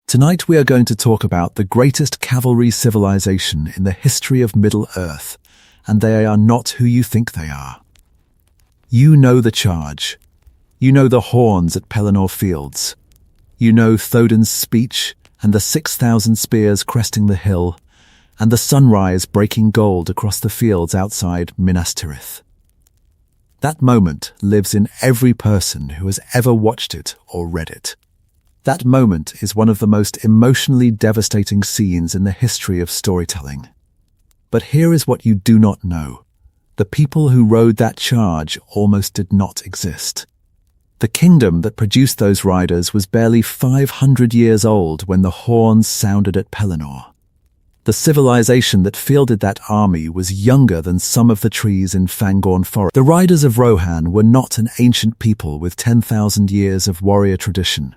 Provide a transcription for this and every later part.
Tonight we are going to talk about the greatest cavalry civilization in the history of Middle-earth, and they are not who you think they are. You know the charge. You know the horns at Pelennor Fields. You know Théoden's speech and the 6,000 spears cresting the hill, and the sunrise breaking gold across the fields outside Minas Tirith. That moment lives in every person who has ever watched it or read it. That moment is one of the most emotionally devastating scenes in the history of storytelling. But here is what you do not know. The people who rode that charge almost did not exist. The kingdom that produced those riders was barely 500 years old when the horns sounded at Pelennor. The civilization that fielded that army was younger than some of the trees in Fangorn Forest. The Riders of Rohan were not an ancient people with 10,000 years of warrior tradition.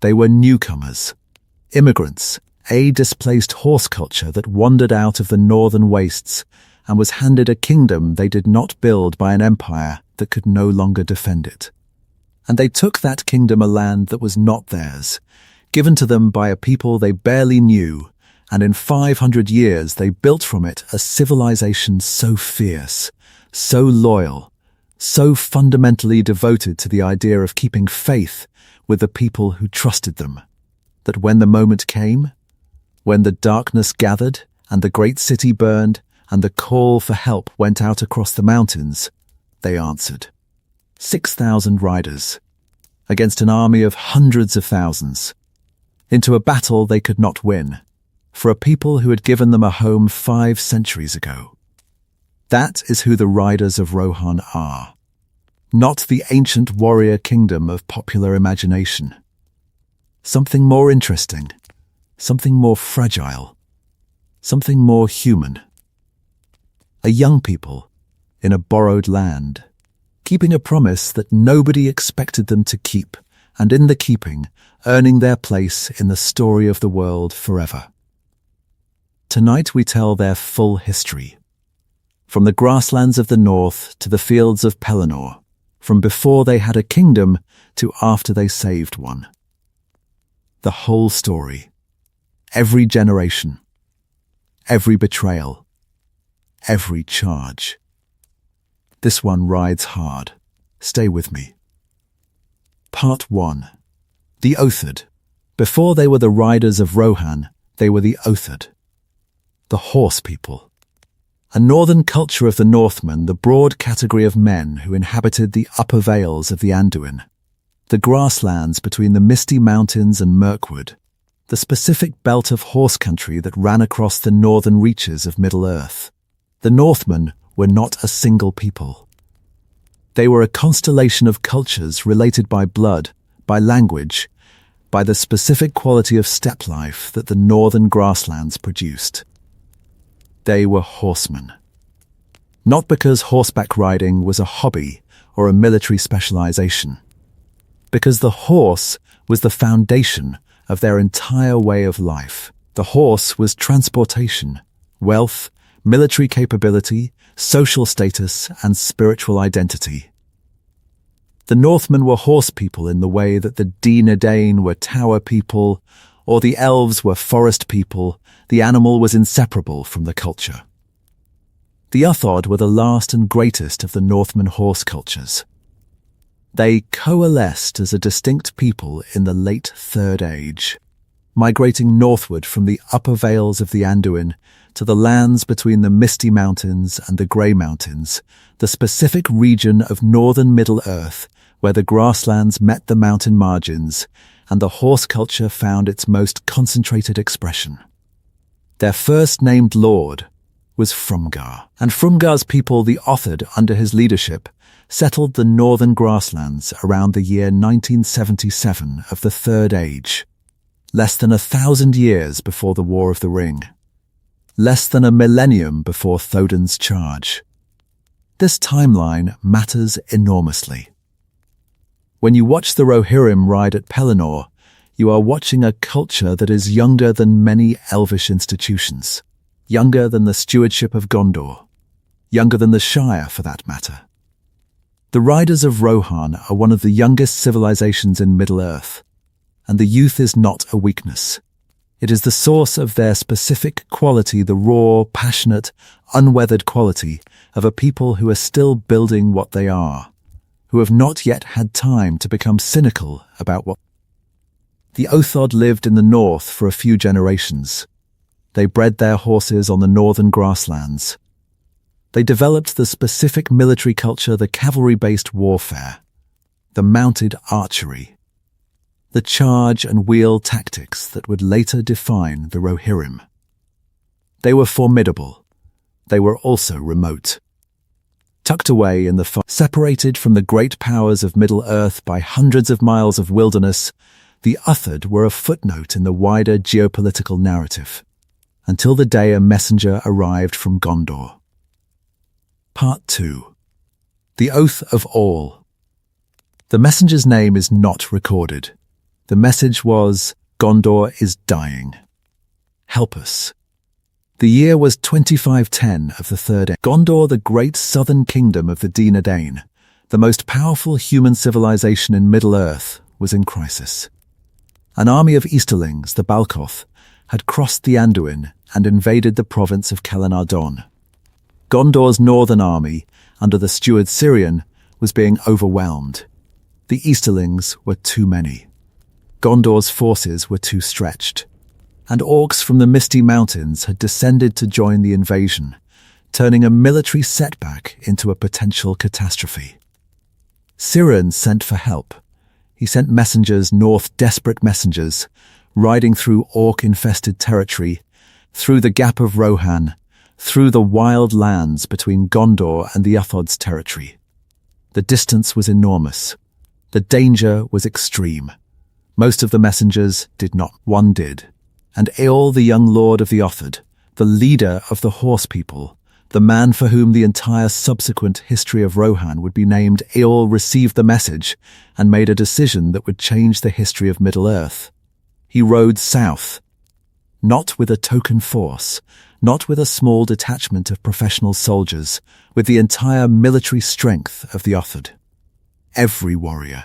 They were newcomers, immigrants, a displaced horse culture that wandered out of the northern wastes and was handed a kingdom they did not build by an empire that could no longer defend it. And they took that kingdom a land that was not theirs, given to them by a people they barely knew, and in 500 years they built from it a civilization so fierce, so loyal, so fundamentally devoted to the idea of keeping faith with the people who trusted them, that when the moment came, when the darkness gathered and the great city burned and the call for help went out across the mountains, they answered. 6,000 riders, against an army of hundreds of thousands, into a battle they could not win, for a people who had given them a home 5 centuries ago. That is who the Riders of Rohan are. Not the ancient warrior kingdom of popular imagination. Something more interesting, something more fragile, something more human. A young people in a borrowed land, keeping a promise that nobody expected them to keep, and in the keeping, earning their place in the story of the world forever. Tonight we tell their full history. From the grasslands of the north to the fields of Pelennor, from before they had a kingdom to after they saved one. The whole story. Every generation. Every betrayal. Every charge. This one rides hard. Stay with me. Part 1. The Éothéod. Before they were the Riders of Rohan, they were the Éothéod. The horse people. A northern culture of the Northmen, the broad category of men who inhabited the upper vales of the Anduin, the grasslands between the misty mountains and Mirkwood, the specific belt of horse country that ran across the northern reaches of Middle-earth. The Northmen were not a single people. They were a constellation of cultures related by blood, by language, by the specific quality of steppe life that the northern grasslands produced. They were horsemen. Not because horseback riding was a hobby or a military specialization. Because the horse was the foundation of their entire way of life. The horse was transportation, wealth, military capability, social status, and spiritual identity. The Northmen were horse people in the way that the Dínadain were tower people, or the elves were forest people. The animal was inseparable from the culture. The Éothéod were the last and greatest of the Northman horse cultures. They coalesced as a distinct people in the late Third Age, migrating northward from the upper vales of the Anduin to the lands between the Misty Mountains and the Grey Mountains, the specific region of northern Middle-earth where the grasslands met the mountain margins and the horse culture found its most concentrated expression. Their first named lord was Frumgar, and Frumgar's people, the Éothéod, under his leadership, settled the northern grasslands around the year 1977 of the Third Age, less than 1,000 years before the War of the Ring, less than a millennium before Théoden's charge. This timeline matters enormously. When you watch the Rohirrim ride at Pelennor, you are watching a culture that is younger than many elvish institutions, younger than the stewardship of Gondor, younger than the Shire for that matter. The Riders of Rohan are one of the youngest civilizations in Middle-earth, and the youth is not a weakness. It is the source of their specific quality, the raw, passionate, unweathered quality of a people who are still building what they are, who have not yet had time to become cynical about what. The Éothéod lived in the north for a few generations. They bred their horses on the northern grasslands. They developed the specific military culture, the cavalry-based warfare, the mounted archery, the charge and wheel tactics that would later define the Rohirrim. They were formidable. They were also remote. Tucked away in the separated from the great powers of Middle-earth by hundreds of miles of wilderness, the Éothéod were a footnote in the wider geopolitical narrative, until the day a messenger arrived from Gondor. Part 2. The Oath of All. The messenger's name is not recorded. The message was, "Gondor is dying. Help us." The year was 2510 of the Third Age. Gondor, the great southern kingdom of the Dínadain, the most powerful human civilization in Middle-earth, was in crisis. An army of Easterlings, the Balcoth, had crossed the Anduin and invaded the province of Pelennor. Gondor's northern army, under the steward Cirion, was being overwhelmed. The Easterlings were too many. Gondor's forces were too stretched, and orcs from the Misty Mountains had descended to join the invasion, turning a military setback into a potential catastrophe. Cirion sent for help. He sent messengers north, desperate messengers, riding through orc-infested territory, through the Gap of Rohan, through the wild lands between Gondor and the Éothéod's territory. The distance was enormous. The danger was extreme. Most of the messengers did not. One did. And Éol, the young lord of the Éothéod, the leader of the horse people, the man for whom the entire subsequent history of Rohan would be named, Éol received the message and made a decision that would change the history of Middle-earth. He rode south, not with a token force, not with a small detachment of professional soldiers, with the entire military strength of the Éothéod. Every warrior,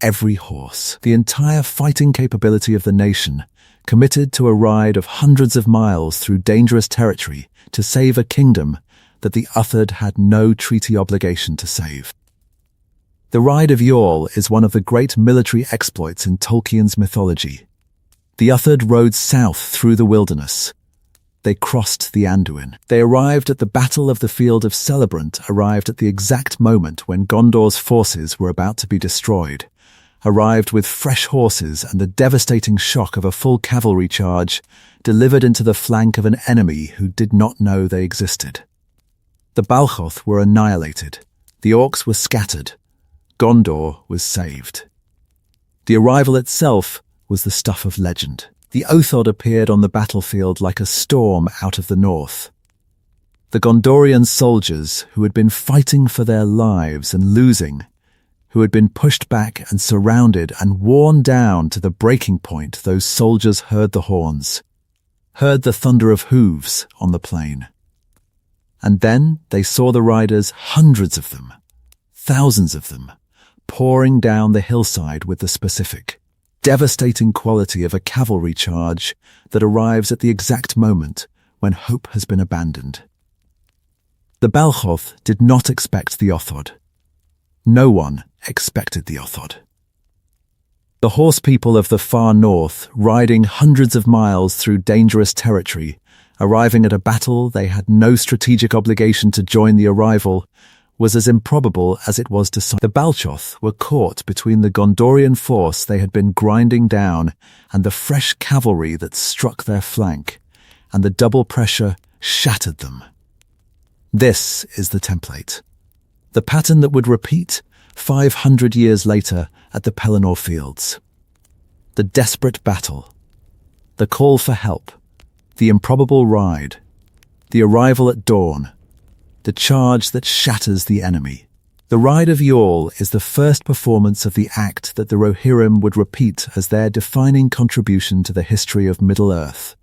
every horse, the entire fighting capability of the nation, committed to a ride of hundreds of miles through dangerous territory to save a kingdom that the Éothéod had no treaty obligation to save. The Ride of Éol is one of the great military exploits in Tolkien's mythology. The Éothéod rode south through the wilderness. They crossed the Anduin. They arrived at the Battle of the Field of Celebrant, arrived at the exact moment when Gondor's forces were about to be destroyed, arrived with fresh horses and the devastating shock of a full cavalry charge delivered into the flank of an enemy who did not know they existed. The Balcoth were annihilated. The orcs were scattered. Gondor was saved. The arrival itself was the stuff of legend. The Éothéod appeared on the battlefield like a storm out of the north. The Gondorian soldiers, who had been fighting for their lives and losing, who had been pushed back and surrounded and worn down to the breaking point, those soldiers heard the horns, heard the thunder of hooves on the plain. And then they saw the riders, hundreds of them, thousands of them, pouring down the hillside with the specific, devastating quality of a cavalry charge that arrives at the exact moment when hope has been abandoned. The Balcoth did not expect the Éothéod. No one expected the Éothéod. The horse people of the far north, riding hundreds of miles through dangerous territory, arriving at a battle they had no strategic obligation to join the arrival, was as improbable as it was decided. The Balcoth were caught between the Gondorian force they had been grinding down and the fresh cavalry that struck their flank, and the double pressure shattered them. This is the template. The pattern that would repeat 500 years later at the Pelennor Fields. The desperate battle, the call for help, the improbable ride, the arrival at dawn, the charge that shatters the enemy. The Ride of Éol is the first performance of the act that the Rohirrim would repeat as their defining contribution to the history of Middle-earth.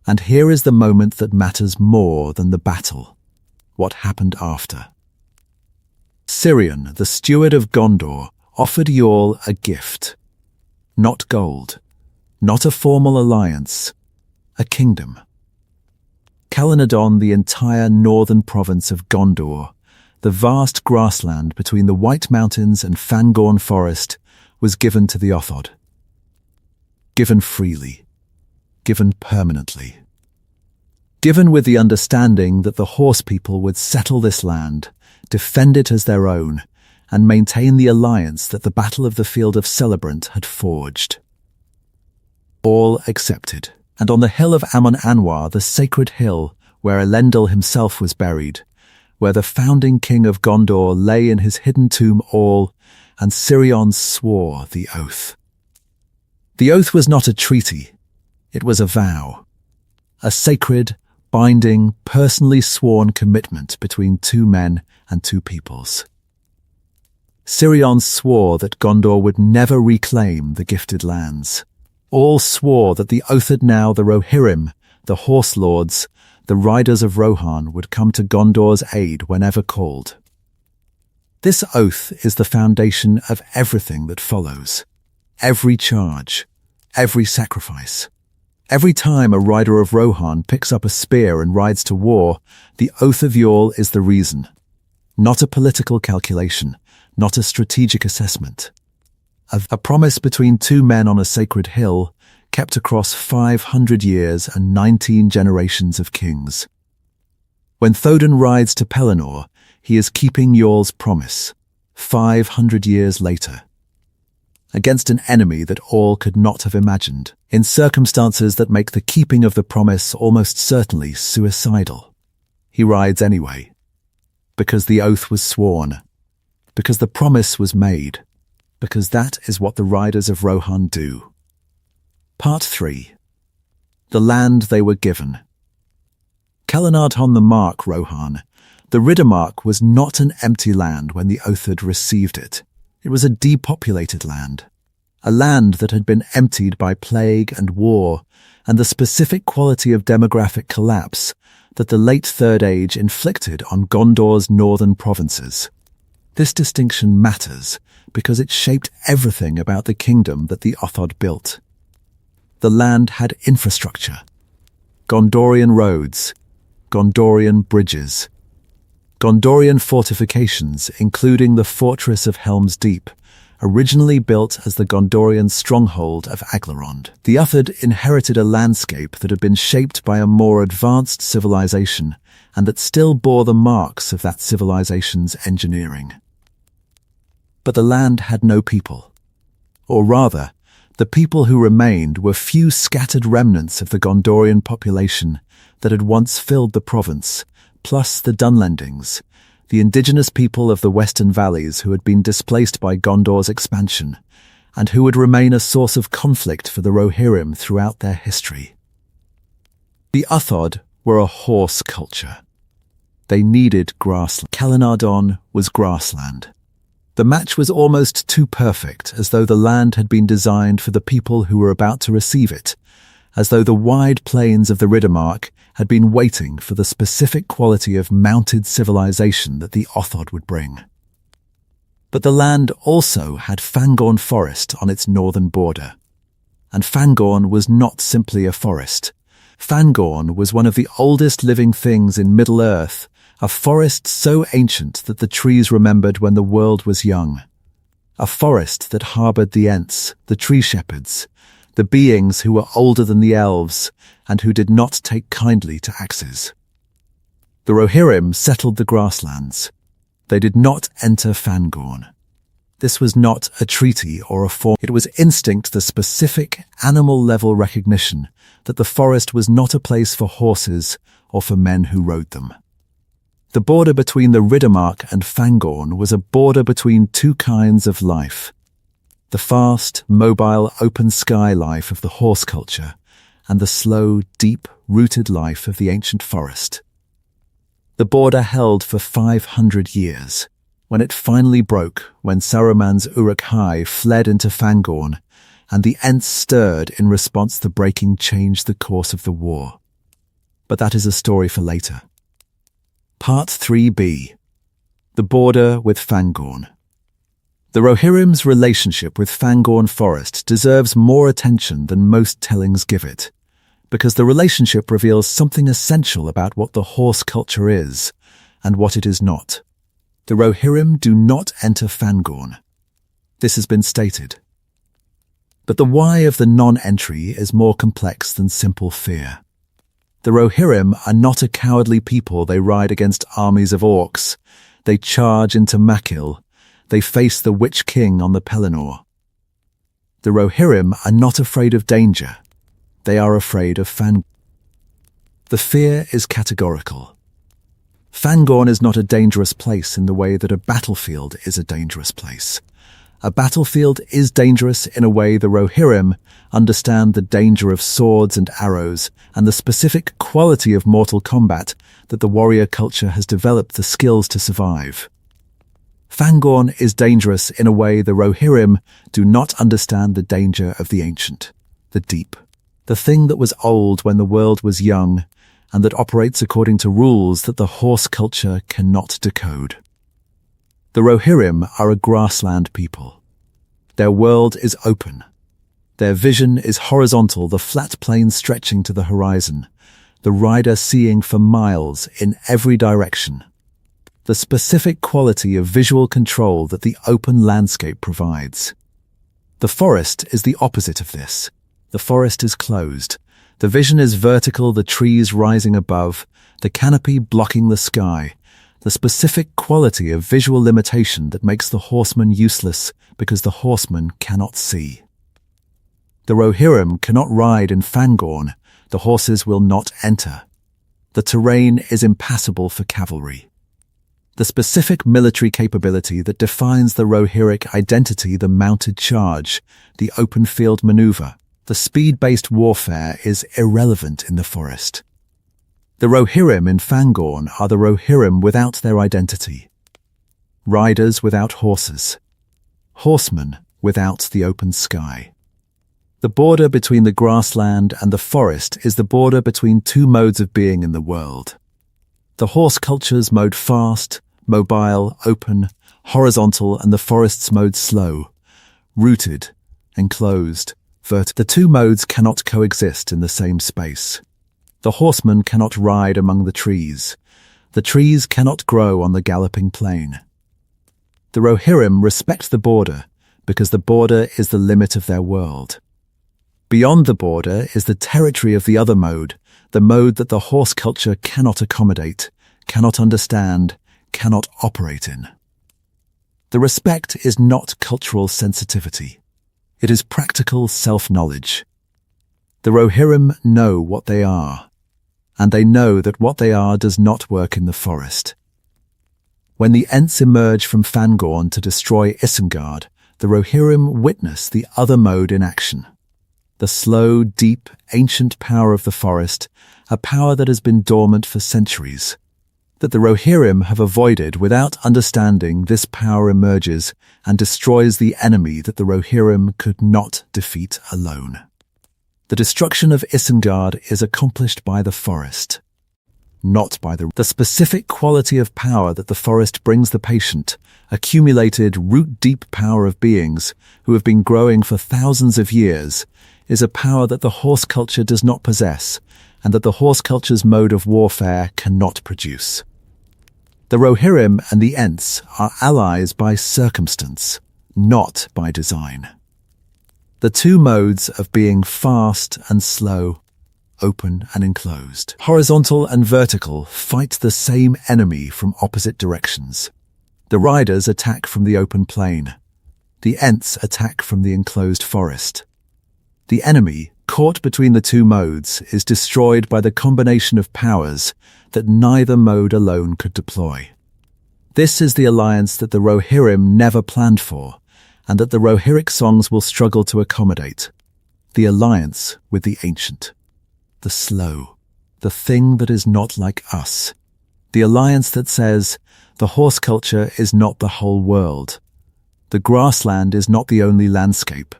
And here is the moment that matters more than the battle, what happened after. Cirion, the steward of Gondor, offered Éol a gift. Not gold, Not a formal alliance, a kingdom. Pelennor, the entire northern province of Gondor, the vast grassland between the White Mountains and Fangorn Forest, was given to the Éothéod. Given freely. Given permanently. Given with the understanding that the Horse people would settle this land, defend it as their own, and maintain the alliance that the Battle of the Field of Celebrant had forged. All accepted, and on the hill of Amon Anwar, the sacred hill where Elendil himself was buried, where the founding king of Gondor lay in his hidden tomb, all, and Sirion swore the oath. The oath was not a treaty, it was a vow, a sacred, binding, personally sworn commitment between two men and two peoples. Sirion swore that Gondor would never reclaim the gifted lands. All swore that the Éothéod, now the Rohirrim, the Horse Lords, the Riders of Rohan, would come to Gondor's aid whenever called. This oath is the foundation of everything that follows. Every charge, every sacrifice. Every time a Rider of Rohan picks up a spear and rides to war, the Oath of Yall is the reason. Not a political calculation, not a strategic assessment. A promise between two men on a sacred hill, kept across 500 years and 19 generations of kings. When Théoden rides to Pelennor, he is keeping Yall's promise, 500 years later. Against an enemy that all could not have imagined, in circumstances that make the keeping of the promise almost certainly suicidal. He rides anyway, because the oath was sworn, because the promise was made, because that is what the Riders of Rohan do. Part 3. The land they were given. Pelennor on the Mark Rohan, the Riddermark was not an empty land when the Éothéod received it. It was a depopulated land, a land that had been emptied by plague and war, and the specific quality of demographic collapse that the late Third Age inflicted on Gondor's northern provinces. This distinction matters because it shaped everything about the kingdom that the Éothéod built. The land had infrastructure, Gondorian roads, Gondorian bridges, Gondorian fortifications, including the fortress of Helm's Deep, originally built as the Gondorian stronghold of Aglarond. The Éothéod inherited a landscape that had been shaped by a more advanced civilization and that still bore the marks of that civilization's engineering. But the land had no people. Or rather, the people who remained were few scattered remnants of the Gondorian population that had once filled the province, plus the Dunlendings, the indigenous people of the western valleys who had been displaced by Gondor's expansion, and who would remain a source of conflict for the Rohirrim throughout their history. The Éothéod were a horse culture. They needed grassland. Pelennor was grassland. The match was almost too perfect, as though the land had been designed for the people who were about to receive it, as though the wide plains of the Riddermark had been waiting for the specific quality of mounted civilization that the Éothéod would bring. But the land also had Fangorn Forest on its northern border. And Fangorn was not simply a forest. Fangorn was one of the oldest living things in Middle-earth, a forest so ancient that the trees remembered when the world was young. A forest that harboured the Ents, the tree shepherds, the beings who were older than the elves and who did not take kindly to axes. The Rohirrim settled the grasslands. They did not enter Fangorn. This was not a treaty or a form. It was instinct, the specific animal-level recognition that the forest was not a place for horses or for men who rode them. The border between the Riddermark and Fangorn was a border between two kinds of life. The fast, mobile, open-sky life of the horse culture and the slow, deep-rooted life of the ancient forest. The border held for 500 years, when it finally broke when Saruman's Uruk-hai fled into Fangorn, and the Ents stirred in response. The breaking changed the course of the war. But that is a story for later. Part 3b. The border with Fangorn. The Rohirrim's relationship with Fangorn Forest deserves more attention than most tellings give it, because the relationship reveals something essential about what the horse culture is and what it is not. The Rohirrim do not enter Fangorn. This has been stated. But the why of the non-entry is more complex than simple fear. The Rohirrim are not a cowardly people. They ride against armies of orcs. They charge into Makil. They face the Witch King on the Pelennor. The Rohirrim are not afraid of danger. They are afraid of Fangorn. The fear is categorical. Fangorn is not a dangerous place in the way that a battlefield is a dangerous place. A battlefield is dangerous in a way the Rohirrim understand the danger of swords and arrows and the specific quality of mortal combat that the warrior culture has developed the skills to survive. Fangorn is dangerous in a way the Rohirrim do not understand the danger of the ancient, the deep, the thing that was old when the world was young and that operates according to rules that the horse culture cannot decode. The Rohirrim are a grassland people. Their world is open. Their vision is horizontal, the flat plain stretching to the horizon, the rider seeing for miles in every direction. The specific quality of visual control that the open landscape provides. The forest is the opposite of this. The forest is closed. The vision is vertical, the trees rising above, the canopy blocking the sky. The specific quality of visual limitation that makes the horseman useless because the horseman cannot see. The Rohirrim cannot ride in Fangorn. The horses will not enter. The terrain is impassable for cavalry. The specific military capability that defines the Rohirric identity, the mounted charge, the open field maneuver, the speed-based warfare is irrelevant in the forest. The Rohirrim in Fangorn are the Rohirrim without their identity. Riders without horses. Horsemen without the open sky. The border between the grassland and the forest is the border between two modes of being in the world. The horse culture's mode fast, mobile, open, horizontal, and the forest's mode slow, rooted, enclosed, vertical. The two modes cannot coexist in the same space. The horseman cannot ride among the trees. The trees cannot grow on the galloping plain. The Rohirrim respect the border because the border is the limit of their world. Beyond the border is the territory of the other mode, the mode that the horse culture cannot accommodate, cannot understand, cannot operate in. The respect is not cultural sensitivity. It is practical self-knowledge. The Rohirrim know what they are, and they know that what they are does not work in the forest. When the Ents emerge from Fangorn to destroy Isengard, the Rohirrim witness the other mode in action. The slow, deep, ancient power of the forest, a power that has been dormant for centuries. That the Rohirrim have avoided without understanding, this power emerges and destroys the enemy that the Rohirrim could not defeat alone. The destruction of Isengard is accomplished by the forest, not by the specific quality of power that the forest brings the patient, accumulated root-deep power of beings who have been growing for thousands of years, is a power that the horse culture does not possess and that the horse culture's mode of warfare cannot produce. The Rohirrim and the Ents are allies by circumstance, not by design. The two modes of being fast and slow, open and enclosed, horizontal and vertical, fight the same enemy from opposite directions. The riders attack from the open plain. The Ents attack from the enclosed forest. The enemy, caught between the two modes, is destroyed by the combination of powers that neither mode alone could deploy. This is the alliance that the Rohirrim never planned for, and that the Rohirric songs will struggle to accommodate. The alliance with the ancient, the slow, the thing that is not like us. The alliance that says, the horse culture is not the whole world. The grassland is not the only landscape.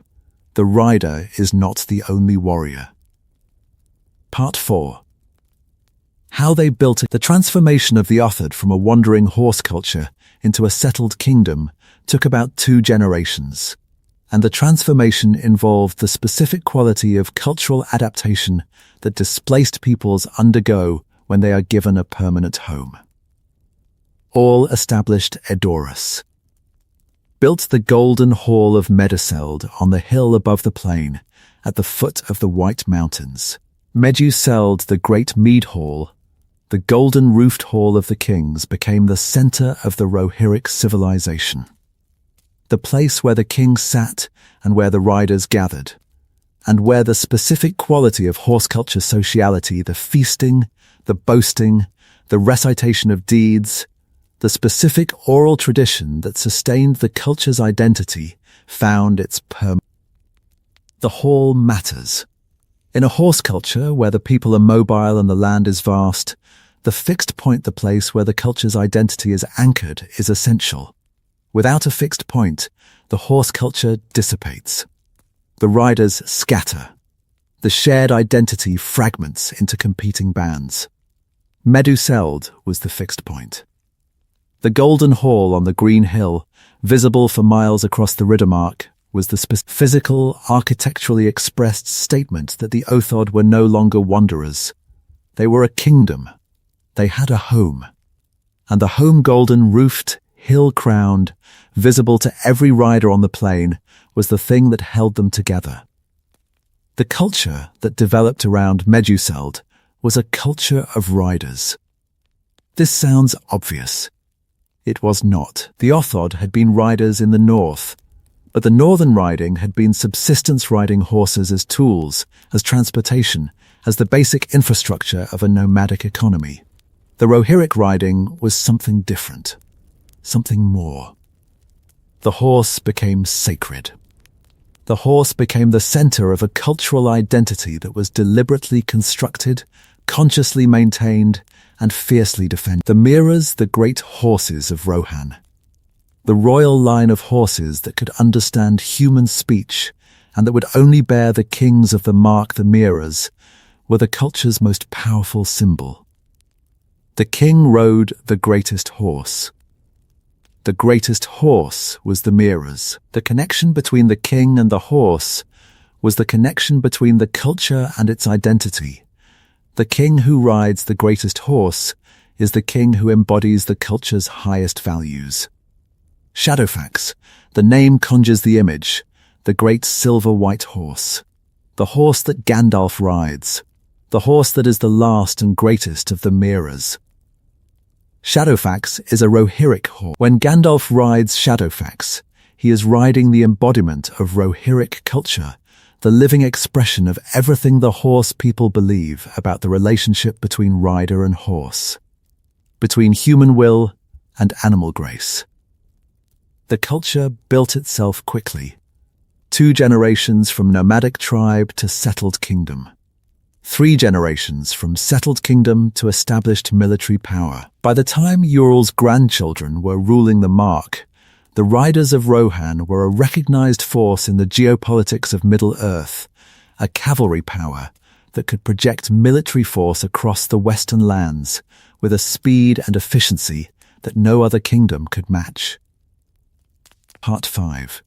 The rider is not the only warrior. Part 4. How they built it. The transformation of the Éothéod from a wandering horse culture into a settled kingdom took about 2 generations, and the transformation involved the specific quality of cultural adaptation that displaced peoples undergo when they are given a permanent home. All established Edoras. Built the golden hall of Meduseld on the hill above the plain, at the foot of the White Mountains. Meduseld, the great mead hall, the golden-roofed hall of the kings, became the center of the Rohirric civilization. The place where the kings sat and where the riders gathered, and where the specific quality of horse culture sociality, the feasting, the boasting, the recitation of deeds, the specific oral tradition that sustained the culture's identity, found its permanent. The hall matters. In a horse culture where the people are mobile and the land is vast, the fixed point, the place where the culture's identity is anchored, is essential. Without a fixed point, the horse culture dissipates. The riders scatter. The shared identity fragments into competing bands. Meduseld was the fixed point. The golden hall on the green hill, visible for miles across the Riddermark, was the physical, architecturally expressed statement that the Éothéod were no longer wanderers. They were a kingdom. They had a home. And the home, golden-roofed, hill-crowned, visible to every rider on the plain, was the thing that held them together. The culture that developed around Meduseld was a culture of riders. This sounds obvious. It was not. The Éothéod had been riders in the north, but the northern riding had been subsistence riding horses as tools, as transportation, as the basic infrastructure of a nomadic economy. The Rohirric riding was something different, something more. The horse became sacred. The horse became the center of a cultural identity that was deliberately constructed, consciously maintained, and fiercely defended. The Miras, the great horses of Rohan. The royal line of horses that could understand human speech and that would only bear the kings of the Mark, the Miras, were the culture's most powerful symbol. The king rode the greatest horse. The greatest horse was the Miras. The connection between the king and the horse was the connection between the culture and its identity. The king who rides the greatest horse is the king who embodies the culture's highest values. Shadowfax, the name conjures the image, the great silver-white horse. The horse that Gandalf rides. The horse that is the last and greatest of the Miras. Shadowfax is a Rohirric horse. When Gandalf rides Shadowfax, he is riding the embodiment of Rohirric culture, the living expression of everything the horse people believe about the relationship between rider and horse, between human will and animal grace. The culture built itself quickly. 2 generations from nomadic tribe to settled kingdom. 3 generations from settled kingdom to established military power. By the time Ural's grandchildren were ruling the Mark, the Riders of Rohan were a recognized force in the geopolitics of Middle-earth, a cavalry power that could project military force across the western lands with a speed and efficiency that no other kingdom could match. Part 5.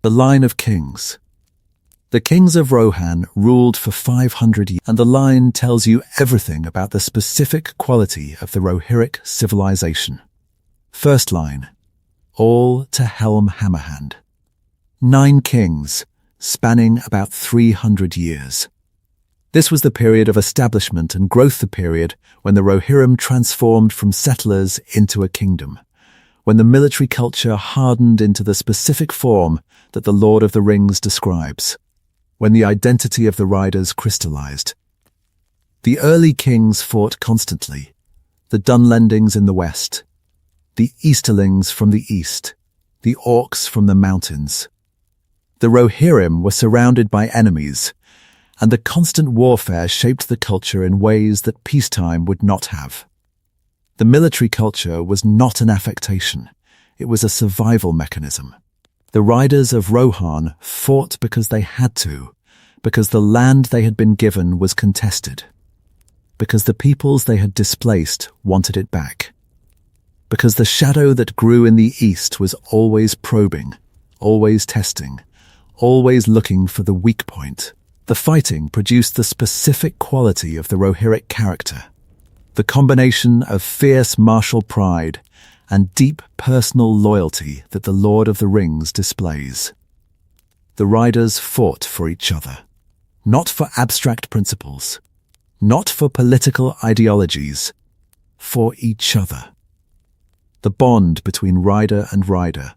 The Line of Kings. The kings of Rohan ruled for 500 years, and the line tells you everything about the specific quality of the Rohirric civilization. First line, all to Helm Hammerhand. 9 kings, spanning about 300 years. This was the period of establishment and growth, the period when the Rohirrim transformed from settlers into a kingdom, when the military culture hardened into the specific form that the Lord of the Rings describes, when the identity of the riders crystallized. The early kings fought constantly, the Dunlendings in the west, the Easterlings from the east, the Orcs from the mountains. The Rohirrim were surrounded by enemies, and the constant warfare shaped the culture in ways that peacetime would not have. The military culture was not an affectation, it was a survival mechanism. The Riders of Rohan fought because they had to, because the land they had been given was contested, because the peoples they had displaced wanted it back, because the shadow that grew in the east was always probing, always testing, always looking for the weak point. The fighting produced the specific quality of the Rohirric character, the combination of fierce martial pride and deep personal loyalty that the Lord of the Rings displays. The riders fought for each other, not for abstract principles, not for political ideologies, for each other. The bond between rider and rider,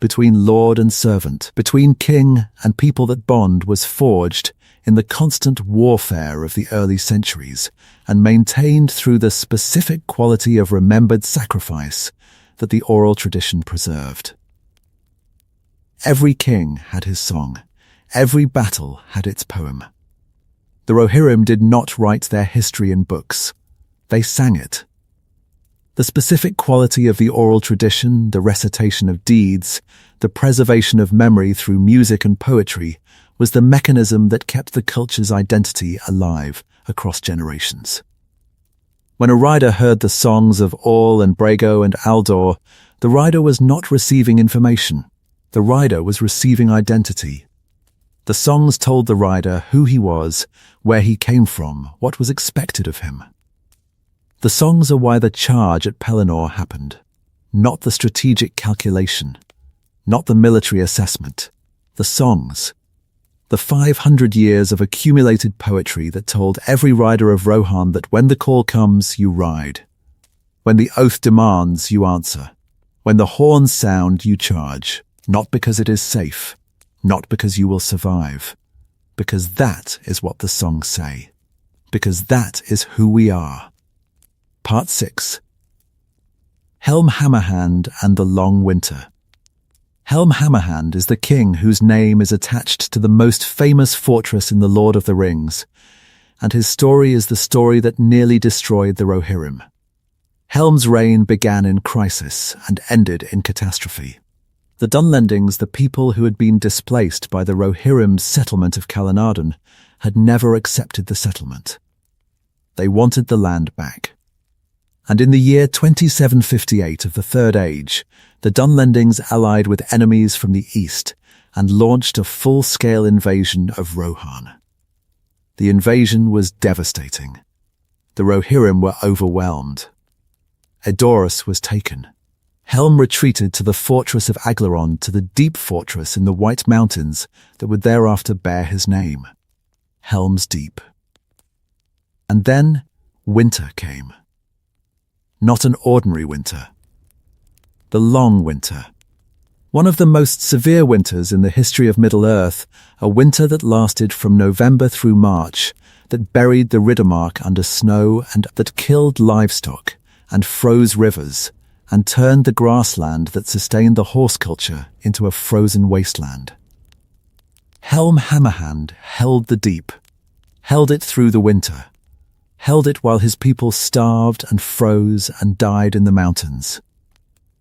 between lord and servant, between king and people that bond was forged in the constant warfare of the early centuries and maintained through the specific quality of remembered sacrifice that the oral tradition preserved. Every king had his song. Every battle had its poem. The Rohirrim did not write their history in books. They sang it. The specific quality of the oral tradition, the recitation of deeds, the preservation of memory through music and poetry was the mechanism that kept the culture's identity alive across generations. When a rider heard the songs of Orl and Brago and Aldor, the rider was not receiving information. The rider was receiving identity. The songs told the rider who he was, where he came from, what was expected of him. The songs are why the charge at Pelennor happened, not the strategic calculation, not the military assessment. The songs. The 500 years of accumulated poetry that told every rider of Rohan that when the call comes, you ride. When the oath demands, you answer. When the horns sound, you charge. Not because it is safe, not because you will survive, because that is what the songs say, because that is who we are. Part 6. Helm Hammerhand and the Long Winter. Helm Hammerhand is the king whose name is attached to the most famous fortress in the Lord of the Rings, and his story is the story that nearly destroyed the Rohirrim. Helm's reign began in crisis and ended in catastrophe. The Dunlendings, the people who had been displaced by the Rohirrim's settlement of Calenarden, had never accepted the settlement. They wanted the land back. And in the year 2758 of the Third Age, the Dunlendings allied with enemies from the east and launched a full-scale invasion of Rohan. The invasion was devastating. The Rohirrim were overwhelmed. Edoras was taken. Helm retreated to the fortress of Aglaron, to the deep fortress in the White Mountains that would thereafter bear his name, Helm's Deep. And then winter came. Not an ordinary winter. The Long Winter. One of the most severe winters in the history of Middle-earth, a winter that lasted from November through March, that buried the Riddermark under snow and that killed livestock and froze rivers and turned the grassland that sustained the horse culture into a frozen wasteland. Helm Hammerhand held the deep, held it through the winter, held it while his people starved and froze and died in the mountains,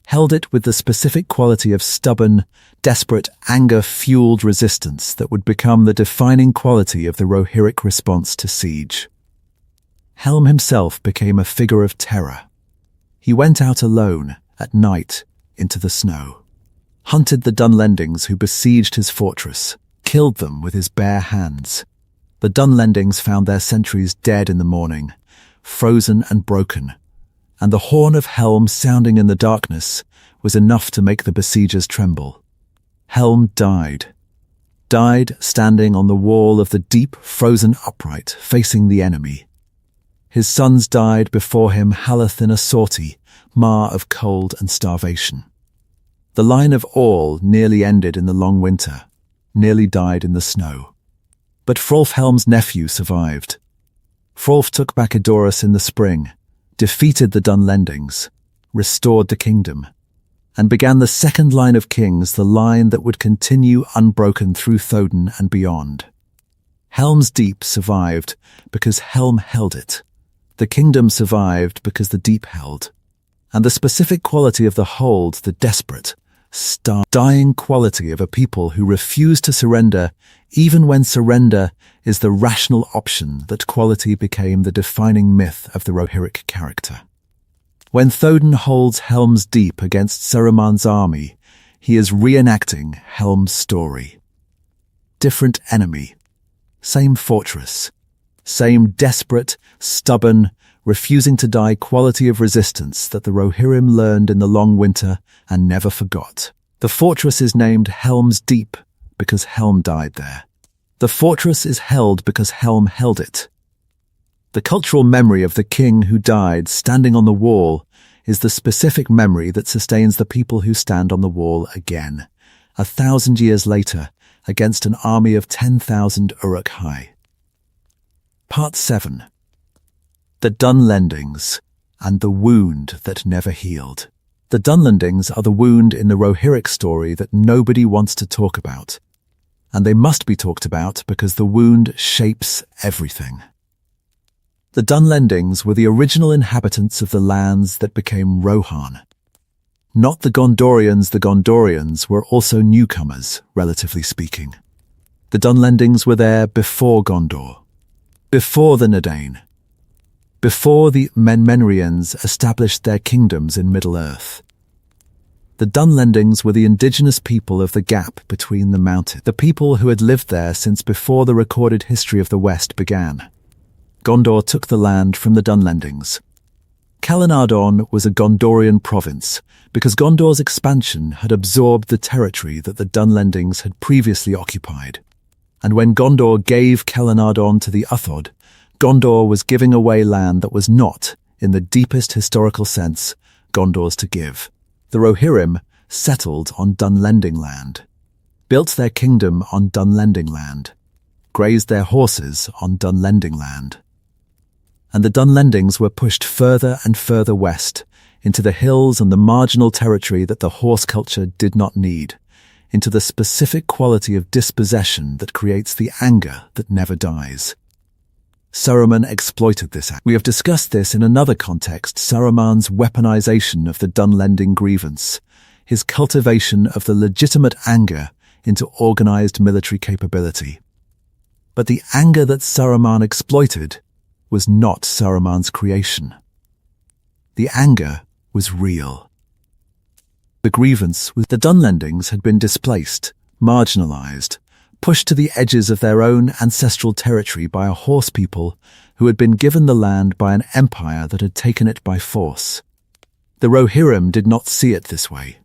held it with the specific quality of stubborn, desperate, anger-fueled resistance that would become the defining quality of the Rohirric response to siege. Helm himself became a figure of terror. He went out alone, at night, into the snow, hunted the Dunlendings who besieged his fortress, killed them with his bare hands. The Dunlendings found their sentries dead in the morning, frozen and broken, and the horn of Helm sounding in the darkness was enough to make the besiegers tremble. Helm died standing on the wall of the deep, frozen upright, facing the enemy. His sons died before him, Haleth in a sortie, mar of cold and starvation. The line of Orl nearly ended in the long winter, nearly died in the snow. But Hrolf Helm's nephew survived. Hrolf took back Edoras in the spring, defeated the Dunlendings, restored the kingdom, and began the second line of kings, the line that would continue unbroken through Thodin and beyond. Helm's Deep survived because Helm held it. The kingdom survived because the deep held. And the specific quality of the hold, the desperate, dying quality of a people who refuse to surrender, even when surrender is the rational option, that quality became the defining myth of the Rohirric character. When Théoden holds Helm's Deep against Saruman's army, he is reenacting Helm's story. Different enemy, same fortress, same desperate, stubborn, refusing to die quality of resistance that the Rohirrim learned in the long winter and never forgot. The fortress is named Helm's Deep because Helm died there. The fortress is held because Helm held it. The cultural memory of the king who died standing on the wall is the specific memory that sustains the people who stand on the wall again, 1,000 years later, against an army of 10,000 Uruk-hai. Part 7. The Dunlendings and the Wound That Never Healed. The Dunlendings are the wound in the Rohirric story that nobody wants to talk about. And they must be talked about because the wound shapes everything. The Dunlendings were the original inhabitants of the lands that became Rohan. Not the Gondorians. The Gondorians were also newcomers, relatively speaking. The Dunlendings were there before Gondor, before the Nadain, before the Menmenrians established their kingdoms in Middle-earth. The Dunlendings were the indigenous people of the gap between the mountains, the people who had lived there since before the recorded history of the West began. Gondor took the land from the Dunlendings. Pelennor was a Gondorian province because Gondor's expansion had absorbed the territory that the Dunlendings had previously occupied. And when Gondor gave Pelennor to the Éothéod, Gondor was giving away land that was not, in the deepest historical sense, Gondor's to give. The Rohirrim settled on Dunlending land, built their kingdom on Dunlending land, grazed their horses on Dunlending land. And the Dunlendings were pushed further and further west, into the hills and the marginal territory that the horse culture did not need, into the specific quality of dispossession that creates the anger that never dies. Saruman exploited this. We have discussed this in another context, Saruman's weaponization of the Dunlending grievance, his cultivation of the legitimate anger into organized military capability. But the anger that Saruman exploited was not Saruman's creation. The anger was real. The grievance was the Dunlendings had been displaced, marginalized, pushed to the edges of their own ancestral territory by a horse people who had been given the land by an empire that had taken it by force. The Rohirrim did not see it this way.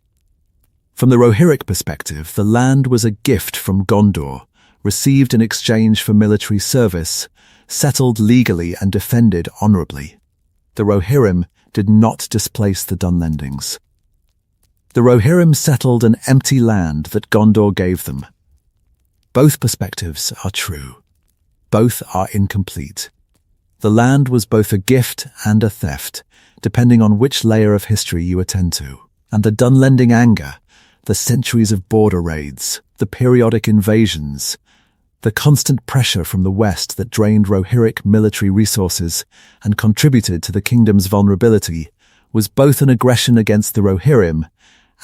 From the Rohirric perspective, the land was a gift from Gondor, received in exchange for military service, settled legally and defended honorably. The Rohirrim did not displace the Dunlendings. The Rohirrim settled an empty land that Gondor gave them. Both perspectives are true. Both are incomplete. The land was both a gift and a theft, depending on which layer of history you attend to. And the Dunlending anger, the centuries of border raids, the periodic invasions, the constant pressure from the West that drained Rohirric military resources and contributed to the kingdom's vulnerability, was both an aggression against the Rohirrim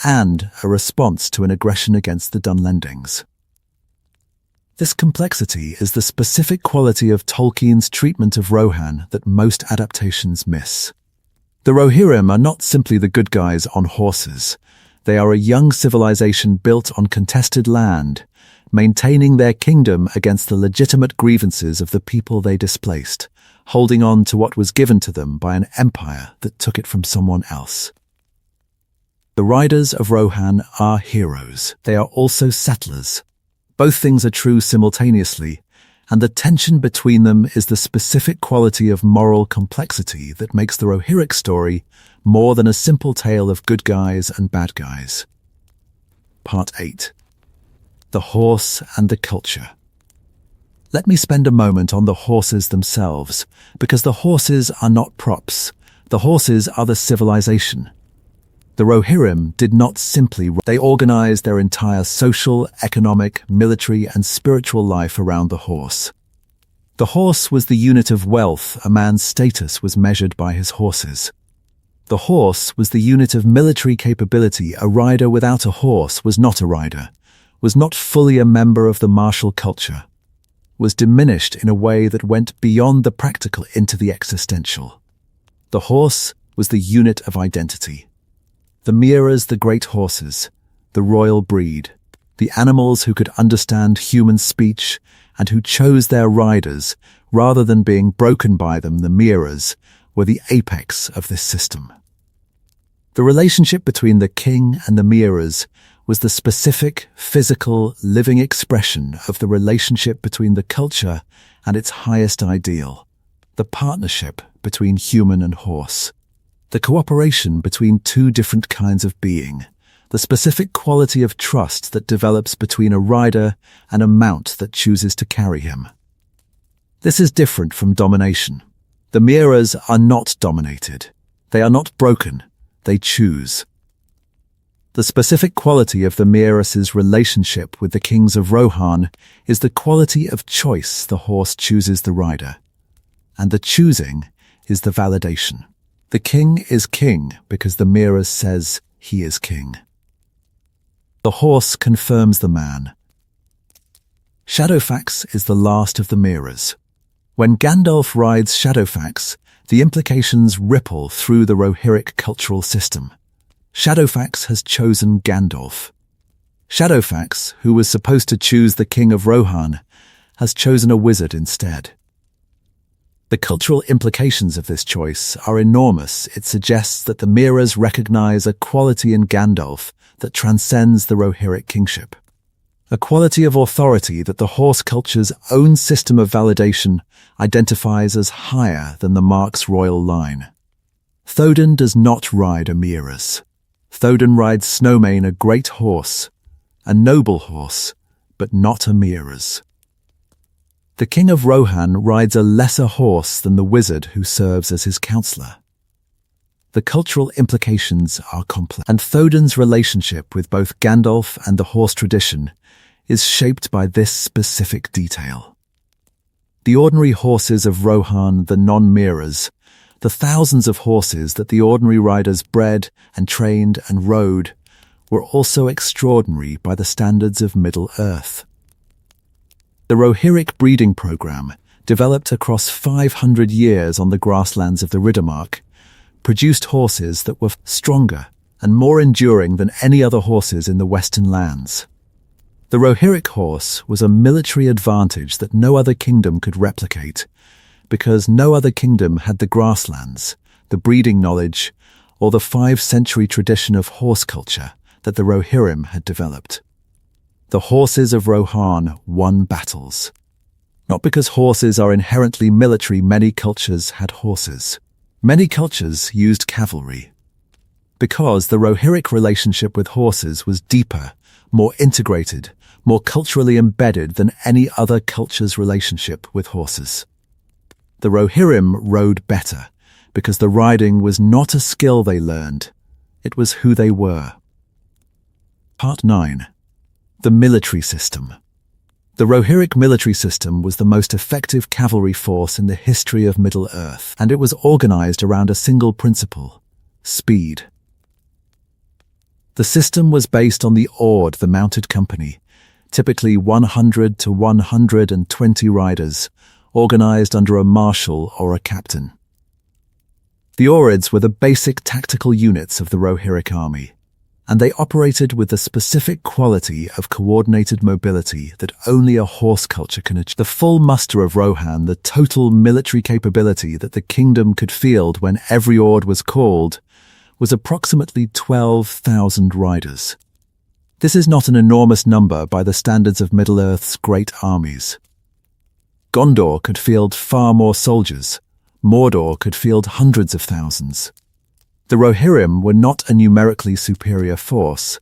and a response to an aggression against the Dunlendings. This complexity is the specific quality of Tolkien's treatment of Rohan that most adaptations miss. The Rohirrim are not simply the good guys on horses. They are a young civilization built on contested land, maintaining their kingdom against the legitimate grievances of the people they displaced, holding on to what was given to them by an empire that took it from someone else. The Riders of Rohan are heroes. They are also settlers. Both things are true simultaneously, and the tension between them is the specific quality of moral complexity that makes the Rohirric story more than a simple tale of good guys and bad guys. Part 8. The Horse and the Culture. Let me spend a moment on the horses themselves, because the horses are not props. The horses are the civilization. The Rohirrim did not simply, they organized their entire social, economic, military, and spiritual life around the horse. The horse was the unit of wealth. A man's status was measured by his horses. The horse was the unit of military capability. A rider without a horse was not a rider, was not fully a member of the martial culture, was diminished in a way that went beyond the practical into the existential. The horse was the unit of identity. The Mearas, the great horses, the royal breed, the animals who could understand human speech and who chose their riders rather than being broken by them, the Mearas, were the apex of this system. The relationship between the king and the Mearas was the specific, physical, living expression of the relationship between the culture and its highest ideal, the partnership between human and horse, the cooperation between two different kinds of being, the specific quality of trust that develops between a rider and a mount that chooses to carry him. This is different from domination. The Mearas are not dominated. They are not broken. They choose. The specific quality of the Mearas' relationship with the kings of Rohan is the quality of choice. The horse chooses the rider, and the choosing is the validation. The king is king because the Mearas says he is king. The horse confirms the man. Shadowfax is the last of the Mearas. When Gandalf rides Shadowfax, the implications ripple through the Rohirric cultural system. Shadowfax has chosen Gandalf. Shadowfax, who was supposed to choose the King of Rohan, has chosen a wizard instead. The cultural implications of this choice are enormous. It suggests that the Mearas recognize a quality in Gandalf that transcends the Rohirric kingship. A quality of authority that the horse culture's own system of validation identifies as higher than the Mark's royal line. Théoden does not ride a Mearas. Théoden rides Snowmane, a great horse, a noble horse, but not a Mearas. The King of Rohan rides a lesser horse than the wizard who serves as his counselor. The cultural implications are complex, and Théoden's relationship with both Gandalf and the horse tradition is shaped by this specific detail. The ordinary horses of Rohan, the non-Mearas, the thousands of horses that the ordinary riders bred and trained and rode, were also extraordinary by the standards of Middle-earth. The Rohirric breeding program, developed across 500 years on the grasslands of the Riddermark, produced horses that were stronger and more enduring than any other horses in the Western lands. The Rohirric horse was a military advantage that no other kingdom could replicate, because no other kingdom had the grasslands, the breeding knowledge, or the 5-century tradition of horse culture that the Rohirrim had developed. The horses of Rohan won battles. Not because horses are inherently military, many cultures had horses. Many cultures used cavalry. Because the Rohirric relationship with horses was deeper, more integrated, more culturally embedded than any other culture's relationship with horses. The Rohirrim rode better, because the riding was not a skill they learned, it was who they were. Part 9. The military system. The Rohirric military system was the most effective cavalry force in the history of Middle-earth, and it was organized around a single principle: speed. The system was based on the Ord, the mounted company, typically 100 to 120 riders, organized under a marshal or a captain. The Orids were the basic tactical units of the Rohirric army, and they operated with the specific quality of coordinated mobility that only a horse culture can achieve. The full muster of Rohan, the total military capability that the kingdom could field when every Ord was called, was approximately 12,000 riders. This is not an enormous number by the standards of Middle-earth's great armies. Gondor could field far more soldiers. Mordor could field hundreds of thousands. The Rohirrim were not a numerically superior force.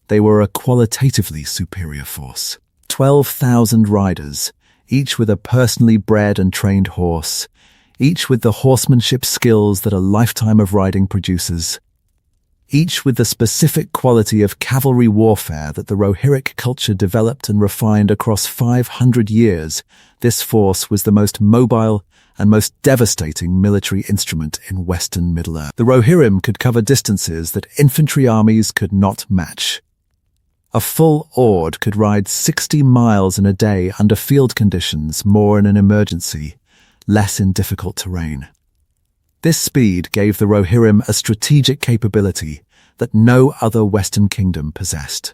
They were a qualitatively superior force. 12,000 riders, each with a personally bred and trained horse, each with the horsemanship skills that a lifetime of riding produces, each with the specific quality of cavalry warfare that the Rohirric culture developed and refined across 500 years. This force was the most mobile and most devastating military instrument in Western Middle-earth. The Rohirrim could cover distances that infantry armies could not match. A full Ord could ride 60 miles in a day under field conditions, more in an emergency, less in difficult terrain. This speed gave the Rohirrim a strategic capability that no other Western kingdom possessed.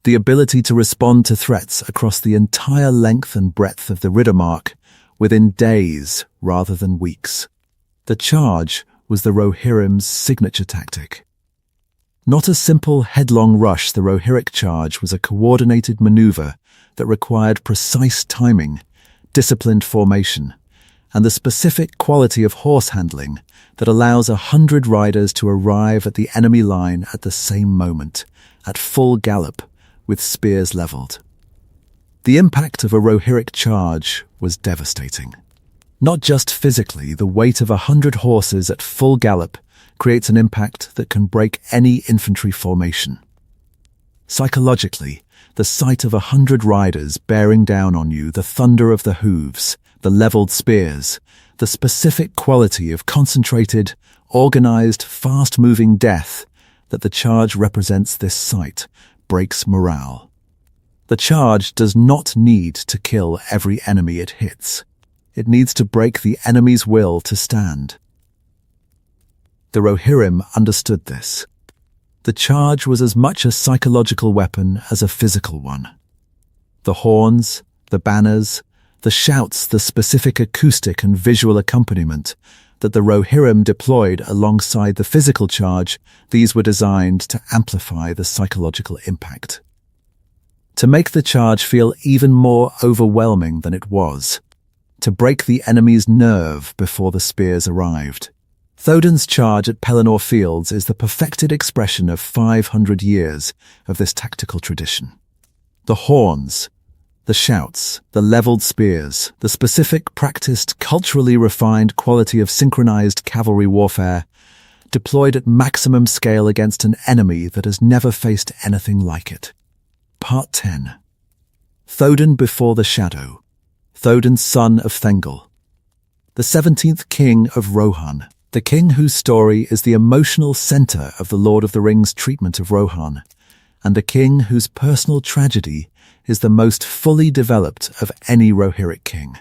The ability to respond to threats across the entire length and breadth of the Riddermark within days rather than weeks. The charge was the Rohirrim's signature tactic. Not a simple headlong rush, the Rohirric charge was a coordinated maneuver that required precise timing, disciplined formation, and the specific quality of horse handling that allows 100 riders to arrive at the enemy line at the same moment, at full gallop, with spears leveled. The impact of a Rohirric charge was devastating. Not just physically, the weight of 100 horses at full gallop creates an impact that can break any infantry formation. Psychologically, the sight of 100 riders bearing down on you, the thunder of the hooves, the leveled spears, the specific quality of concentrated, organized, fast-moving death that the charge represents, this sight breaks morale. The charge does not need to kill every enemy it hits. It needs to break the enemy's will to stand. The Rohirrim understood this. The charge was as much a psychological weapon as a physical one. The horns, the banners, the shouts, the specific acoustic and visual accompaniment that the Rohirrim deployed alongside the physical charge, these were designed to amplify the psychological impact. To make the charge feel even more overwhelming than it was, to break the enemy's nerve before the spears arrived. Théodon's charge at Pelennor Fields is the perfected expression of 500 years of this tactical tradition. The horns, the shouts, the leveled spears, the specific, practiced, culturally refined quality of synchronized cavalry warfare, deployed at maximum scale against an enemy that has never faced anything like it. Part 10. Théodon before the shadow. Théodon, son of Thengel. The 17th king of Rohan. The king whose story is the emotional center of the Lord of the Rings treatment of Rohan, and a king whose personal tragedy is the most fully developed of any Rohirric king.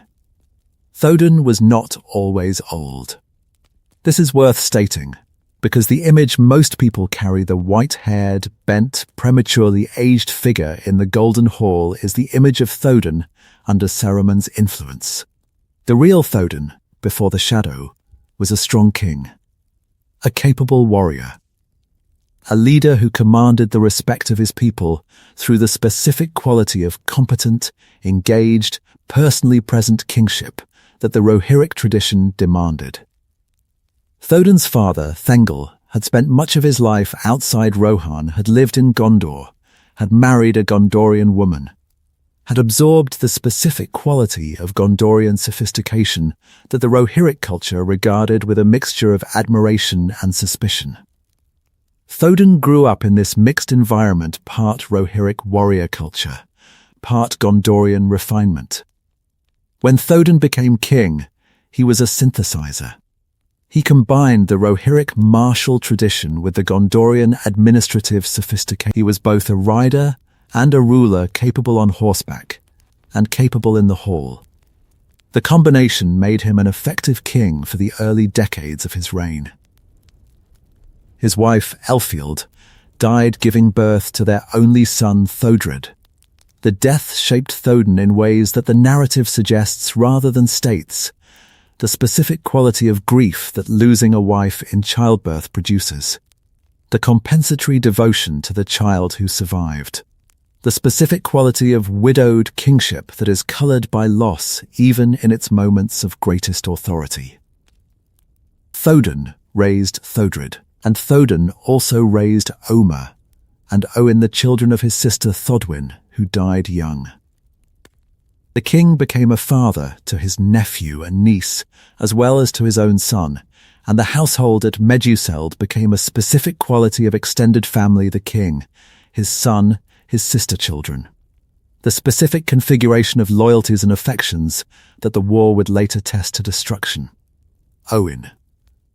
Théodon was not always old. This is worth stating, because the image most people carry, the white-haired, bent, prematurely aged figure in the Golden Hall, is the image of Théodon under Saruman's influence. The real Théodon, before the shadow, was a strong king, a capable warrior, a leader who commanded the respect of his people through the specific quality of competent, engaged, personally present kingship that the Rohirric tradition demanded. Théodon's father, Thengel, had spent much of his life outside Rohan, had lived in Gondor, had married a Gondorian woman, had absorbed the specific quality of Gondorian sophistication that the Rohirric culture regarded with a mixture of admiration and suspicion. Théodon grew up in this mixed environment, part Rohirric warrior culture, part Gondorian refinement. When Théodon became king, he was a synthesizer. He combined the Rohirric martial tradition with the Gondorian administrative sophistication. He was both a rider and a ruler capable on horseback, and capable in the hall. The combination made him an effective king for the early decades of his reign. His wife, Éothéod, died giving birth to their only son, Théodred. The death shaped Théodon in ways that the narrative suggests rather than states, the specific quality of grief that losing a wife in childbirth produces, the compensatory devotion to the child who survived, the specific quality of widowed kingship that is coloured by loss even in its moments of greatest authority. Théodon raised Théodred, and Théodon also raised Omer, and Owen, the children of his sister Thodwyn, who died young. The king became a father to his nephew and niece, as well as to his own son, and the household at Meduseld became a specific quality of extended family: the king, his son, his sister children. The specific configuration of loyalties and affections that the war would later test to destruction. Owen.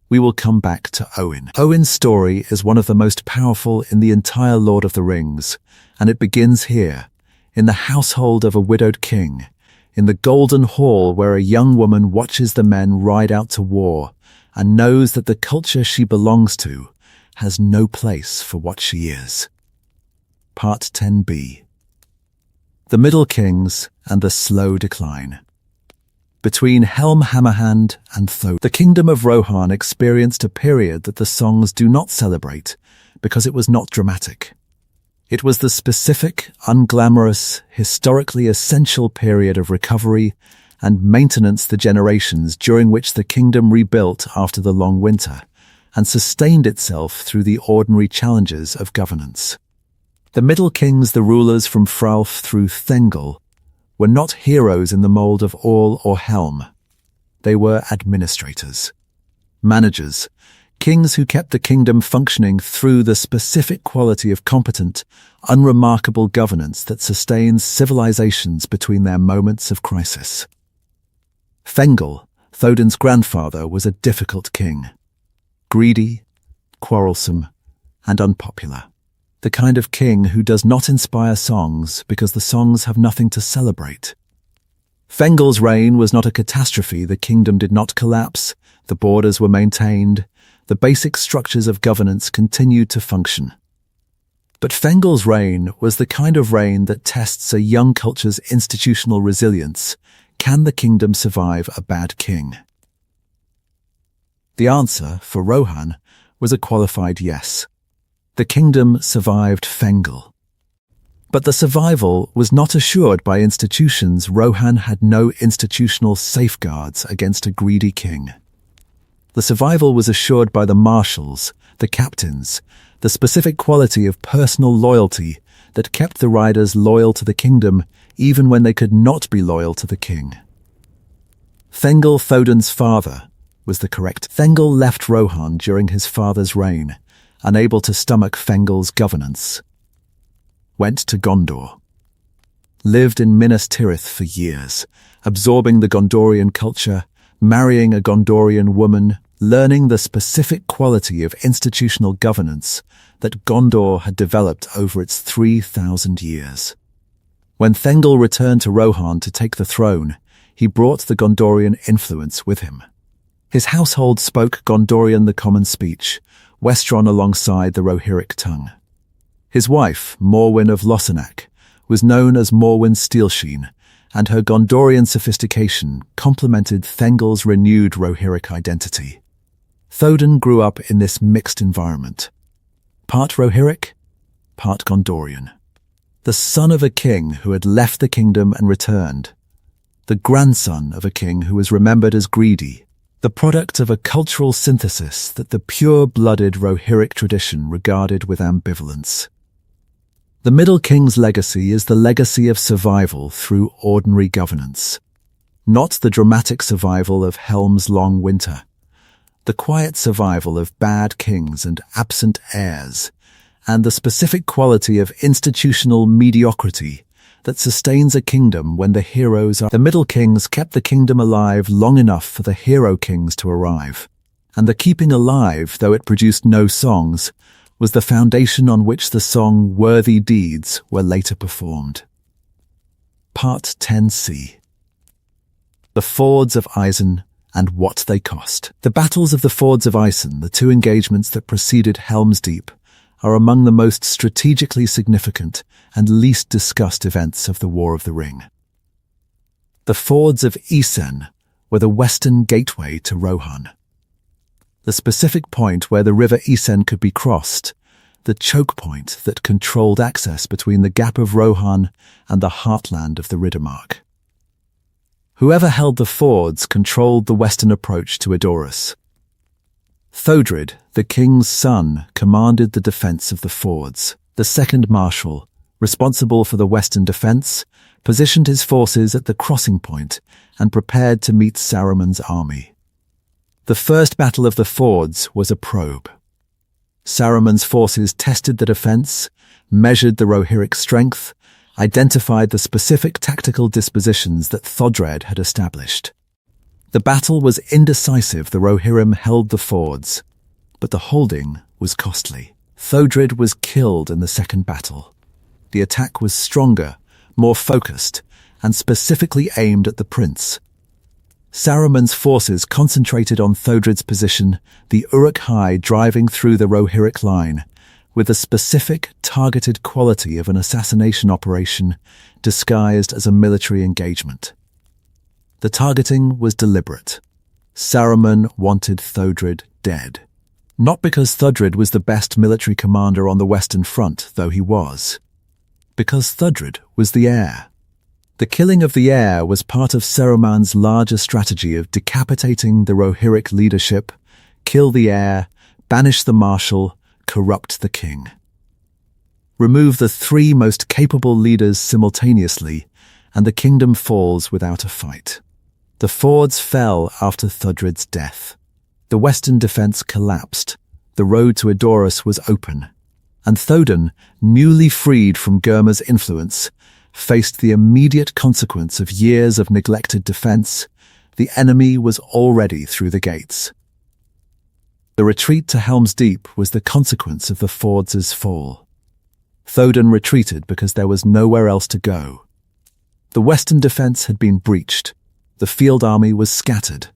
We will come back to Owen. Owen's story is one of the most powerful in the entire Lord of the Rings, and it begins here, in the household of a widowed king, in the Golden Hall where a young woman watches the men ride out to war and knows that the culture she belongs to has no place for what she is. Part 10b. The Middle Kings and the Slow Decline. Between Helm Hammerhand and Éothéod, the Kingdom of Rohan experienced a period that the songs do not celebrate because it was not dramatic. It was the specific, unglamorous, historically essential period of recovery and maintenance the generations during which the kingdom rebuilt after the long winter and sustained itself through the ordinary challenges of governance. The Middle Kings, the rulers from Hralf through Thengel, were not heroes in the mold of Orl or Helm. They were administrators, managers, kings who kept the kingdom functioning through the specific quality of competent, unremarkable governance that sustains civilizations between their moments of crisis. Thengel, Thodun's grandfather, was a difficult king. Greedy, quarrelsome, and unpopular. The kind of king who does not inspire songs because the songs have nothing to celebrate. Thengel's reign was not a catastrophe. The kingdom did not collapse, the borders were maintained, the basic structures of governance continued to function. But Thengel's reign was the kind of reign that tests a young culture's institutional resilience. Can the kingdom survive a bad king? The answer, for Rohan, was a qualified yes. The kingdom survived Thengel. But the survival was not assured by institutions. Rohan had no institutional safeguards against a greedy king. The survival was assured by the marshals, the captains, the specific quality of personal loyalty that kept the riders loyal to the kingdom even when they could not be loyal to the king. Thengel, Thodun's father, was the correct. Thengel left Rohan during his father's reign, unable to stomach Thengel's governance. Went to Gondor. Lived in Minas Tirith for years, absorbing the Gondorian culture, marrying a Gondorian woman, learning the specific quality of institutional governance that Gondor had developed over its 3,000 years. When Thengel returned to Rohan to take the throne, he brought the Gondorian influence with him. His household spoke Gondorian, the common speech, Westron alongside the Rohirric tongue. His wife, Morwen of Lossanac, was known as Morwen Steelsheen, and her Gondorian sophistication complemented Thengel's renewed Rohirric identity. Thodun grew up in this mixed environment. Part Rohirric, part Gondorian. The son of a king who had left the kingdom and returned. The grandson of a king who was remembered as greedy. The product of a cultural synthesis that the pure-blooded Rohirric tradition regarded with ambivalence. The Middle King's legacy is the legacy of survival through ordinary governance. Not the dramatic survival of Helm's long winter. The quiet survival of bad kings and absent heirs, and the specific quality of institutional mediocrity that sustains a kingdom when the heroes are. The Middle Kings kept the kingdom alive long enough for the hero kings to arrive, and the keeping alive, though it produced no songs, was the foundation on which the song Worthy Deeds were later performed. Part 10c. The Fords of Isen and what they cost. The battles of the Fords of Isen, the two engagements that preceded Helm's Deep, are among the most strategically significant and least discussed events of the War of the Ring. The Fords of Isen were the western gateway to Rohan. The specific point where the river Isen could be crossed, the choke point that controlled access between the Gap of Rohan and the heartland of the Riddermark. Whoever held the fords controlled the western approach to Edoras. Thodred, the king's son, commanded the defense of the fords. The second marshal, responsible for the western defense, positioned his forces at the crossing point and prepared to meet Saruman's army. The first battle of the fords was a probe. Saruman's forces tested the defense, measured the Rohirric strength, identified the specific tactical dispositions that Thodred had established. The battle was indecisive. The Rohirrim held the fords, but the holding was costly. Thodred was killed in the second battle. The attack was stronger, more focused, and specifically aimed at the prince. Saruman's forces concentrated on Thodred's position, the Uruk-hai driving through the Rohirrim line, with the specific, targeted quality of an assassination operation disguised as a military engagement. The targeting was deliberate. Saruman wanted Thodred dead. Not because Thodred was the best military commander on the Western Front, though he was. Because Thodred was the heir. The killing of the heir was part of Saruman's larger strategy of decapitating the Rohirrim leadership, kill the heir, banish the marshal, corrupt the king. Remove the three most capable leaders simultaneously, and the kingdom falls without a fight. The fords fell after Thodred's death. The western defence collapsed. The road to Edoras was open. And Thodin, newly freed from Germa's influence, faced the immediate consequence of years of neglected defence. The enemy was already through the gates. The retreat to Helm's Deep was the consequence of the fords' fall. Thodin retreated because there was nowhere else to go. The western defence had been breached. The field army was scattered.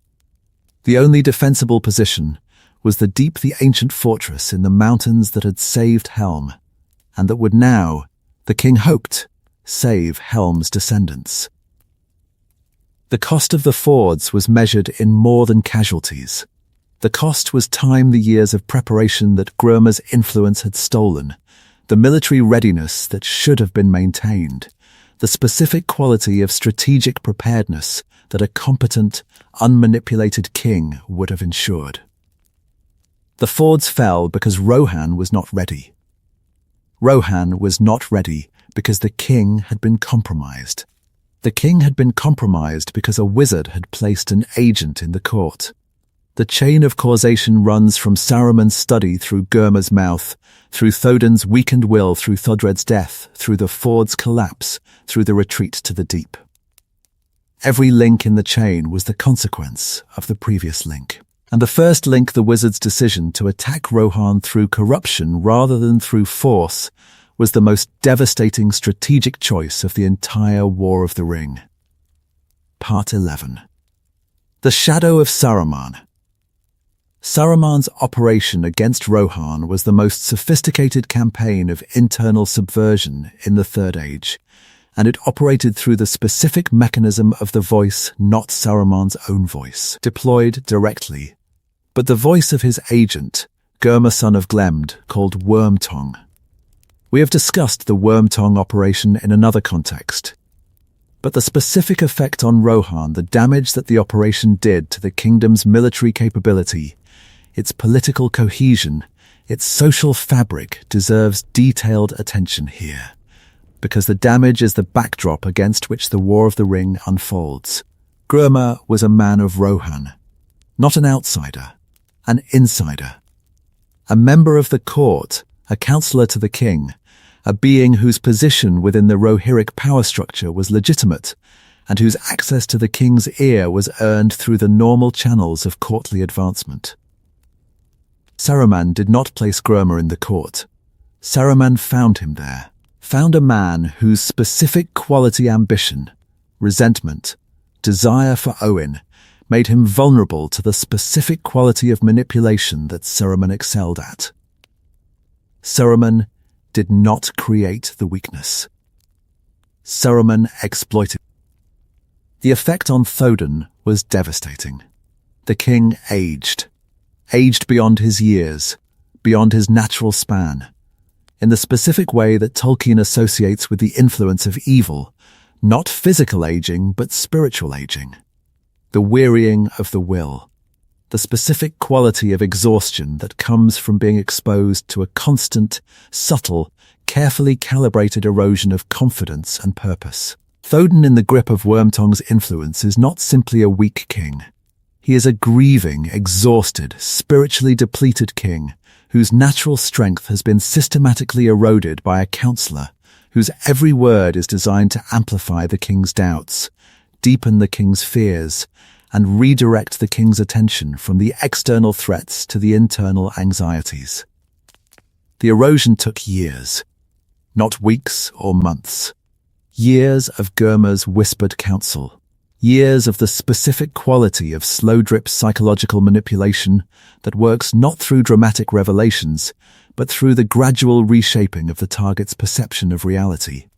The only defensible position was the ancient fortress in the mountains that had saved Helm, and that would now, the king hoped, save Helm's descendants. The cost of the fords was measured in more than casualties. The cost was time the years of preparation that Grurma's influence had stolen, the military readiness that should have been maintained, the specific quality of strategic preparedness that a competent, unmanipulated king would have ensured. The fords fell because Rohan was not ready. Rohan was not ready because the king had been compromised. The king had been compromised because a wizard had placed an agent in the court. The chain of causation runs from Saruman's study through Gurma's mouth, through Thodin's weakened will, through Thodred's death, through the ford's collapse, through the retreat to the deep. Every link in the chain was the consequence of the previous link. And the first link, the wizard's decision to attack Rohan through corruption rather than through force, was the most devastating strategic choice of the entire War of the Ring. Part 11. The Shadow of Saruman. Saruman's operation against Rohan was the most sophisticated campaign of internal subversion in the Third Age, and it operated through the specific mechanism of the voice, not Saruman's own voice, deployed directly, but the voice of his agent, Gurma son of Glemd, called Wormtongue. We have discussed the Wormtongue operation in another context, but the specific effect on Rohan, the damage that the operation did to the kingdom's military capability, its political cohesion, its social fabric, deserves detailed attention here, because the damage is the backdrop against which the War of the Ring unfolds. Gurma was a man of Rohan, not an outsider, an insider, a member of the court, a counselor to the king, a being whose position within the Rohirrim power structure was legitimate, and whose access to the king's ear was earned through the normal channels of courtly advancement. Saruman did not place Gurma in the court. Saruman found him there, found a man whose specific quality ambition, resentment, desire for Owen, made him vulnerable to the specific quality of manipulation that Saruman excelled at. Saruman did not create the weakness. Saruman exploited it. The effect on Thodin was devastating. The king aged beyond his years, beyond his natural span, in the specific way that Tolkien associates with the influence of evil, not physical aging, but spiritual aging. The wearying of the will, the specific quality of exhaustion that comes from being exposed to a constant, subtle, carefully calibrated erosion of confidence and purpose. Thodin in the grip of Wormtongue's influence is not simply a weak king. He is a grieving, exhausted, spiritually depleted king whose natural strength has been systematically eroded by a counselor whose every word is designed to amplify the king's doubts, deepen the king's fears, and redirect the king's attention from the external threats to the internal anxieties. The erosion took years, not weeks or months. Years of Gurma's whispered counsel, Years of the specific quality of slow-drip psychological manipulation that works not through dramatic revelations, but through the gradual reshaping of the target's perception of reality.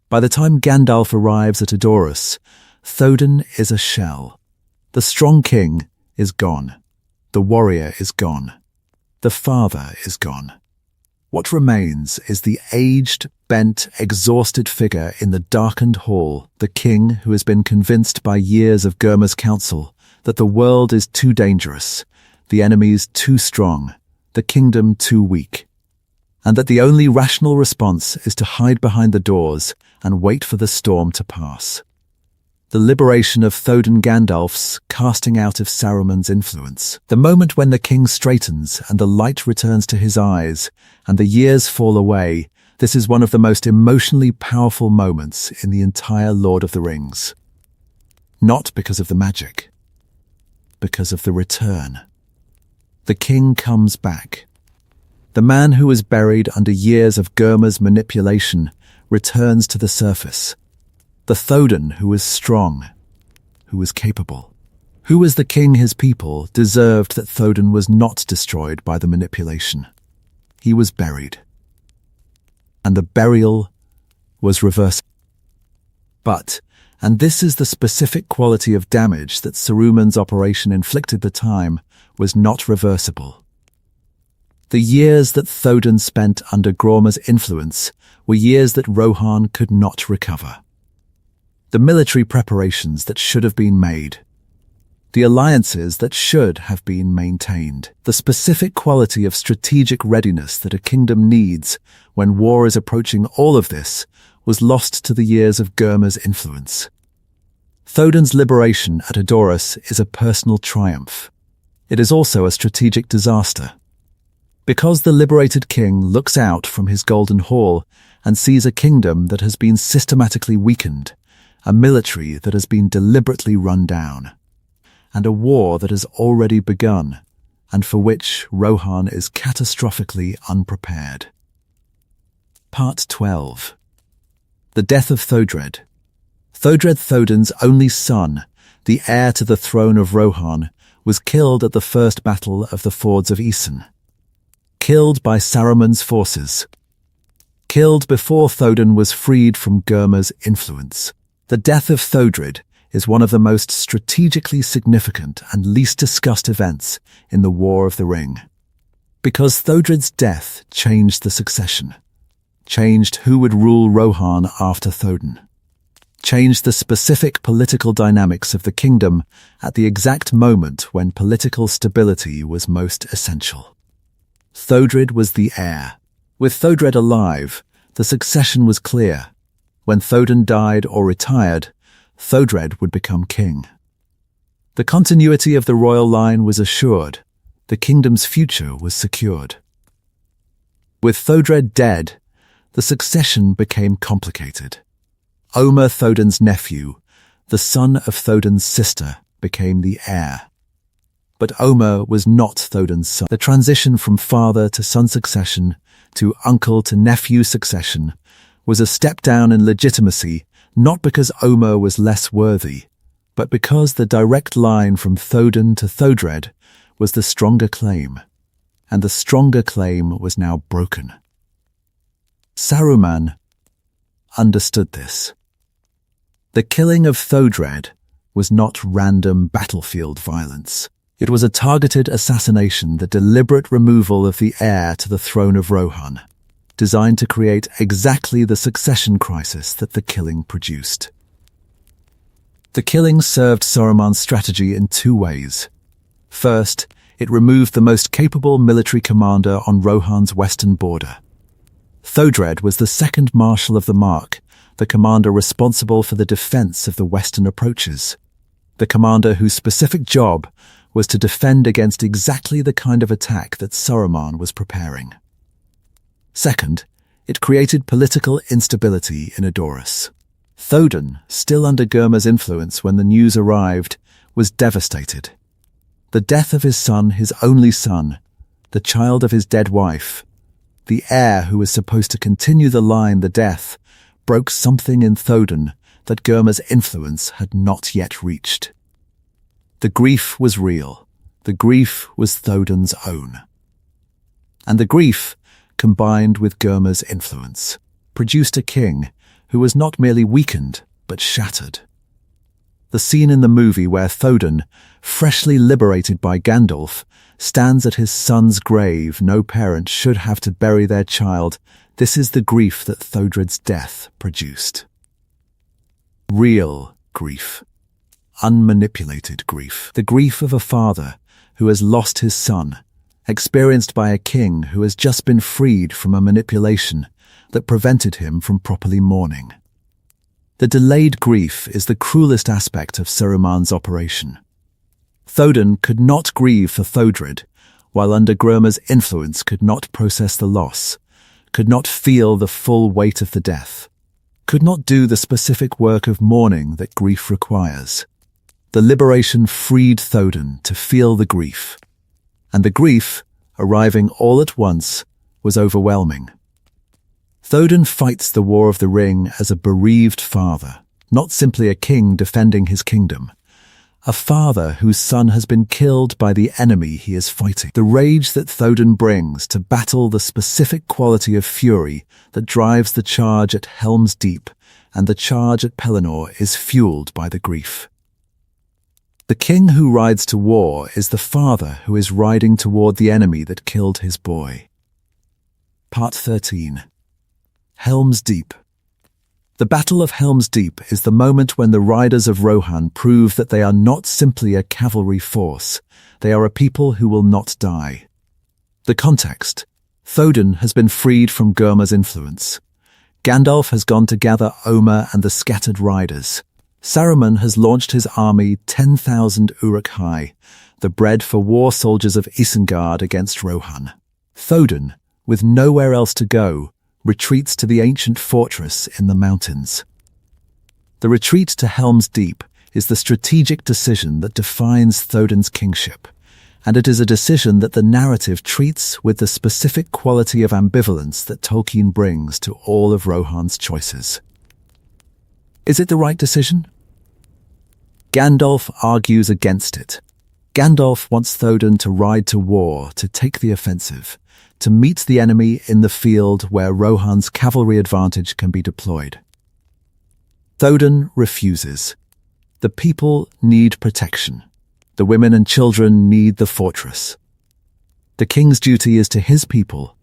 By the time Gandalf arrives at Edoras, Théoden is a shell. The strong king is gone. The warrior is gone. The father is gone. What remains is the aged, bent, exhausted figure in the darkened hall, the king who has been convinced by years of Gurma's counsel that the world is too dangerous, the enemies too strong, the kingdom too weak, and that the only rational response is to hide behind the doors and wait for the storm to pass. The liberation of Théoden Gandalf's casting out of Saruman's influence. The moment when the king straightens and the light returns to his eyes and the years fall away, this is one of the most emotionally powerful moments in the entire Lord of the Rings. Not because of the magic, because of the return. The king comes back. The man who was buried under years of Gurma's manipulation returns to the surface. The Théoden who was strong, who was capable, who as the king his people deserved that Théoden was not destroyed by the manipulation. He was buried. And the burial was reversed. But, and this is the specific quality of damage that Saruman's operation inflicted the time, was not reversible. The years that Théoden spent under Gróma's influence were years that Rohan could not recover. The military preparations that should have been made, the alliances that should have been maintained, the specific quality of strategic readiness that a kingdom needs when war is approaching, all of this was lost to the years of Gurma's influence. Théoden's liberation at Edoras is a personal triumph. It is also a strategic disaster. Because the liberated king looks out from his golden hall and sees a kingdom that has been systematically weakened, a military that has been deliberately run down, and a war that has already begun, and for which Rohan is catastrophically unprepared. Part 12. The death of Thodred. Théoden's only son, the heir to the throne of Rohan, was killed at the first battle of the Fords of Isen. Killed by Saruman's forces. Killed before Théoden was freed from Gurma's influence. The death of Thodred is one of the most strategically significant and least discussed events in the War of the Ring. Because Thodred's death changed the succession, changed who would rule Rohan after Théoden, changed the specific political dynamics of the kingdom at the exact moment when political stability was most essential. Thodred was the heir. With Thodred alive, the succession was clear. When Théoden died or retired, Thodred would become king. The continuity of the royal line was assured. The kingdom's future was secured. With Thodred dead, the succession became complicated. Omer, Théoden's nephew, the son of Théoden's sister, became the heir. But Omer was not Théoden's son. The transition from father to son succession to uncle to nephew succession was a step down in legitimacy, not because Omer was less worthy, but because the direct line from Théoden to Thodred was the stronger claim, and the stronger claim was now broken. Saruman understood this. The killing of Thodred was not random battlefield violence. It was a targeted assassination, the deliberate removal of the heir to the throne of Rohan, designed to create exactly the succession crisis that the killing produced. The killing served Saruman's strategy in two ways. First, it removed the most capable military commander on Rohan's western border. Thodred was the second Marshal of the Mark, the commander responsible for the defense of the western approaches, the commander whose specific job was to defend against exactly the kind of attack that Saruman was preparing. Second, it created political instability in Edoras. Théoden, still under Gurma's influence when the news arrived, was devastated. The death of his son, his only son, the child of his dead wife, the heir who was supposed to continue the line, the death, broke something in Théoden that Gurma's influence had not yet reached. The grief was real. The grief was Thodun's own. And the grief, combined with Gurma's influence, produced a king who was not merely weakened, but shattered. The scene in the movie where Thodun, freshly liberated by Gandalf, stands at his son's grave no parent should have to bury their child, this is the grief that Thodred's death produced. Real grief. Unmanipulated grief. The grief of a father who has lost his son, experienced by a king who has just been freed from a manipulation that prevented him from properly mourning. The delayed grief is the cruelest aspect of Saruman's operation. Thodun could not grieve for Thodred, while under Gurma's influence could not process the loss, could not feel the full weight of the death, could not do the specific work of mourning that grief requires. The liberation freed Thodun to feel the grief, and the grief, arriving all at once, was overwhelming. Thodun fights the War of the Ring as a bereaved father, not simply a king defending his kingdom, a father whose son has been killed by the enemy he is fighting. The rage that Thodun brings to battle the specific quality of fury that drives the charge at Helm's Deep and the charge at Pelennor is fueled by the grief. The king who rides to war is the father who is riding toward the enemy that killed his boy. Part 13. Helm's Deep. The Battle of Helm's Deep is the moment when the Riders of Rohan prove that they are not simply a cavalry force, they are a people who will not die. The context. Thodun has been freed from Gurma's influence. Gandalf has gone to gather Omer and the scattered riders. Saruman has launched his army 10,000 Uruk high, the bread for war soldiers of Isengard against Rohan. Thodun, with nowhere else to go, retreats to the ancient fortress in the mountains. The retreat to Helm's Deep is the strategic decision that defines Thodun's kingship, and it is a decision that the narrative treats with the specific quality of ambivalence that Tolkien brings to all of Rohan's choices. Is it the right decision? Gandalf argues against it. Gandalf wants Thodun to ride to war, to take the offensive, to meet the enemy in the field where Rohan's cavalry advantage can be deployed. Thodun refuses. The people need protection. The women and children need the fortress. The king's duty is to his people,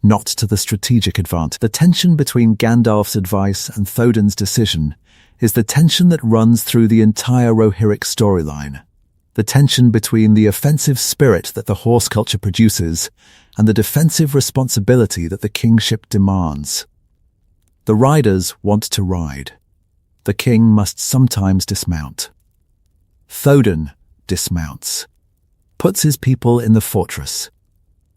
not to the strategic advantage. The tension between Gandalf's advice and Thodun's decision is the tension that runs through the entire Rohirric storyline. The tension between the offensive spirit that the horse culture produces and the defensive responsibility that the kingship demands. The riders want to ride. The king must sometimes dismount. Thodun dismounts, puts his people in the fortress,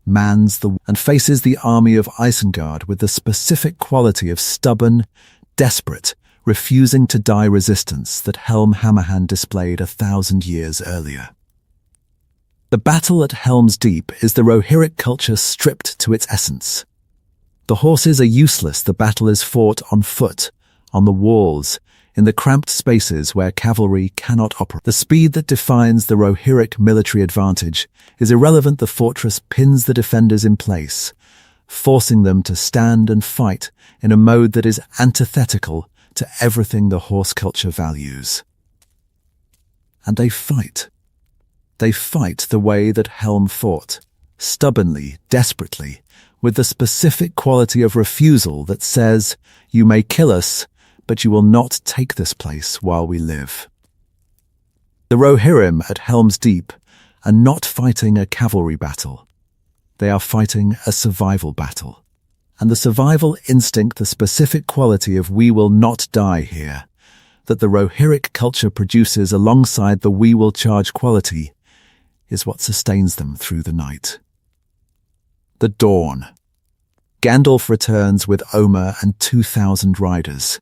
mans and faces the army of Isengard with the specific quality of stubborn, desperate, refusing to die resistance that Helm Hammerhand displayed 1,000 years earlier. The battle at Helm's Deep is the Rohirric culture stripped to its essence. The horses are useless. The battle is fought on foot, on the walls, in the cramped spaces where cavalry cannot operate. The speed that defines the Rohirric military advantage is irrelevant. The fortress pins the defenders in place, forcing them to stand and fight in a mode that is antithetical to everything the horse culture values. And they fight. They fight the way that Helm fought, stubbornly, desperately, with the specific quality of refusal that says, "You may kill us, but you will not take this place while we live." The Rohirrim at Helm's Deep are not fighting a cavalry battle. They are fighting a survival battle. And the survival instinct, the specific quality of "we will not die here," that the Rohirric culture produces alongside the "we will charge" quality, is what sustains them through the night. The dawn. Gandalf returns with Omer and 2,000 riders.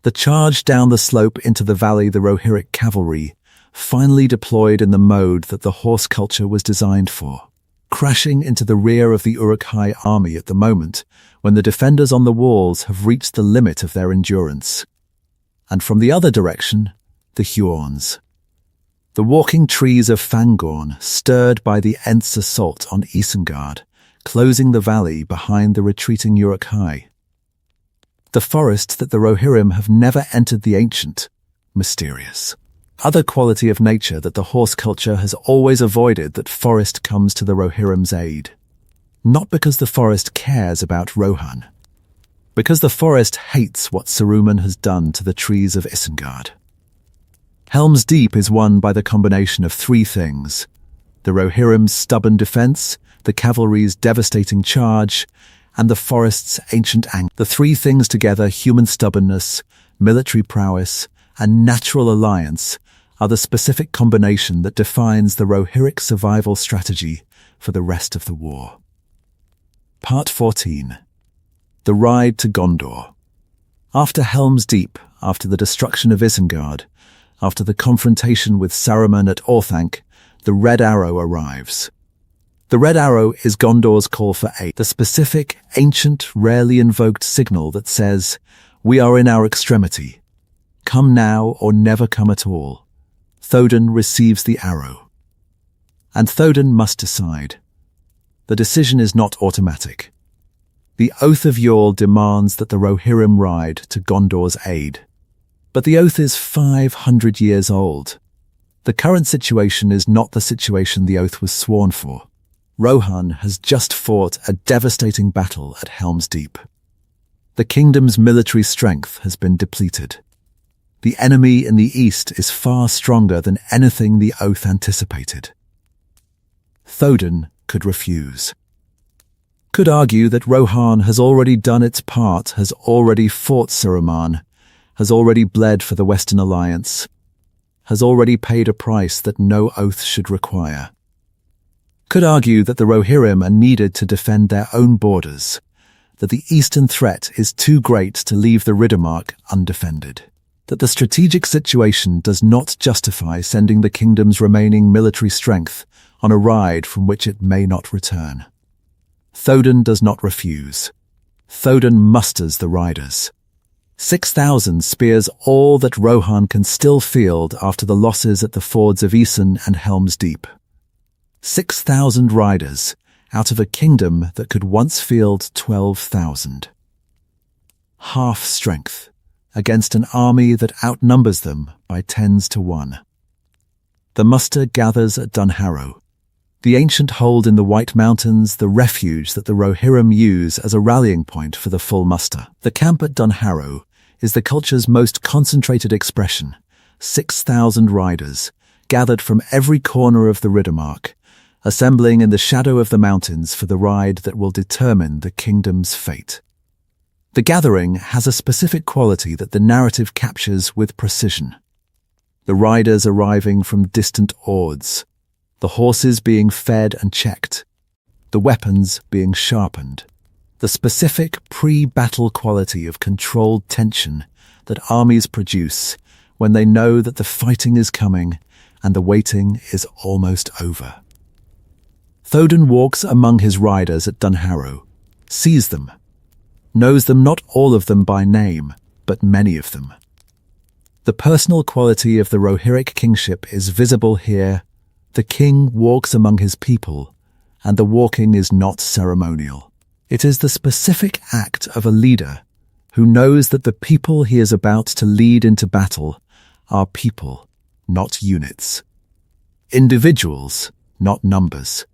The charge down the slope into the valley, the Rohirric cavalry, finally deployed in the mode that the horse culture was designed for, crashing into the rear of the Uruk-hai army at the moment when the defenders on the walls have reached the limit of their endurance. and from the other direction, the Huorns. The walking trees of Fangorn, stirred by the Ents' assault on Isengard, closing the valley behind the retreating Uruk-hai. The forest that the Rohirrim have never entered, the ancient, mysterious. Other quality of nature that the horse culture has always avoided, that forest comes to the Rohirrim's aid. Not because the forest cares about Rohan, because the forest hates what Saruman has done to the trees of Isengard. Helm's Deep is won by the combination of three things: the Rohirrim's stubborn defense, the cavalry's devastating charge, and the forest's ancient anger. The three things together, human stubbornness, military prowess, and natural alliance, are the specific combination that defines the Rohirric survival strategy for the rest of the war. Part 14. The Ride to Gondor. After Helm's Deep, after the destruction of Isengard, after the confrontation with Saruman at Orthanc, the Red Arrow arrives. The Red Arrow is Gondor's call for aid, the specific, ancient, rarely invoked signal that says, "We are in our extremity. Come now or never come at all." Théoden receives the arrow. And Théoden must decide. The decision is not automatic. The Oath of Yore demands that the Rohirrim ride to Gondor's aid. But the oath is 500 years old. The current situation is not the situation the oath was sworn for. Rohan has just fought a devastating battle at Helm's Deep. The kingdom's military strength has been depleted. The enemy in the east is far stronger than anything the oath anticipated. Théoden could refuse. Could argue that Rohan has already done its part, has already fought Saruman, has already bled for the Western Alliance, has already paid a price that no oath should require. Could argue that the Rohirrim are needed to defend their own borders, that the eastern threat is too great to leave the Riddermark undefended, that the strategic situation does not justify sending the kingdom's remaining military strength on a ride from which it may not return. Théoden does not refuse. Théoden musters the riders. 6,000 spears all that Rohan can still field after the losses at the fords of Isen and Helm's Deep. 6,000 riders out of a kingdom that could once field 12,000. Half strength against an army that outnumbers them by 10s to 1. The muster gathers at Dunharrow, the ancient hold in the White Mountains, the refuge that the Rohirrim use as a rallying point for the full muster. The camp at Dunharrow is the culture's most concentrated expression. 6,000 riders, gathered from every corner of the Riddermark, assembling in the shadow of the mountains for the ride that will determine the kingdom's fate. The gathering has a specific quality that the narrative captures with precision. The riders arriving from distant ords, the horses being fed and checked, the weapons being sharpened, the specific pre-battle quality of controlled tension that armies produce when they know that the fighting is coming and the waiting is almost over. Théoden walks among his riders at Dunharrow, sees them, knows them, not all of them by name, but many of them. The personal quality of the Rohirric kingship is visible here. The king walks among his people, and the walking is not ceremonial. It is the specific act of a leader who knows that the people he is about to lead into battle are people, not units. Individuals, not numbers.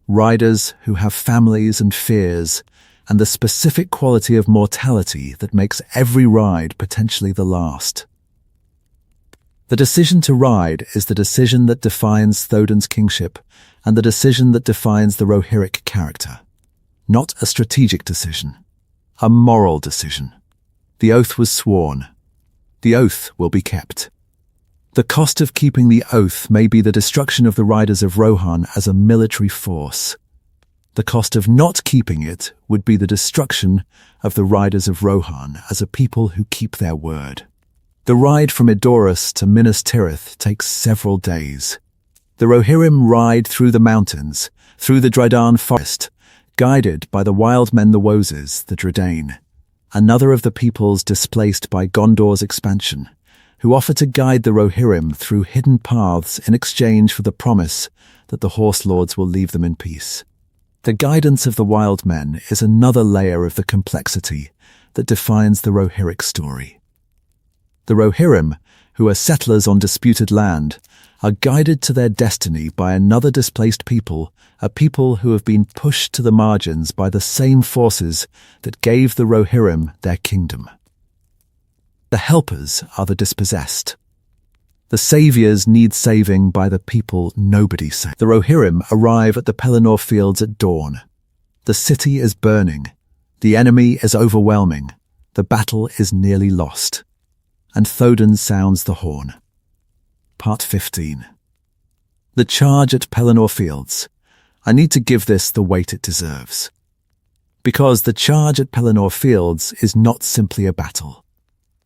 Riders who have families and fears, and the specific quality of mortality that makes every ride potentially the last. The decision to ride is the decision that defines Théoden's kingship and the decision that defines the Rohirric character. Not a strategic decision, a moral decision. The oath was sworn. The oath will be kept. The cost of keeping the oath may be the destruction of the Riders of Rohan as a military force. The cost of not keeping it would be the destruction of the Riders of Rohan as a people who keep their word. The ride from Edoras to Minas Tirith takes several days. The Rohirrim ride through the mountains, through the Drydan forest, guided by the wild men, the Woses, the Dredane, another of the peoples displaced by Gondor's expansion, who offer to guide the Rohirrim through hidden paths in exchange for the promise that the Horse Lords will leave them in peace. The guidance of the wild men is another layer of the complexity that defines the Rohirric story. The Rohirrim, who are settlers on disputed land, are guided to their destiny by another displaced people, a people who have been pushed to the margins by the same forces that gave the Rohirrim their kingdom. The helpers are the dispossessed. The saviors need saving by the people nobody saves. The Rohirrim arrive at the Pelennor Fields at dawn. The city is burning. The enemy is overwhelming. The battle is nearly lost. And Théoden sounds the horn. Part 15. The charge at Pelennor Fields. I need to give this the weight it deserves. Because the charge at Pelennor Fields is not simply a battle.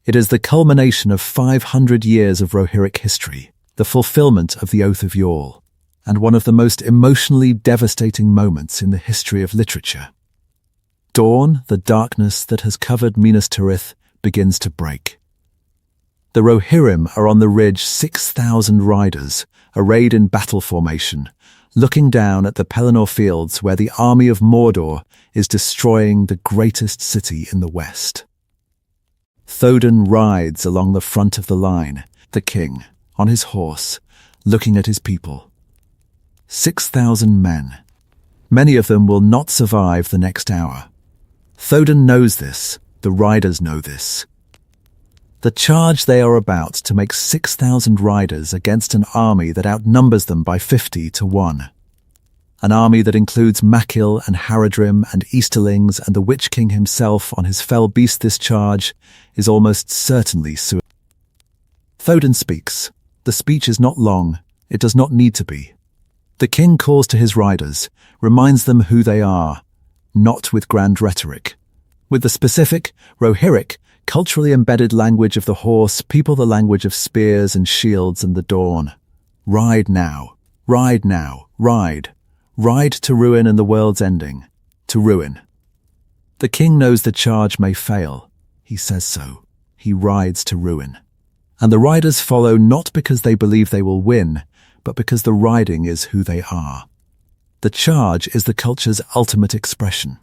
It is the culmination of 500 years of Rohirric history, the fulfillment of the Oath of Yall, and one of the most emotionally devastating moments in the history of literature. Dawn, the darkness that has covered Minas Tirith, begins to break. The Rohirrim are on the ridge, 6,000 riders, arrayed in battle formation, looking down at the Pelennor Fields where the army of Mordor is destroying the greatest city in the west. Théoden rides along the front of the line, the king, on his horse, looking at his people. 6,000 men. Many of them will not survive the next hour. Théoden knows this, the riders know this. The charge they are about to make 6,000 riders against an army that outnumbers them by 50 to 1. An army that includes Makil and Haradrim and Easterlings and the Witch King himself on his fell beast. This charge is almost certainly suicide. Théoden speaks. The speech is not long. It does not need to be. The king calls to his riders, reminds them who they are, not with grand rhetoric. With the specific, Rohirric, culturally embedded language of the horse, people the language of spears and shields and the dawn. Ride now, ride now, ride. Ride to ruin and the world's ending. To ruin. The king knows the charge may fail. He says so. He rides to ruin. And the riders follow not because they believe they will win, but because the riding is who they are. The charge is the culture's ultimate expression.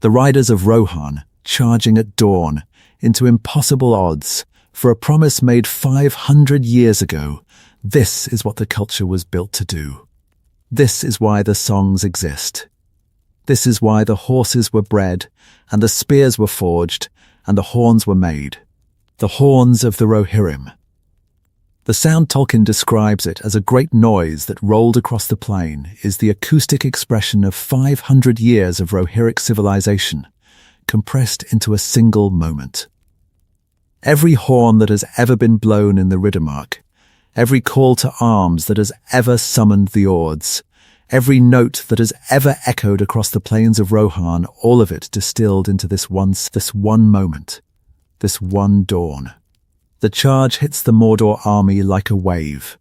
The Riders of Rohan, charging at dawn, into impossible odds, for a promise made 500 years ago. This is what the culture was built to do. This is why the songs exist. This is why the horses were bred, and the spears were forged, and the horns were made. The horns of the Rohirrim. The sound Tolkien describes it as a great noise that rolled across the plain is the acoustic expression of 500 years of Rohirric civilization, compressed into a single moment. Every horn that has ever been blown in the Riddermark, every call to arms that has ever summoned the Ords, every note that has ever echoed across the plains of Rohan, all of it distilled into this one moment, this one dawn. The charge hits the Mordor army like a wave.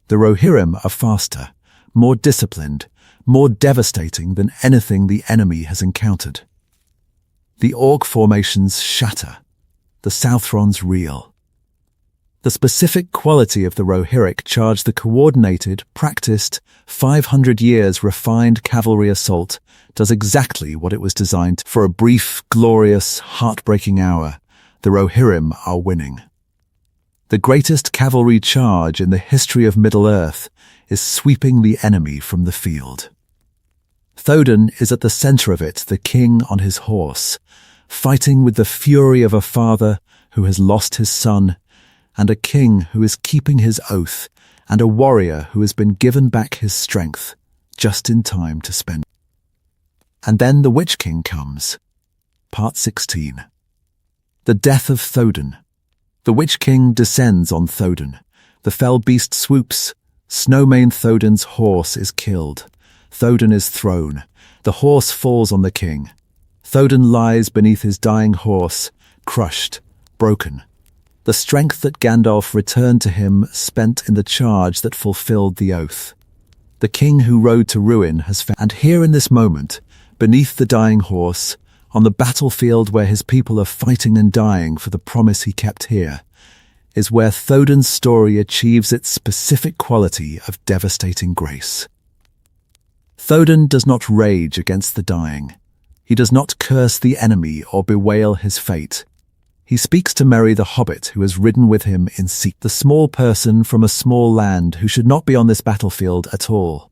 The Rohirrim are faster, more disciplined, more devastating than anything the enemy has encountered. The orc formations shatter. The Southrons reel. The specific quality of the Rohirric charge, the coordinated, practiced, 500 years refined cavalry assault, does exactly what it was designed for. A brief, glorious, heartbreaking hour, the Rohirrim are winning. The greatest cavalry charge in the history of Middle-earth is sweeping the enemy from the field. Théoden is at the center of it, the king on his horse, fighting with the fury of a father who has lost his son, and a king who is keeping his oath, and a warrior who has been given back his strength, just in time to spend. And then the Witch King comes. Part 16. The death of Théoden. The Witch King descends on Théoden. The fell beast swoops. Snowmane Théoden's horse is killed. Théoden is thrown. The horse falls on the king. Théoden lies beneath his dying horse, crushed, broken. The strength that Gandalf returned to him spent in the charge that fulfilled the oath. The king who rode to ruin has found. And here in this moment, beneath the dying horse, on the battlefield where his people are fighting and dying for the promise he kept here, is where Thodun's story achieves its specific quality of devastating grace. Thodun does not rage against the dying. He does not curse the enemy or bewail his fate. He speaks to Merry the hobbit who has ridden with him in seek, the small person from a small land who should not be on this battlefield at all.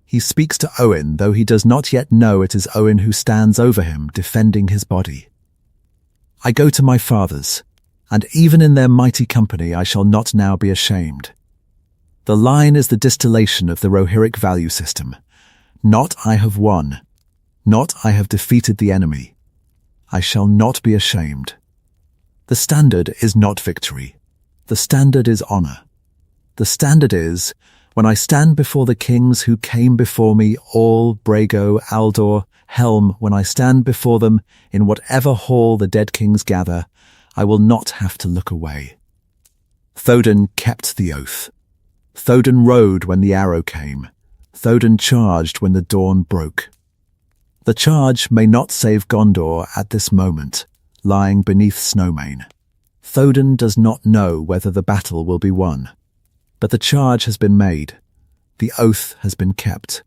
He speaks to Owen, though he does not yet know it is Owen who stands over him, defending his body. I go to my fathers, and even in their mighty company I shall not now be ashamed. The line is the distillation of the Rohirric value system. Not I have won, not I have defeated the enemy. I shall not be ashamed. The standard is not victory. The standard is honor. The standard is, when I stand before the kings who came before me, all, Brago, Aldor, Helm, when I stand before them in whatever hall the dead kings gather, I will not have to look away. Thodun kept the oath. Thodun rode when the arrow came. Thodun charged when the dawn broke. The charge may not save Gondor at this moment, lying beneath Snowmane. Thodun does not know whether the battle will be won. But the charge has been made. The oath has been kept.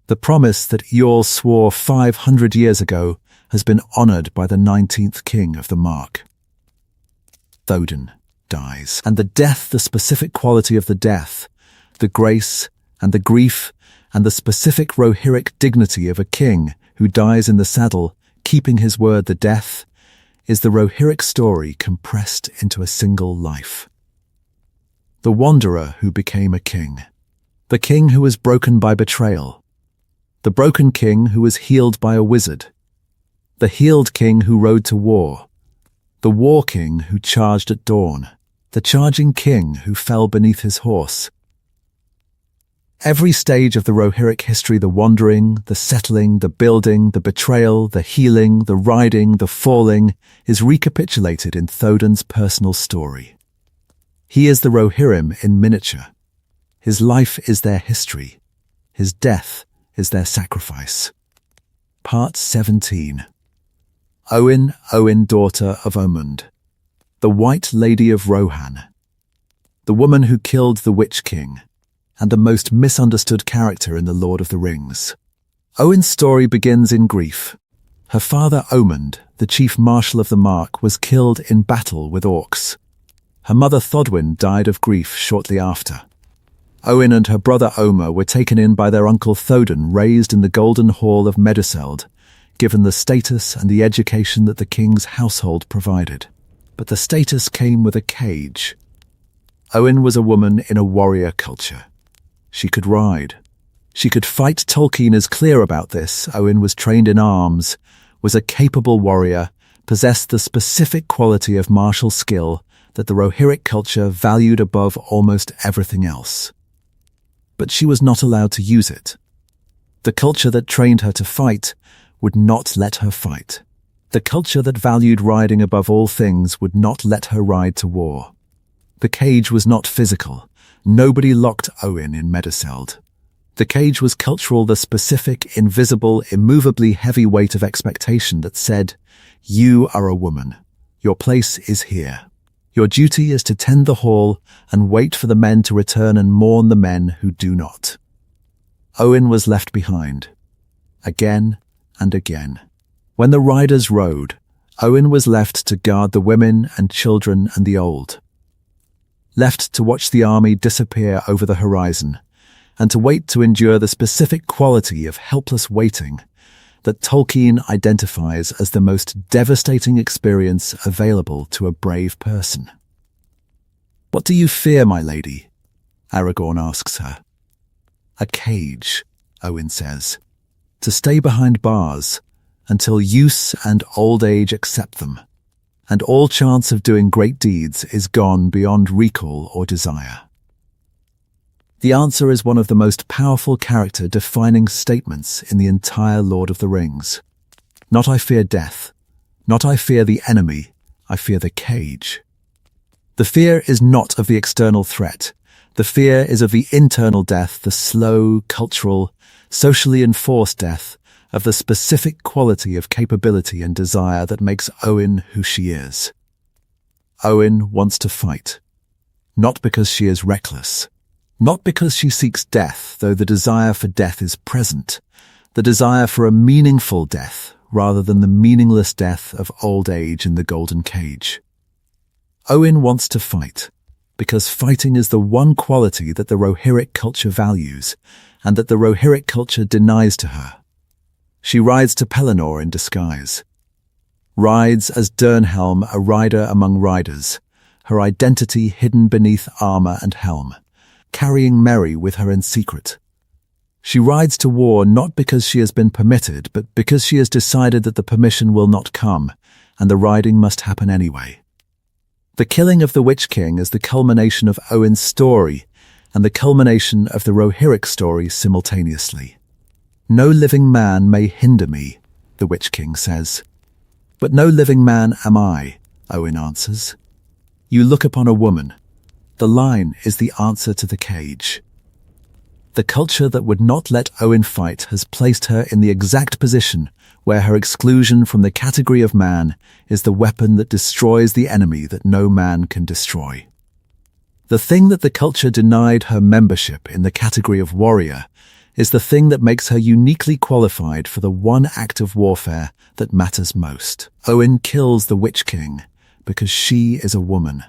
The promise that Eorl swore 500 years ago has been honoured by the 19th king of the Mark. Thodun dies, and the death, the specific quality of the death, the grace and the grief and the specific Rohirric dignity of a king who dies in the saddle, keeping his word, the death, is the Rohirric story compressed into a single life. The wanderer who became a king. The king who was broken by betrayal. The broken king who was healed by a wizard. The healed king who rode to war. The war king who charged at dawn. The charging king who fell beneath his horse. Every stage of the Rohirric history, the wandering, the settling, the building, the betrayal, the healing, the riding, the falling, is recapitulated in Thodun's personal story. He is the Rohirrim in miniature. His life is their history. His death is their sacrifice. Part 17. Owen, daughter of Omund. The White Lady of Rohan. The woman who killed the Witch King, and the most misunderstood character in The Lord of the Rings. Owen's story begins in grief. Her father Omund, the chief marshal of the Mark, was killed in battle with orcs. Her mother Thodwyn died of grief shortly after. Owen and her brother Omer were taken in by their uncle Thodun, raised in the Golden Hall of Meduseld, given the status and the education that the king's household provided. But the status came with a cage. Owen was a woman in a warrior culture. She could ride. She could fight. Tolkien is clear about this. Owen was trained in arms, was a capable warrior, possessed the specific quality of martial skill that the Rohirric culture valued above almost everything else. But she was not allowed to use it. The culture that trained her to fight would not let her fight. The culture that valued riding above all things would not let her ride to war. The cage was not physical. Nobody locked Owen in Meduseld. The cage was cultural, the specific, invisible, immovably heavy weight of expectation that said, "You are a woman. Your place is here. Your duty is to tend the hall and wait for the men to return and mourn the men who do not." Owen was left behind. Again and again. When the riders rode, Owen was left to guard the women and children and the old. Left to watch the army disappear over the horizon, and to wait to endure the specific quality of helpless waiting that Tolkien identifies as the most devastating experience available to a brave person. "What do you fear, my lady?" Aragorn asks her. "A cage," Owen says, "to stay behind bars until use and old age accept them, and all chance of doing great deeds is gone beyond recall or desire." The answer is one of the most powerful character-defining statements in the entire Lord of the Rings. Not I fear death, not I fear the enemy, I fear the cage. The fear is not of the external threat. The fear is of the internal death, the slow, cultural, socially enforced death of the specific quality of capability and desire that makes Owen who she is. Owen wants to fight. Not because she is reckless. Not because she seeks death, though the desire for death is present. The desire for a meaningful death, rather than the meaningless death of old age in the golden cage. Owen wants to fight, because fighting is the one quality that the Rohirrim culture values, and that the Rohirrim culture denies to her. She rides to Pelennor in disguise. Rides as Dernhelm, a rider among riders, her identity hidden beneath armor and helm, carrying Merry with her in secret. She rides to war not because she has been permitted, but because she has decided that the permission will not come, and the riding must happen anyway. The killing of the Witch King is the culmination of Owen's story, and the culmination of the Rohirrim story simultaneously. No living man may hinder me, the Witch King says. But no living man am I, Owen answers. You look upon a woman. The line is the answer to the cage. The culture that would not let Owen fight has placed her in the exact position where her exclusion from the category of man is the weapon that destroys the enemy that no man can destroy. The thing that the culture denied her membership in the category of warrior is the thing that makes her uniquely qualified for the one act of warfare that matters most. Owen kills the Witch King because she is a woman.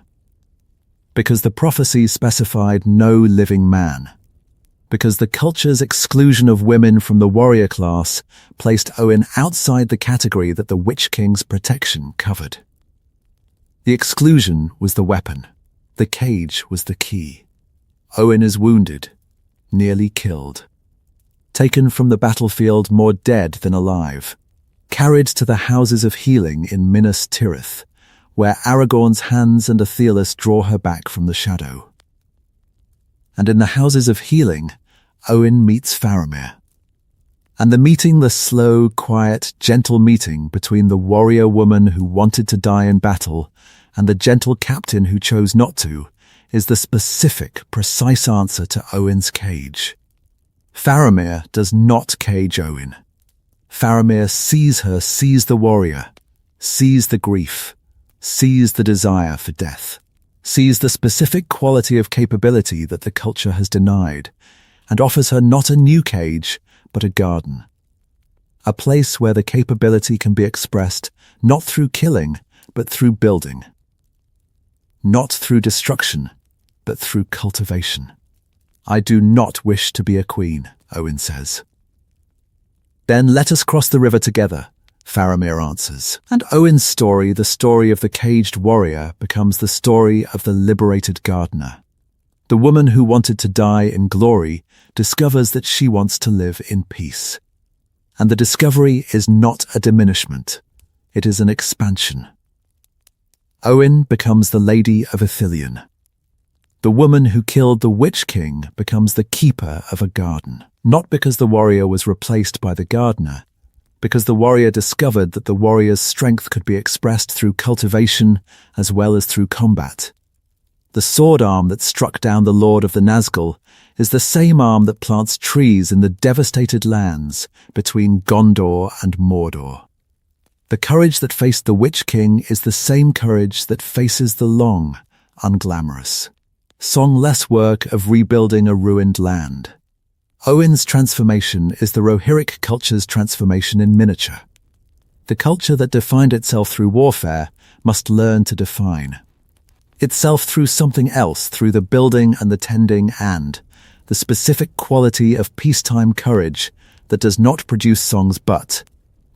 Because the prophecy specified no living man. Because the culture's exclusion of women from the warrior class placed Owen outside the category that the Witch King's protection covered. The exclusion was the weapon. The cage was the key. Owen is wounded, nearly killed. Taken from the battlefield more dead than alive. Carried to the houses of healing in Minas Tirith, where Aragorn's hands and Athelas draw her back from the shadow. And in the houses of healing, Owen meets Faramir. And the meeting, the slow, quiet, gentle meeting between the warrior woman who wanted to die in battle and the gentle captain who chose not to, is the specific, precise answer to Owen's cage. Faramir does not cage Owen. Faramir sees her, sees the warrior, sees the grief, sees the desire for death, sees the specific quality of capability that the culture has denied, and offers her not a new cage, but a garden. A place where the capability can be expressed not through killing, but through building. Not through destruction, but through cultivation. I do not wish to be a queen, Owen says. Then let us cross the river together, Faramir answers. And Owen's story, the story of the caged warrior, becomes the story of the liberated gardener. The woman who wanted to die in glory discovers that she wants to live in peace. And the discovery is not a diminishment. It is an expansion. Owen becomes the Lady of Ithilien. The woman who killed the Witch King becomes the keeper of a garden. Not because the warrior was replaced by the gardener, because the warrior discovered that the warrior's strength could be expressed through cultivation as well as through combat. The sword arm that struck down the Lord of the Nazgul is the same arm that plants trees in the devastated lands between Gondor and Mordor. The courage that faced the Witch King is the same courage that faces the long, unglamorous, songless work of rebuilding a ruined land. Owen's transformation is the Rohirrim culture's transformation in miniature. The culture that defined itself through warfare must learn to define itself through something else, through the building and the tending and the specific quality of peacetime courage that does not produce songs but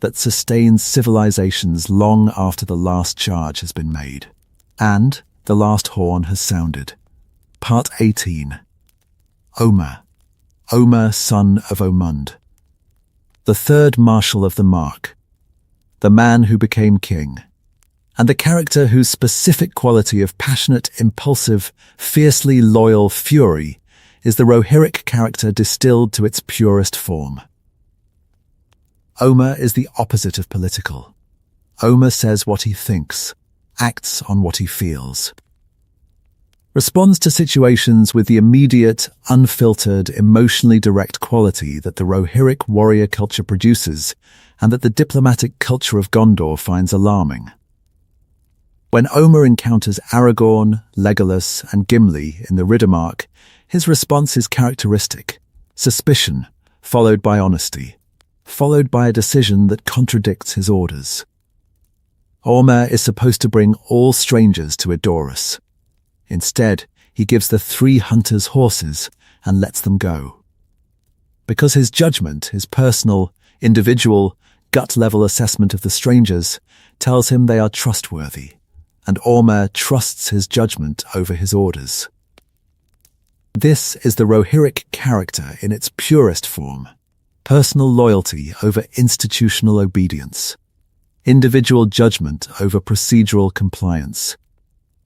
that sustains civilizations long after the last charge has been made. And the last horn has sounded. Part 18. Omer. Omer, son of Omund. The third marshal of the Mark. The man who became king. And the character whose specific quality of passionate, impulsive, fiercely loyal fury is the Rohirrim character distilled to its purest form. Omer is the opposite of political. Omer says what he thinks, acts on what he feels. Responds to situations with the immediate, unfiltered, emotionally direct quality that the Rohirrim warrior culture produces and that the diplomatic culture of Gondor finds alarming. When Omer encounters Aragorn, Legolas, and Gimli in the Riddermark, his response is characteristic: suspicion, followed by honesty, followed by a decision that contradicts his orders. Omer is supposed to bring all strangers to Edoras. Instead, he gives the 3 hunters horses and lets them go. Because his judgment, his personal, individual, gut-level assessment of the strangers, tells him they are trustworthy, and Omer trusts his judgment over his orders. This is the Rohirric character in its purest form: personal loyalty over institutional obedience, individual judgment over procedural compliance.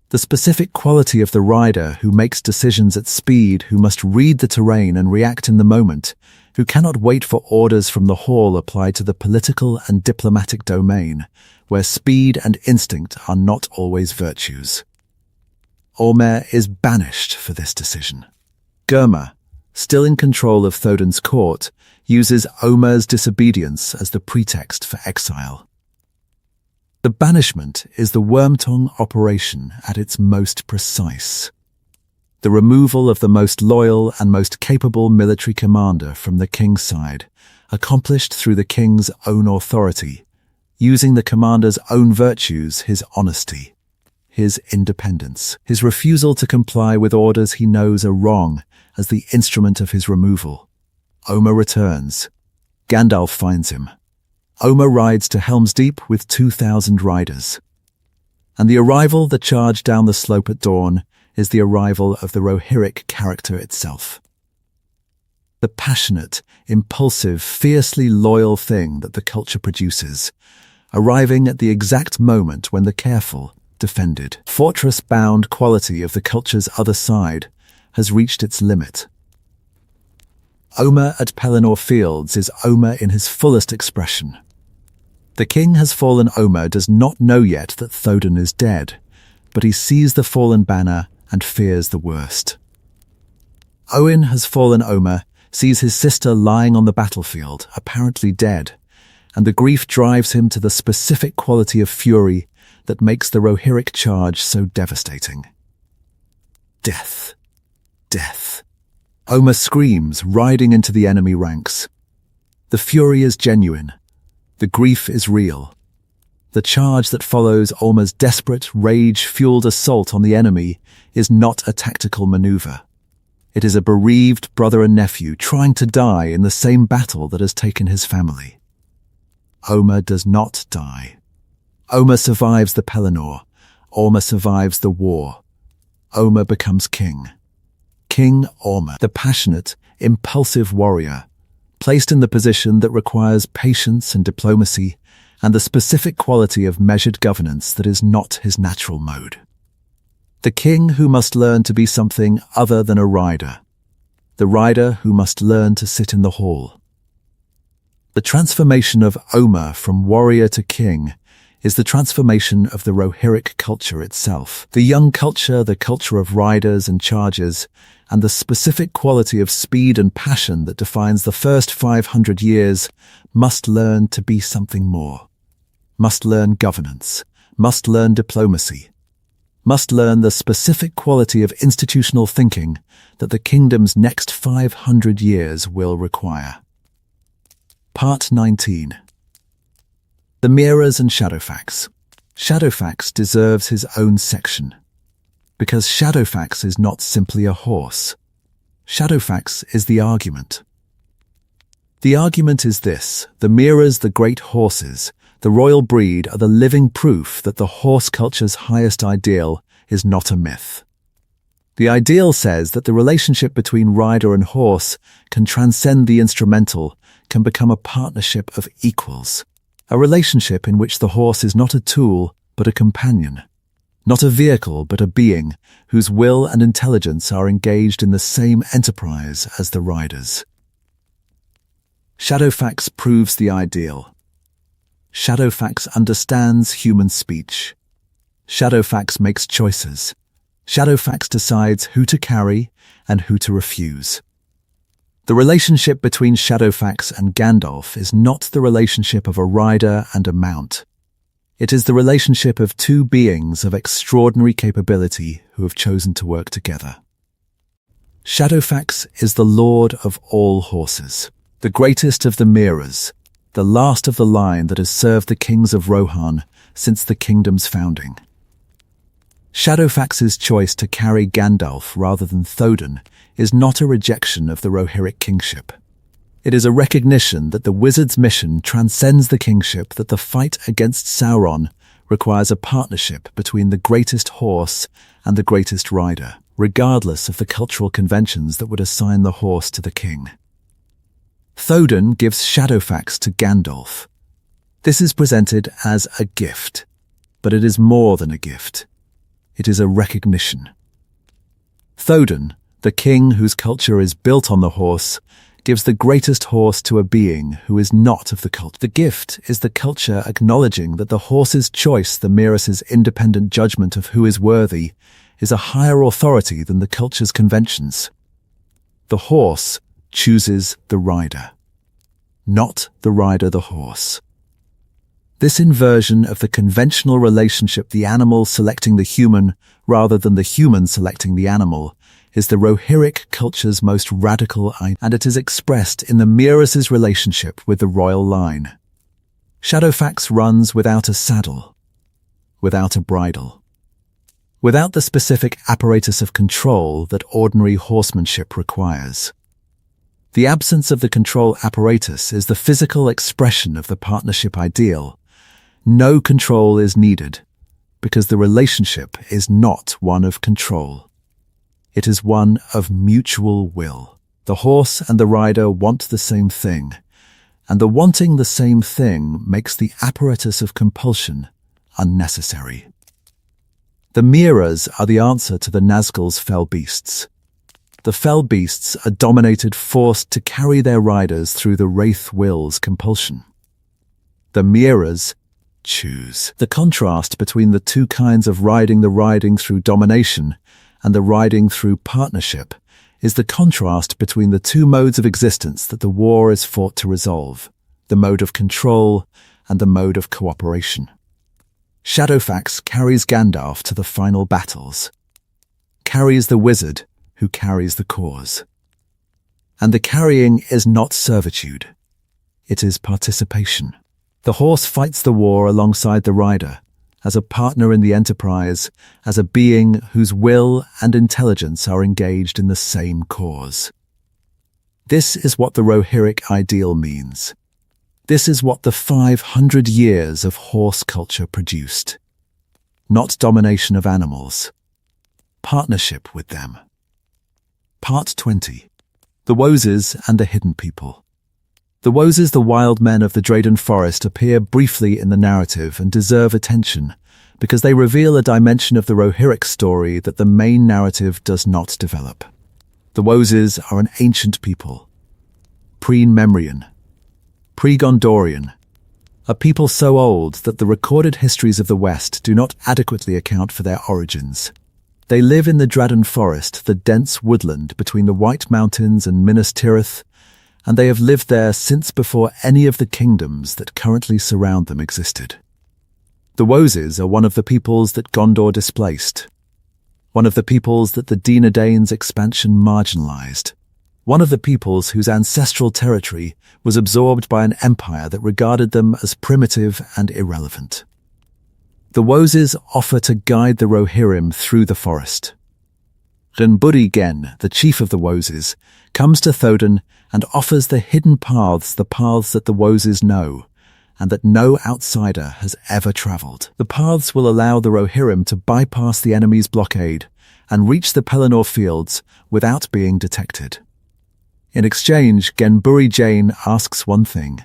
The specific quality of the rider who makes decisions at speed, who must read the terrain and react in the moment, who cannot wait for orders from the hall applied to the political and diplomatic domain, where speed and instinct are not always virtues. Omer is banished for this decision. Germa, still in control of Thodun's court, uses Omer's disobedience as the pretext for exile. The banishment is the Wormtongue operation at its most precise. The removal of the most loyal and most capable military commander from the king's side, accomplished through the king's own authority, using the commander's own virtues, his honesty, his independence, his refusal to comply with orders he knows are wrong as the instrument of his removal. Omer returns. Gandalf finds him. Omer rides to Helm's Deep with 2,000 riders. And the arrival, the charge down the slope at dawn, is the arrival of the Rohirric character itself. The passionate, impulsive, fiercely loyal thing that the culture produces, arriving at the exact moment when the careful, defended, fortress-bound quality of the culture's other side has reached its limit. Omer at Pelennor Fields is Omer in his fullest expression. The king has fallen. Omer does not know yet that Thodun is dead, but he sees the fallen banner and fears the worst. Owen has fallen. Omer sees his sister lying on the battlefield, apparently dead, and the grief drives him to the specific quality of fury that makes the Rohirric charge so devastating. Death. Death. Omer screams, riding into the enemy ranks. The fury is genuine. The grief is real. The charge that follows Omer's desperate, rage-fueled assault on the enemy is not a tactical maneuver. It is a bereaved brother and nephew trying to die in the same battle that has taken his family. Omer does not die. Omer survives the Pelennor. Omer survives the war. Omer becomes king. King Omer, the passionate, impulsive warrior, placed in the position that requires patience and diplomacy and the specific quality of measured governance that is not his natural mode. The king who must learn to be something other than a rider. The rider who must learn to sit in the hall. The transformation of Omer from warrior to king is the transformation of the Rohirric culture itself. The young culture, the culture of riders and chargers, and the specific quality of speed and passion that defines the first 500 years must learn to be something more. Must learn governance. Must learn diplomacy. Must learn the specific quality of institutional thinking that the kingdom's next 500 years will require. Part 19. The Mirrors and Shadowfax. Shadowfax deserves his own section. Because Shadowfax is not simply a horse. Shadowfax is the argument. The argument is this: the mirrors, the great horses, the royal breed are the living proof that the horse culture's highest ideal is not a myth. The ideal says that the relationship between rider and horse can transcend the instrumental, can become a partnership of equals. A relationship in which the horse is not a tool, but a companion. Not a vehicle, but a being whose will and intelligence are engaged in the same enterprise as the riders. Shadowfax proves the ideal. Shadowfax understands human speech. Shadowfax makes choices. Shadowfax decides who to carry and who to refuse. The relationship between Shadowfax and Gandalf is not the relationship of a rider and a mount. It is the relationship of two beings of extraordinary capability who have chosen to work together. Shadowfax is the lord of all horses, the greatest of the mirrors, the last of the line that has served the kings of Rohan since the kingdom's founding. Shadowfax's choice to carry Gandalf rather than Théoden is not a rejection of the Rohirric kingship. It is a recognition that the wizard's mission transcends the kingship, that the fight against Sauron requires a partnership between the greatest horse and the greatest rider, regardless of the cultural conventions that would assign the horse to the king. Théoden gives Shadowfax to Gandalf. This is presented as a gift, but it is more than a gift. It is a recognition. Théoden, the king whose culture is built on the horse, gives the greatest horse to a being who is not of the culture. The gift is the culture acknowledging that the horse's choice, the Miras's independent judgment of who is worthy, is a higher authority than the culture's conventions. The horse chooses the rider, not the rider the horse. This inversion of the conventional relationship, the animal selecting the human rather than the human selecting the animal, is the Rohirric culture's most radical idea, and it is expressed in the Miras's relationship with the royal line. Shadowfax runs without a saddle, without a bridle, without the specific apparatus of control that ordinary horsemanship requires. The absence of the control apparatus is the physical expression of the partnership ideal. No control is needed, because the relationship is not one of control. It is one of mutual will. The horse and the rider want the same thing, and the wanting the same thing makes the apparatus of compulsion unnecessary. The Miras are the answer to the Nazgul's fell beasts. The fell beasts are dominated, forced to carry their riders through the Wraith Will's compulsion. The Miras choose. The contrast between the two kinds of riding, the riding through domination and the riding through partnership, is the contrast between the two modes of existence that the war is fought to resolve, the mode of control and the mode of cooperation. Shadowfax carries Gandalf to the final battles, carries the wizard who carries the cause. And the carrying is not servitude, it is participation. The horse fights the war alongside the rider, as a partner in the enterprise, as a being whose will and intelligence are engaged in the same cause. This is what the Rohirric ideal means. This is what the 500 years of horse culture produced. Not domination of animals, partnership with them. Part 20. The Woses and the Hidden People. The Woses, the wild men of the Drayden Forest, appear briefly in the narrative and deserve attention because they reveal a dimension of the Rohirric story that the main narrative does not develop. The Woses are an ancient people, pre-Memrian, pre-Gondorian, a people so old that the recorded histories of the West do not adequately account for their origins. They live in the Drayden Forest, the dense woodland between the White Mountains and Minas Tirith, and they have lived there since before any of the kingdoms that currently surround them existed. The Woses are one of the peoples that Gondor displaced, one of the peoples that the Dínadain's expansion marginalized, one of the peoples whose ancestral territory was absorbed by an empire that regarded them as primitive and irrelevant. The Woses offer to guide the Rohirrim through the forest. Rinbudi Gen, the chief of the Woses, comes to Théoden and offers the hidden paths, the paths that the Woses know, and that no outsider has ever travelled. The paths will allow the Rohirrim to bypass the enemy's blockade and reach the Pelennor Fields without being detected. In exchange, Genburi Jain asks one thing: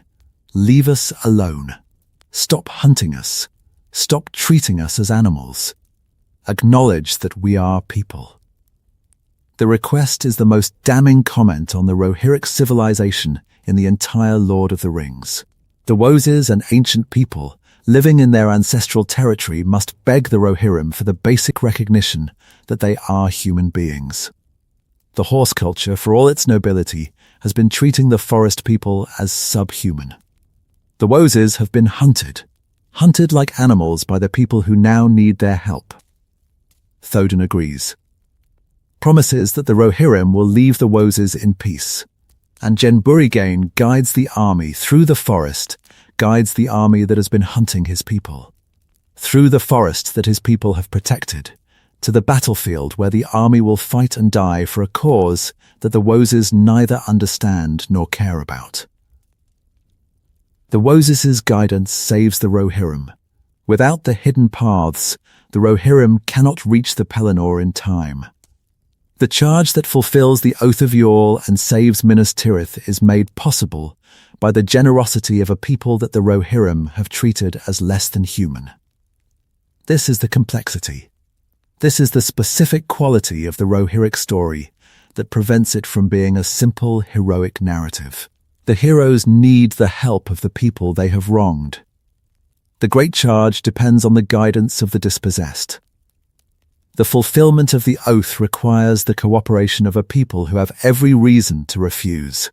leave us alone. Stop hunting us. Stop treating us as animals. Acknowledge that we are people. The request is the most damning comment on the Rohirric civilization in the entire Lord of the Rings. The Woses, an ancient people, living in their ancestral territory, must beg the Rohirrim for the basic recognition that they are human beings. The horse culture, for all its nobility, has been treating the forest people as subhuman. The Woses have been hunted, hunted like animals by the people who now need their help. Théoden agrees. Promises that the Rohirrim will leave the Woses in peace. And Genburigain guides the army through the forest, guides the army that has been hunting his people. Through the forest that his people have protected, to the battlefield where the army will fight and die for a cause that the Woses neither understand nor care about. The Woses' guidance saves the Rohirrim. Without the hidden paths, the Rohirrim cannot reach the Pelennor in time. The charge that fulfills the Oath of Yall and saves Minas Tirith is made possible by the generosity of a people that the Rohirrim have treated as less than human. This is the complexity. This is the specific quality of the Rohirric story that prevents it from being a simple, heroic narrative. The heroes need the help of the people they have wronged. The great charge depends on the guidance of the dispossessed. The fulfillment of the oath requires the cooperation of a people who have every reason to refuse.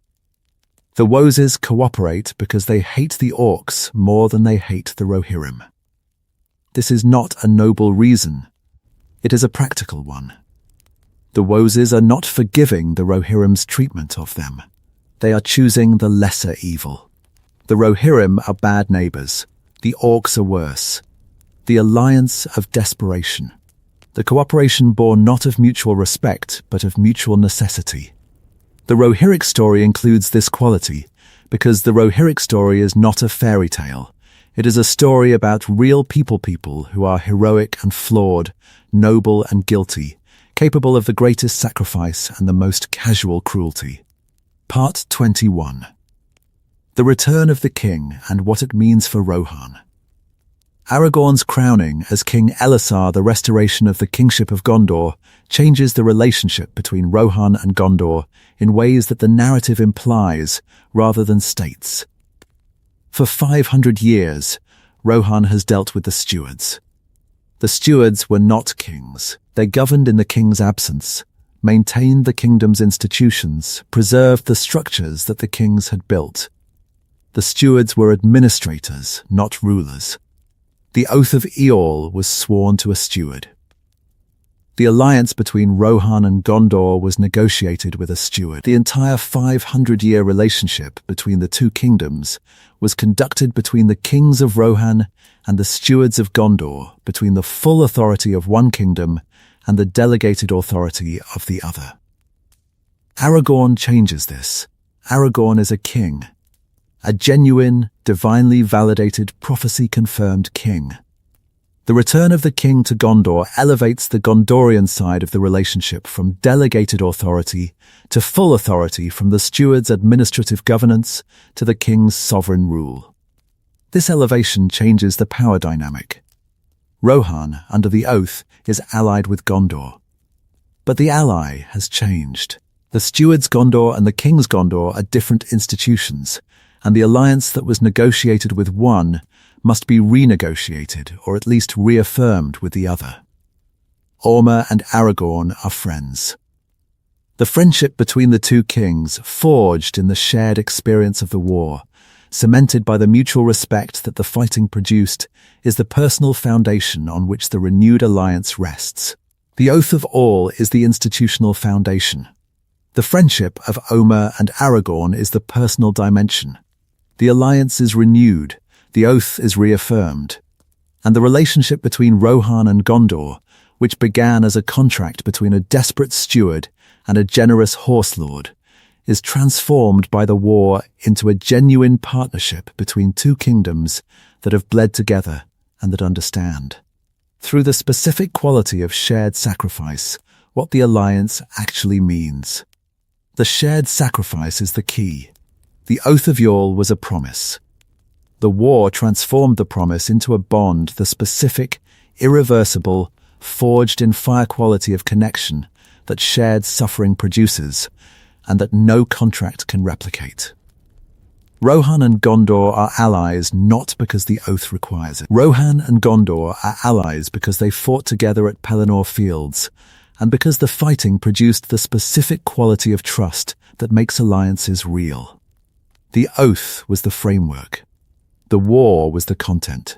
The Woses cooperate because they hate the Orcs more than they hate the Rohirrim. This is not a noble reason. It is a practical one. The Woses are not forgiving the Rohirrim's treatment of them. They are choosing the lesser evil. The Rohirrim are bad neighbors. The Orcs are worse. The alliance of desperation. The cooperation born not of mutual respect, but of mutual necessity. The Rohirric story includes this quality, because the Rohirric story is not a fairy tale. It is a story about real people who are heroic and flawed, noble and guilty, capable of the greatest sacrifice and the most casual cruelty. Part 21. The Return of the King and What It Means for Rohan. Aragorn's crowning as King Elessar, the restoration of the kingship of Gondor, changes the relationship between Rohan and Gondor in ways that the narrative implies rather than states. For 500 years, Rohan has dealt with the stewards. The stewards were not kings. They governed in the king's absence, maintained the kingdom's institutions, preserved the structures that the kings had built. The stewards were administrators, not rulers. The Oath of Yall was sworn to a steward. The alliance between Rohan and Gondor was negotiated with a steward. The entire 500-year relationship between the two kingdoms was conducted between the kings of Rohan and the stewards of Gondor, between the full authority of one kingdom and the delegated authority of the other. Aragorn changes this. Aragorn is a king, a genuine, divinely validated, prophecy-confirmed king. The return of the king to Gondor elevates the Gondorian side of the relationship from delegated authority to full authority, from the steward's administrative governance to the king's sovereign rule. This elevation changes the power dynamic. Rohan, under the oath, is allied with Gondor. But the ally has changed. The steward's Gondor and the king's Gondor are different institutions, and the alliance that was negotiated with one must be renegotiated or at least reaffirmed with the other. Orma and Aragorn are friends. The friendship between the two kings, forged in the shared experience of the war, cemented by the mutual respect that the fighting produced, is the personal foundation on which the renewed alliance rests. The Oath of All is the institutional foundation. The friendship of Orma and Aragorn is the personal dimension. The alliance is renewed, the oath is reaffirmed, and the relationship between Rohan and Gondor, which began as a contract between a desperate steward and a generous horse lord, is transformed by the war into a genuine partnership between two kingdoms that have bled together and that understand. Through the specific quality of shared sacrifice, what the alliance actually means. The shared sacrifice is the key. The Oath of Yall was a promise. The war transformed the promise into a bond, the specific, irreversible, forged in fire quality of connection that shared suffering produces, and that no contract can replicate. Rohan and Gondor are allies not because the oath requires it. Rohan and Gondor are allies because they fought together at Pelennor Fields, and because the fighting produced the specific quality of trust that makes alliances real. The oath was the framework. The war was the content.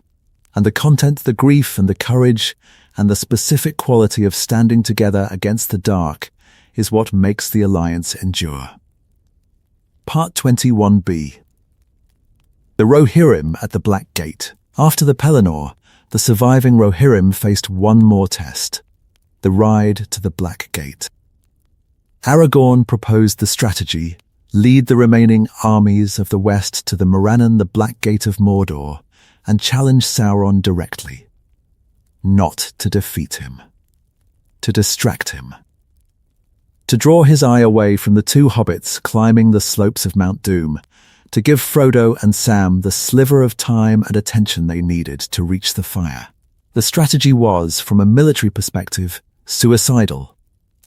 And the content, the grief and the courage and the specific quality of standing together against the dark is what makes the alliance endure. Part 21b. The Rohirrim at the Black Gate. After the Pelennor, the surviving Rohirrim faced one more test: the ride to the Black Gate. Aragorn proposed the strategy: lead the remaining armies of the West to the Morannon, the Black Gate of Mordor, and challenge Sauron directly. Not to defeat him. To distract him. To draw his eye away from the two hobbits climbing the slopes of Mount Doom, to give Frodo and Sam the sliver of time and attention they needed to reach the fire. The strategy was, from a military perspective, suicidal.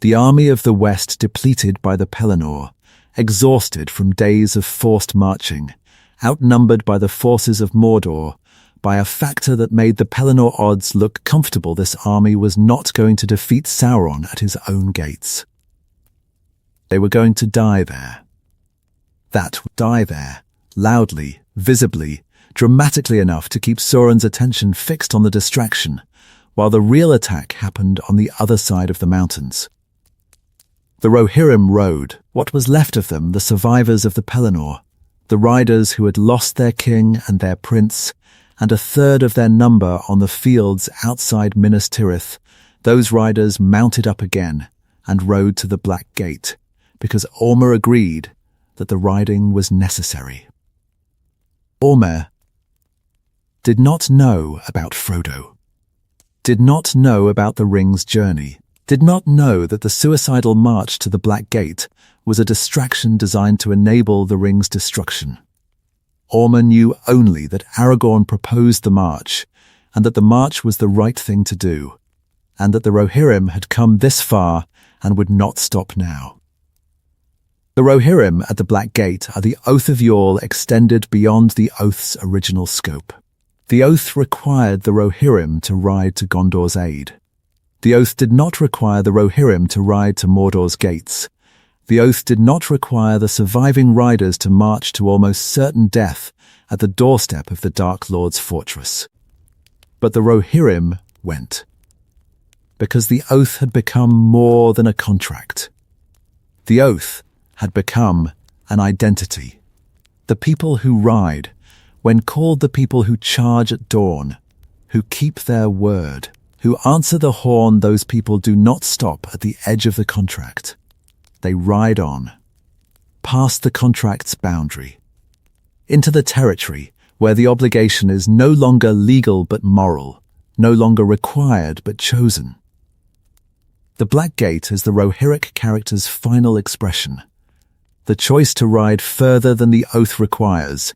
The army of the West, depleted by the Pelennor, exhausted from days of forced marching, outnumbered by the forces of Mordor, by a factor that made the Pelennor odds look comfortable. This army was not going to defeat Sauron at his own gates. They were going to die there. That would die there, loudly, visibly, dramatically enough to keep Sauron's attention fixed on the distraction, while the real attack happened on the other side of the mountains. The Rohirrim rode, what was left of them, the survivors of the Pelennor, the riders who had lost their king and their prince, and a third of their number on the fields outside Minas Tirith. Those riders mounted up again and rode to the Black Gate, because Ormer agreed that the riding was necessary. Ormer did not know about Frodo, did not know about the ring's journey, did not know that the suicidal march to the Black Gate was a distraction designed to enable the ring's destruction. Ormer knew only that Aragorn proposed the march, and that the march was the right thing to do, and that the Rohirrim had come this far and would not stop now. The Rohirrim at the Black Gate are the Oath of Yall extended beyond the Oath's original scope. The Oath required the Rohirrim to ride to Gondor's aid. The Oath did not require the Rohirrim to ride to Mordor's gates. The Oath did not require the surviving riders to march to almost certain death at the doorstep of the Dark Lord's fortress. But the Rohirrim went, because the Oath had become more than a contract. The Oath had become an identity. The people who ride, when called the people who charge at dawn, who keep their word, who answer the horn, those people do not stop at the edge of the contract. They ride on, past the contract's boundary, into the territory where the obligation is no longer legal but moral, no longer required but chosen. The Black Gate is the Rohirric character's final expression, the choice to ride further than the Oath requires,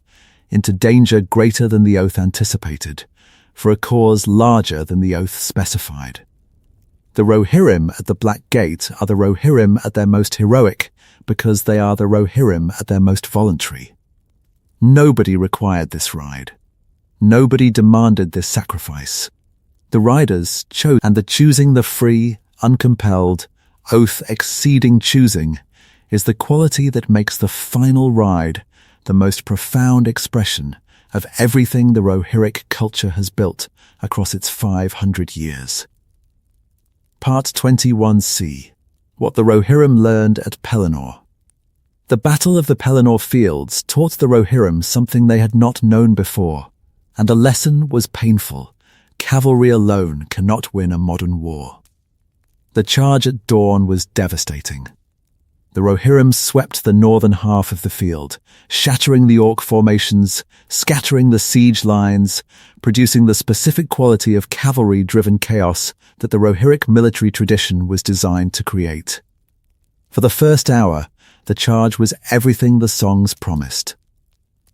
into danger greater than the Oath anticipated, for a cause larger than the Oath specified. The Rohirrim at the Black Gate are the Rohirrim at their most heroic because they are the Rohirrim at their most voluntary. Nobody required this ride. Nobody demanded this sacrifice. The riders chose, and the choosing, the free, uncompelled, oath-exceeding choosing, is the quality that makes the final ride the most profound expression of everything the Rohirric culture has built across its 500 years. Part 21c. What the Rohirrim learned at Pelennor. The Battle of the Pelennor Fields taught the Rohirrim something they had not known before, and the lesson was painful. Cavalry alone cannot win a modern war. The charge at dawn was devastating. The Rohirrim swept the northern half of the field, shattering the orc formations, scattering the siege lines, producing the specific quality of cavalry-driven chaos that the Rohirric military tradition was designed to create. For the first hour, the charge was everything the songs promised.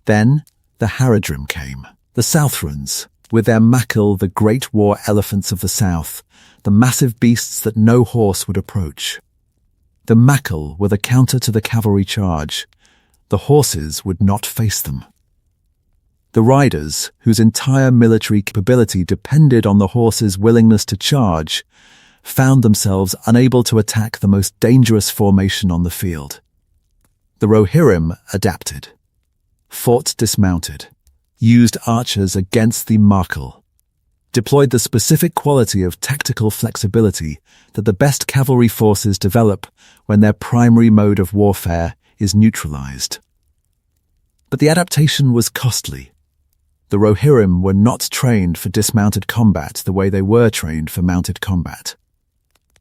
Then, the Haradrim came, the Southrons, with their Makil, the great war elephants of the south, the massive beasts that no horse would approach. The Makil were the counter to the cavalry charge. The horses would not face them. The riders, whose entire military capability depended on the horses' willingness to charge, found themselves unable to attack the most dangerous formation on the field. The Rohirrim adapted, fought dismounted, used archers against the Makil, deployed the specific quality of tactical flexibility that the best cavalry forces develop when their primary mode of warfare is neutralized. But the adaptation was costly. The Rohirrim were not trained for dismounted combat the way they were trained for mounted combat.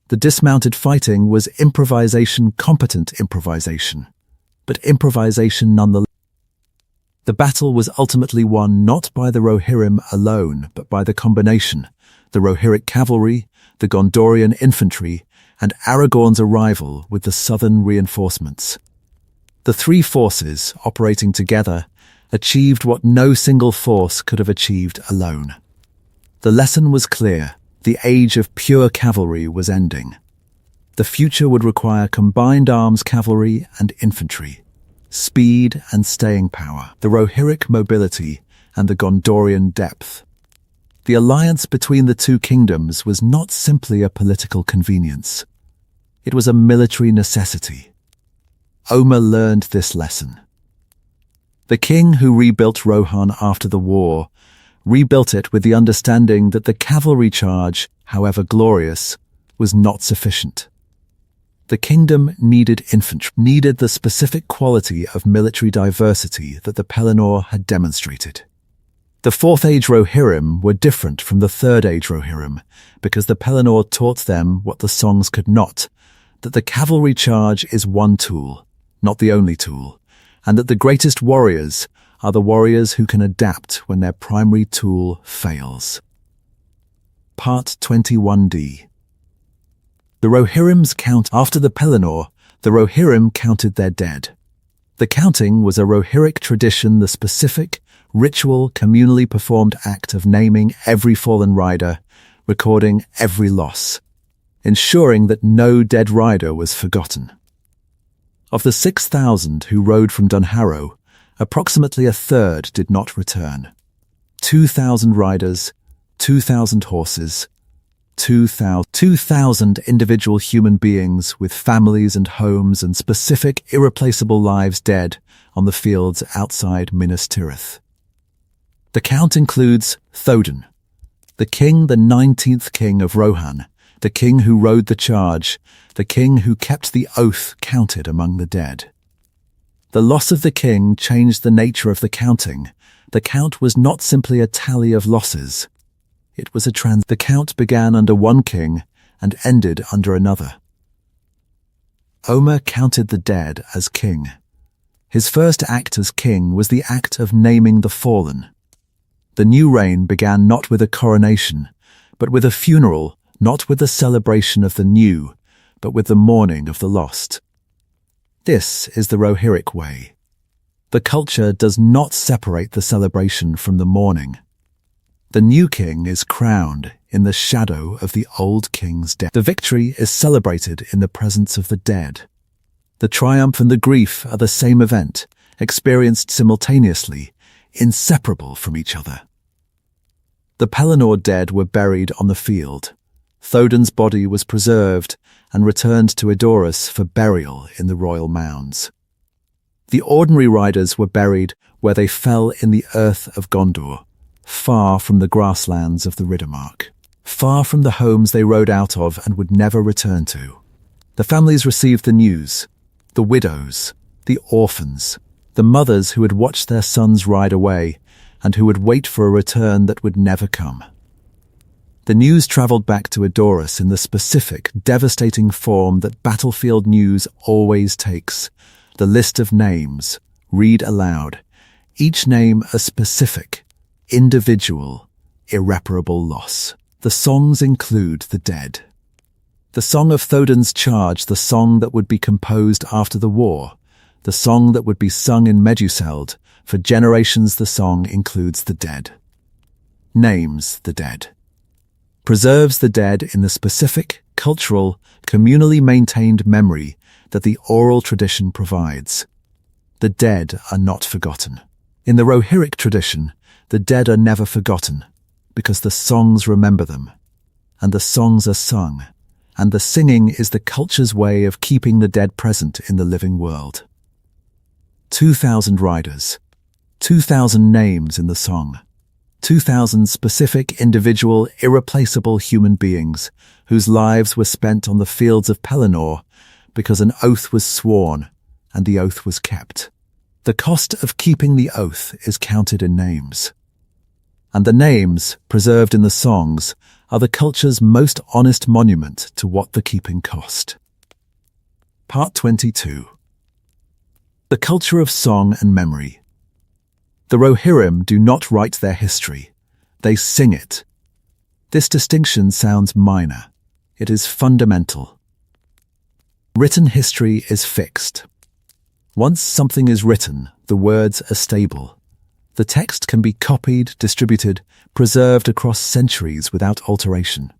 The dismounted fighting was improvisation-competent improvisation, but improvisation nonetheless. The battle was ultimately won not by the Rohirrim alone, but by the combination, the Rohirric cavalry, the Gondorian infantry, and Aragorn's arrival with the southern reinforcements. The three forces, operating together, achieved what no single force could have achieved alone. The lesson was clear. The age of pure cavalry was ending. The future would require combined arms cavalry and infantry, speed and staying power, the Rohirric mobility and the Gondorian depth. The alliance between the two kingdoms was not simply a political convenience. It was a military necessity. Omer learned this lesson. The king who rebuilt Rohan after the war rebuilt it with the understanding that the cavalry charge, however glorious, was not sufficient. The kingdom needed infantry, needed the specific quality of military diversity that the Pelennor had demonstrated. The Fourth Age Rohirrim were different from the Third Age Rohirrim because the Pelennor taught them what the songs could not, that the cavalry charge is one tool, not the only tool, and that the greatest warriors are the warriors who can adapt when their primary tool fails. Part 21d. The Rohirrim's count. After the Pelennor, the Rohirrim counted their dead. The counting was a Rohirric tradition, the specific, ritual, communally performed act of naming every fallen rider, recording every loss, ensuring that no dead rider was forgotten. Of the 6,000 who rode from Dunharrow, approximately a third did not return. 2,000 riders, 2,000 horses, 2,000 individual human beings with families and homes and specific, irreplaceable lives dead on the fields outside Minas Tirith. The count includes Théoden, the 19th king of Rohan, the king who rode the charge, the king who kept the oath counted among the dead. The loss of the king changed the nature of the counting. The count was not simply a tally of losses. It was the count began under one king and ended under another. Omer counted the dead as king. His first act as king was the act of naming the fallen. The new reign began not with a coronation, but with a funeral, not with the celebration of the new, but with the mourning of the lost. This is the Rohirric way. The culture does not separate the celebration from the mourning. The new king is crowned in the shadow of the old king's death. The victory is celebrated in the presence of the dead. The triumph and the grief are the same event, experienced simultaneously, inseparable from each other. The Pelennor dead were buried on the field. Théoden's body was preserved and returned to Edoras for burial in the royal mounds. The ordinary riders were buried where they fell in the earth of Gondor, far from the grasslands of the Riddermark, far from the homes they rode out of and would never return to. The families received the news, the widows, the orphans, the mothers who had watched their sons ride away and who would wait for a return that would never come. The news travelled back to Edoras in the specific, devastating form that battlefield news always takes. The list of names, read aloud, each name a specific, individual, irreparable loss. The songs include the dead. The song of Théoden's charge, the song that would be composed after the war, the song that would be sung in Meduseld. For generations the song includes the dead. Names the dead. Preserves the dead in the specific, cultural, communally maintained memory that the oral tradition provides. The dead are not forgotten. In the Rohirric tradition, the dead are never forgotten, because the songs remember them, and the songs are sung, and the singing is the culture's way of keeping the dead present in the living world. 2,000 riders, 2,000 names in the song. 2,000 specific, individual, irreplaceable human beings whose lives were spent on the fields of Pelennor because an oath was sworn and the oath was kept. The cost of keeping the oath is counted in names. And the names, preserved in the songs, are the culture's most honest monument to what the keeping cost. Part 22. The culture of song and memory. The Rohirrim do not write their history. They sing it. This distinction sounds minor. It is fundamental. Written history is fixed. Once something is written, the words are stable. The text can be copied, distributed, preserved across centuries without alteration.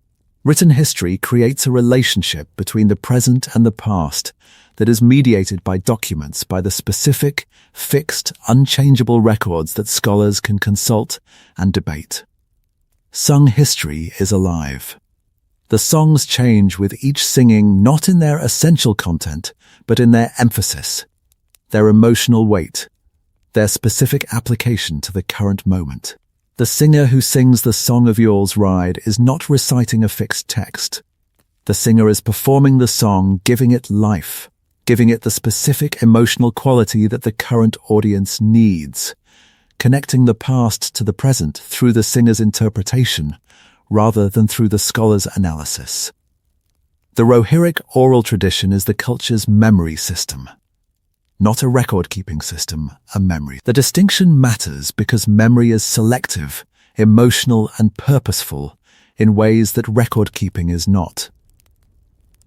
Written history creates a relationship between the present and the past that is mediated by documents, by the specific, fixed, unchangeable records that scholars can consult and debate. Sung history is alive. The songs change with each singing, not in their essential content, but in their emphasis, their emotional weight, their specific application to the current moment. The singer who sings the Song of Yawl's Ride is not reciting a fixed text. The singer is performing the song, giving it life, giving it the specific emotional quality that the current audience needs, connecting the past to the present through the singer's interpretation rather than through the scholar's analysis. The Rohirric oral tradition is the culture's memory system. Not a record-keeping system, a memory. The distinction matters because memory is selective, emotional, and purposeful in ways that record-keeping is not.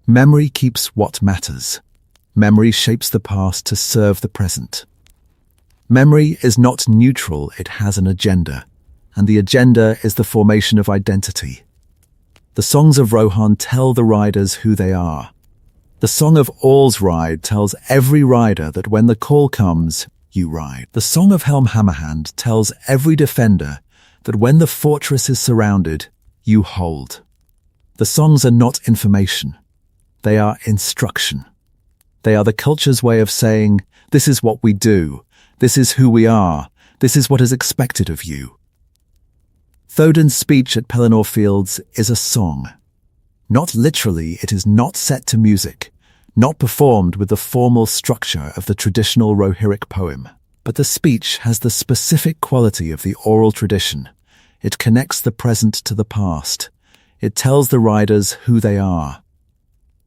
Memory keeps what matters. Memory shapes the past to serve the present. Memory is not neutral, it has an agenda, and the agenda is the formation of identity. The songs of Rohan tell the riders who they are. The Song of All's Ride tells every rider that when the call comes, you ride. The Song of Helm Hammerhand tells every defender that when the fortress is surrounded, you hold. The songs are not information. They are instruction. They are the culture's way of saying, this is what we do, this is who we are, this is what is expected of you. Théod's speech at Pelennor Fields is a song. Not literally, it is not set to music, not performed with the formal structure of the traditional Rohirric poem. But the speech has the specific quality of the oral tradition. It connects the present to the past. It tells the riders who they are.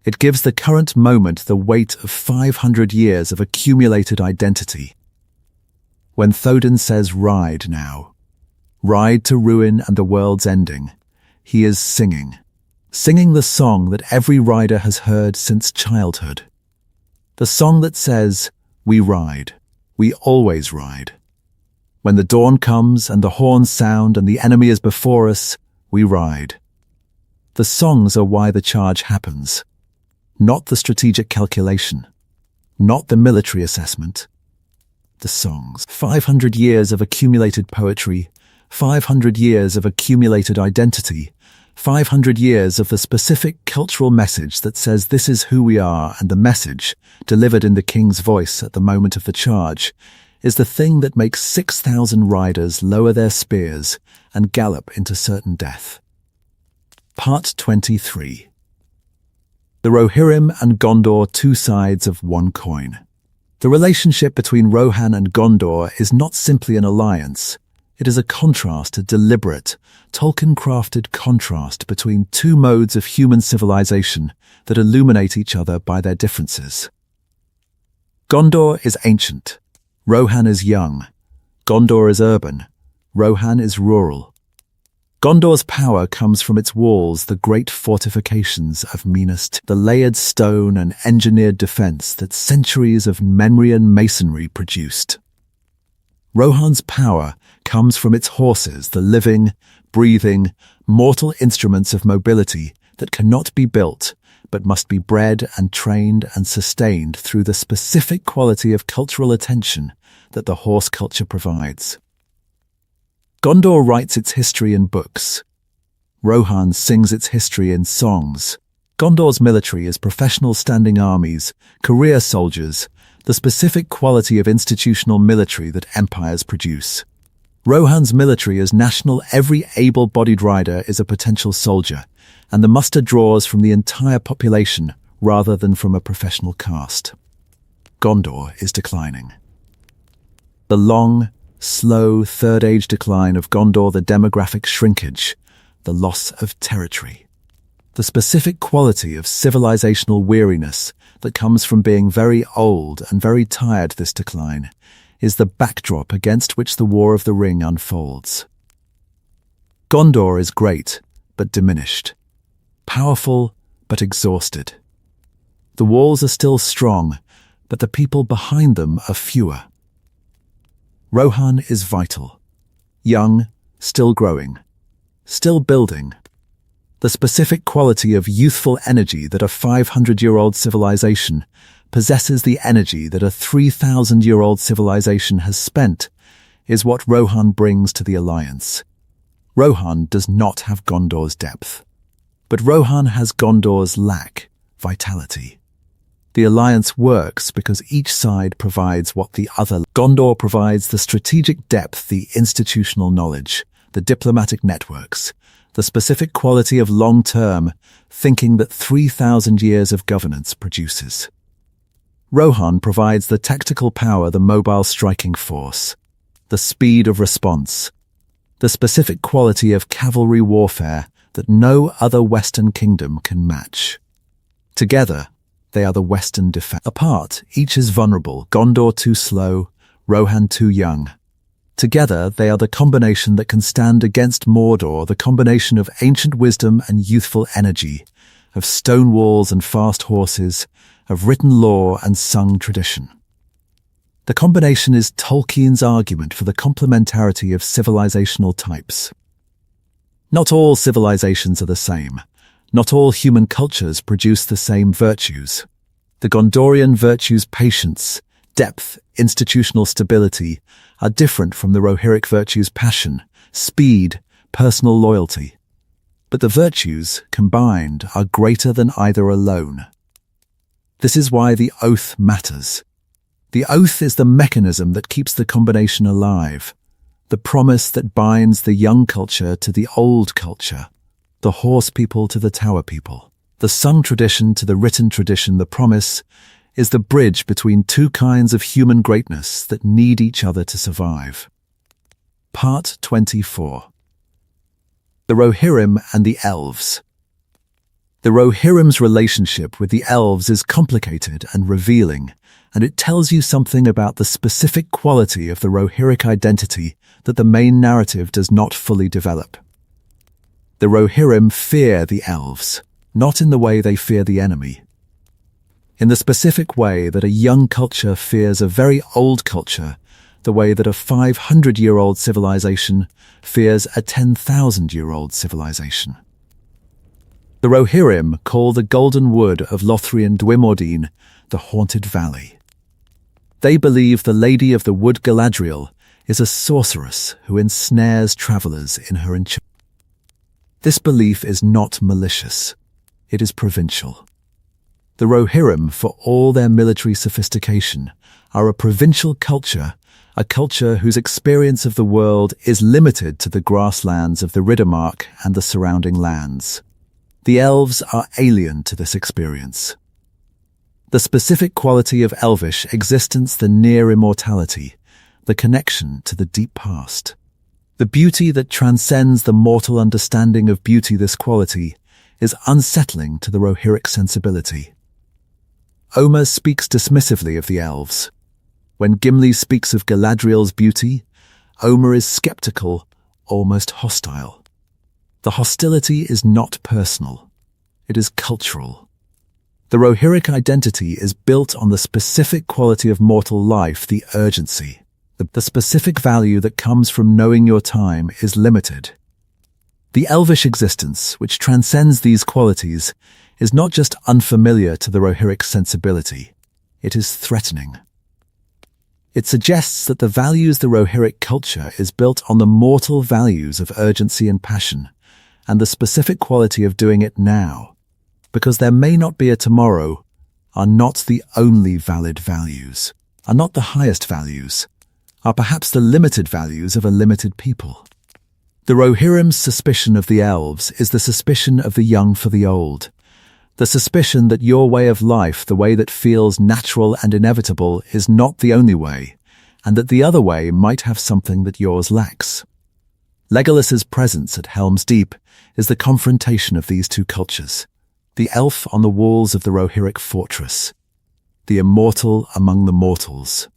It gives the current moment the weight of 500 years of accumulated identity. When Théod says ride now, ride to ruin and the world's ending, he is singing. Singing the song that every rider has heard since childhood. The song that says, we ride, we always ride. When the dawn comes and the horns sound and the enemy is before us, we ride. The songs are why the charge happens. Not the strategic calculation, not the military assessment. The songs. 500 years of accumulated poetry, 500 years of accumulated identity, 500 years of the specific cultural message that says this is who we are, and the message, delivered in the king's voice at the moment of the charge, is the thing that makes 6,000 riders lower their spears and gallop into certain death. Part 23. The Rohirrim and Gondor, two sides of one coin. The relationship between Rohan and Gondor is not simply an alliance. It is a contrast, a deliberate, Tolkien-crafted contrast between two modes of human civilization that illuminate each other by their differences. Gondor is ancient. Rohan is young. Gondor is urban. Rohan is rural. Gondor's power comes from its walls, the great fortifications of Minas Tirith, the layered stone and engineered defense that centuries of Memrian masonry produced. Rohan's power comes from its horses, the living, breathing, mortal instruments of mobility that cannot be built, but must be bred and trained and sustained through the specific quality of cultural attention that the horse culture provides. Gondor writes its history in books. Rohan sings its history in songs. Gondor's military is professional standing armies, career soldiers, the specific quality of institutional military that empires produce. Rohan's military is national. Every able-bodied rider is a potential soldier, and the muster draws from the entire population rather than from a professional caste. Gondor is declining. The long, slow Third Age decline of Gondor, the demographic shrinkage, the loss of territory. The specific quality of civilizational weariness that comes from being very old and very tired, this decline, is the backdrop against which the War of the Ring unfolds. Gondor is great, but diminished. Powerful, but exhausted. The walls are still strong, but the people behind them are fewer. Rohan is vital. Young, still growing. Still building. The specific quality of youthful energy that a 500-year-old civilization possesses, the energy that a 3,000-year-old civilization has spent, is what Rohan brings to the alliance. Rohan does not have Gondor's depth, but Rohan has Gondor's lack, vitality. The alliance works because each side provides what the other. Gondor provides the strategic depth, the institutional knowledge, the diplomatic networks, the specific quality of long-term thinking that 3,000 years of governance produces. Rohan provides the tactical power, the mobile striking force, the speed of response, the specific quality of cavalry warfare that no other Western kingdom can match. Together, they are the Western defense. Apart, each is vulnerable. Gondor too slow, Rohan too young. Together, they are the combination that can stand against Mordor, the combination of ancient wisdom and youthful energy, of stone walls and fast horses, of written law and sung tradition. The combination is Tolkien's argument for the complementarity of civilizational types. Not all civilizations are the same. Not all human cultures produce the same virtues. The Gondorian virtues, patience, depth, institutional stability, are different from the Rohirric virtues, passion, speed, personal loyalty. But the virtues, combined, are greater than either alone. This is why the oath matters. The oath is the mechanism that keeps the combination alive, the promise that binds the young culture to the old culture, the horse people to the tower people, the sung tradition to the written tradition. The promise is the bridge between two kinds of human greatness that need each other to survive. Part 24. The Rohirrim and the Elves. The Rohirrim's relationship with the Elves is complicated and revealing, and it tells you something about the specific quality of the Rohirric identity that the main narrative does not fully develop. The Rohirrim fear the Elves, not in the way they fear the enemy. In the specific way that a young culture fears a very old culture, the way that a 500-year-old civilization fears a 10,000-year-old civilization. The Rohirrim call the Golden Wood of Lothlorien Dwymordine the Haunted Valley. They believe the Lady of the Wood Galadriel is a sorceress who ensnares travelers in her enchantment. This belief is not malicious. It is provincial. The Rohirrim, for all their military sophistication, are a provincial culture, a culture whose experience of the world is limited to the grasslands of the Riddermark and the surrounding lands. The Elves are alien to this experience. The specific quality of Elvish existence, the near immortality, the connection to the deep past. The beauty that transcends the mortal understanding of beauty, this quality, is unsettling to the Rohirric sensibility. Omer speaks dismissively of the Elves. When Gimli speaks of Galadriel's beauty, Omer is skeptical, almost hostile. The hostility is not personal. It is cultural. The Rohirric identity is built on the specific quality of mortal life, the urgency. The specific value that comes from knowing your time is limited. The Elvish existence, which transcends these qualities, is not just unfamiliar to the Rohirric sensibility, it is threatening. It suggests that the values the Rohirric culture is built on the mortal values of urgency and passion, and the specific quality of doing it now, because there may not be a tomorrow, are not the only valid values, are not the highest values, are perhaps the limited values of a limited people. The Rohirrim's suspicion of the elves is the suspicion of the young for the old. The suspicion that your way of life, the way that feels natural and inevitable, is not the only way, and that the other way might have something that yours lacks. Legolas's presence at Helm's Deep is the confrontation of these two cultures. The elf on the walls of the Rohirric fortress. The immortal among the mortals.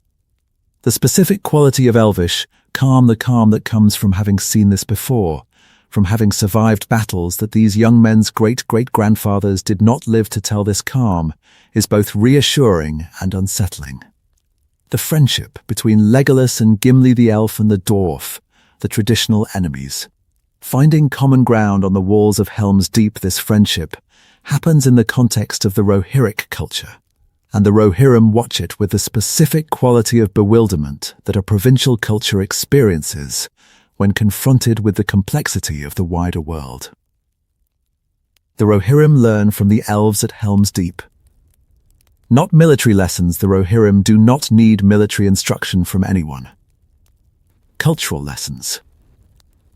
The specific quality of Elvish, the calm that comes from having seen this before, from having survived battles that these young men's great-great-grandfathers did not live to tell this calm, is both reassuring and unsettling. The friendship between Legolas and Gimli the elf and the dwarf, the traditional enemies. Finding common ground on the walls of Helm's Deep, this friendship happens in the context of the Rohirric culture, and the Rohirrim watch it with the specific quality of bewilderment that a provincial culture experiences when confronted with the complexity of the wider world. The Rohirrim learn from the elves at Helm's Deep. Not military lessons. The Rohirrim do not need military instruction from anyone. Cultural lessons.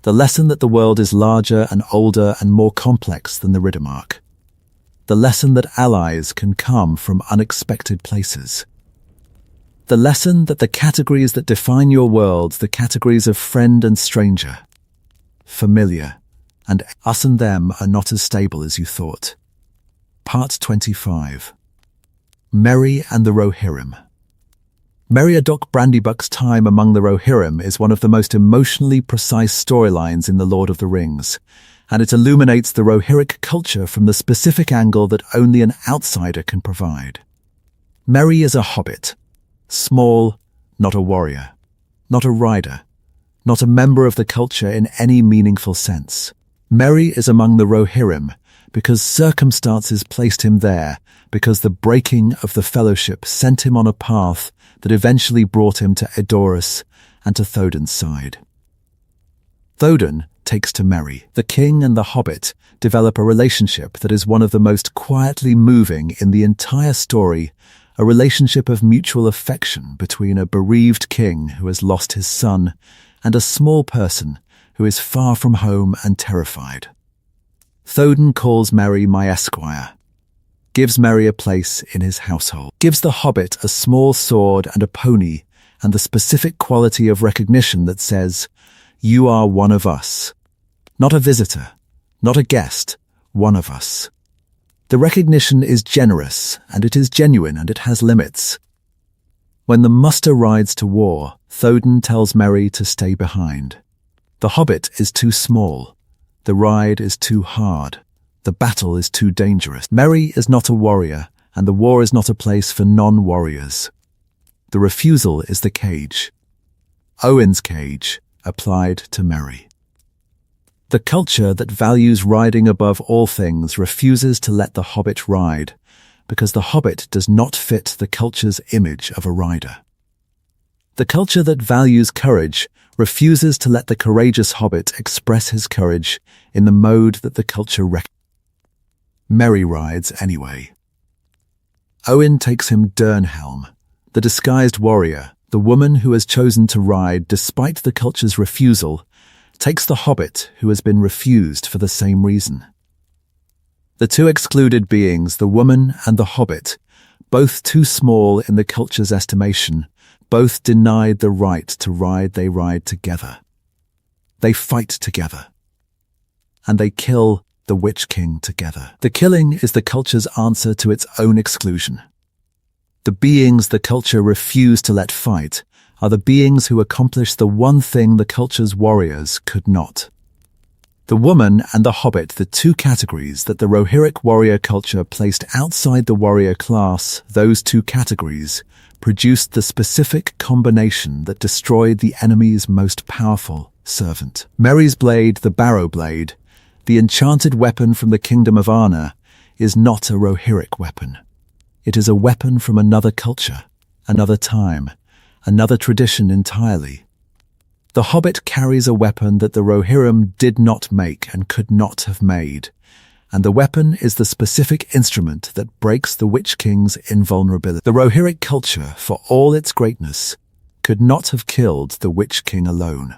The lesson that the world is larger and older and more complex than the Riddermark. The lesson that allies can come from unexpected places. The lesson that the categories that define your world, the categories of friend and stranger, familiar, and us and them are not as stable as you thought. Part 25. Merry and the Rohirrim. Meriadoc Brandybuck's time among the Rohirrim is one of the most emotionally precise storylines in The Lord of the Rings, and it illuminates the Rohirric culture from the specific angle that only an outsider can provide. Merry is a hobbit. Small, not a warrior, not a rider, not a member of the culture in any meaningful sense. Merry is among the Rohirrim because circumstances placed him there, because the breaking of the fellowship sent him on a path that eventually brought him to Edoras and to Théoden's side. Théoden takes to Merry. The king and the hobbit develop a relationship that is one of the most quietly moving in the entire story, a relationship of mutual affection between a bereaved king who has lost his son and a small person who is far from home and terrified. Théoden calls Merry my esquire, gives Merry a place in his household, gives the hobbit a small sword and a pony and the specific quality of recognition that says, "You are one of us." Not a visitor, not a guest, one of us. The recognition is generous, and it is genuine, and it has limits. When the muster rides to war, Théoden tells Merry to stay behind. The hobbit is too small. The ride is too hard. The battle is too dangerous. Merry is not a warrior, and the war is not a place for non-warriors. The refusal is the cage. Owen's cage, applied to Merry. The culture that values riding above all things refuses to let the hobbit ride, because the hobbit does not fit the culture's image of a rider. The culture that values courage refuses to let the courageous hobbit express his courage in the mode that the culture Merry rides anyway. Owen takes him Dernhelm, the disguised warrior, the woman who has chosen to ride despite the culture's refusal, takes the hobbit who has been refused for the same reason. The two excluded beings, the woman and the hobbit, both too small in the culture's estimation, both denied the right to ride, they ride together. They fight together. And they kill the Witch King together. The killing is the culture's answer to its own exclusion. The beings the culture refused to let fight are the beings who accomplish the one thing the culture's warriors could not. The woman and the hobbit, the two categories that the Rohirric warrior culture placed outside the warrior class, those two categories produced the specific combination that destroyed the enemy's most powerful servant. Merry's blade, the barrow blade, the enchanted weapon from the Kingdom of Rohan, is not a Rohirric weapon. It is a weapon from another culture, another time, another tradition entirely. The hobbit carries a weapon that the Rohirrim did not make and could not have made, and the weapon is the specific instrument that breaks the Witch King's invulnerability. The Rohirric culture, for all its greatness, could not have killed the Witch King alone.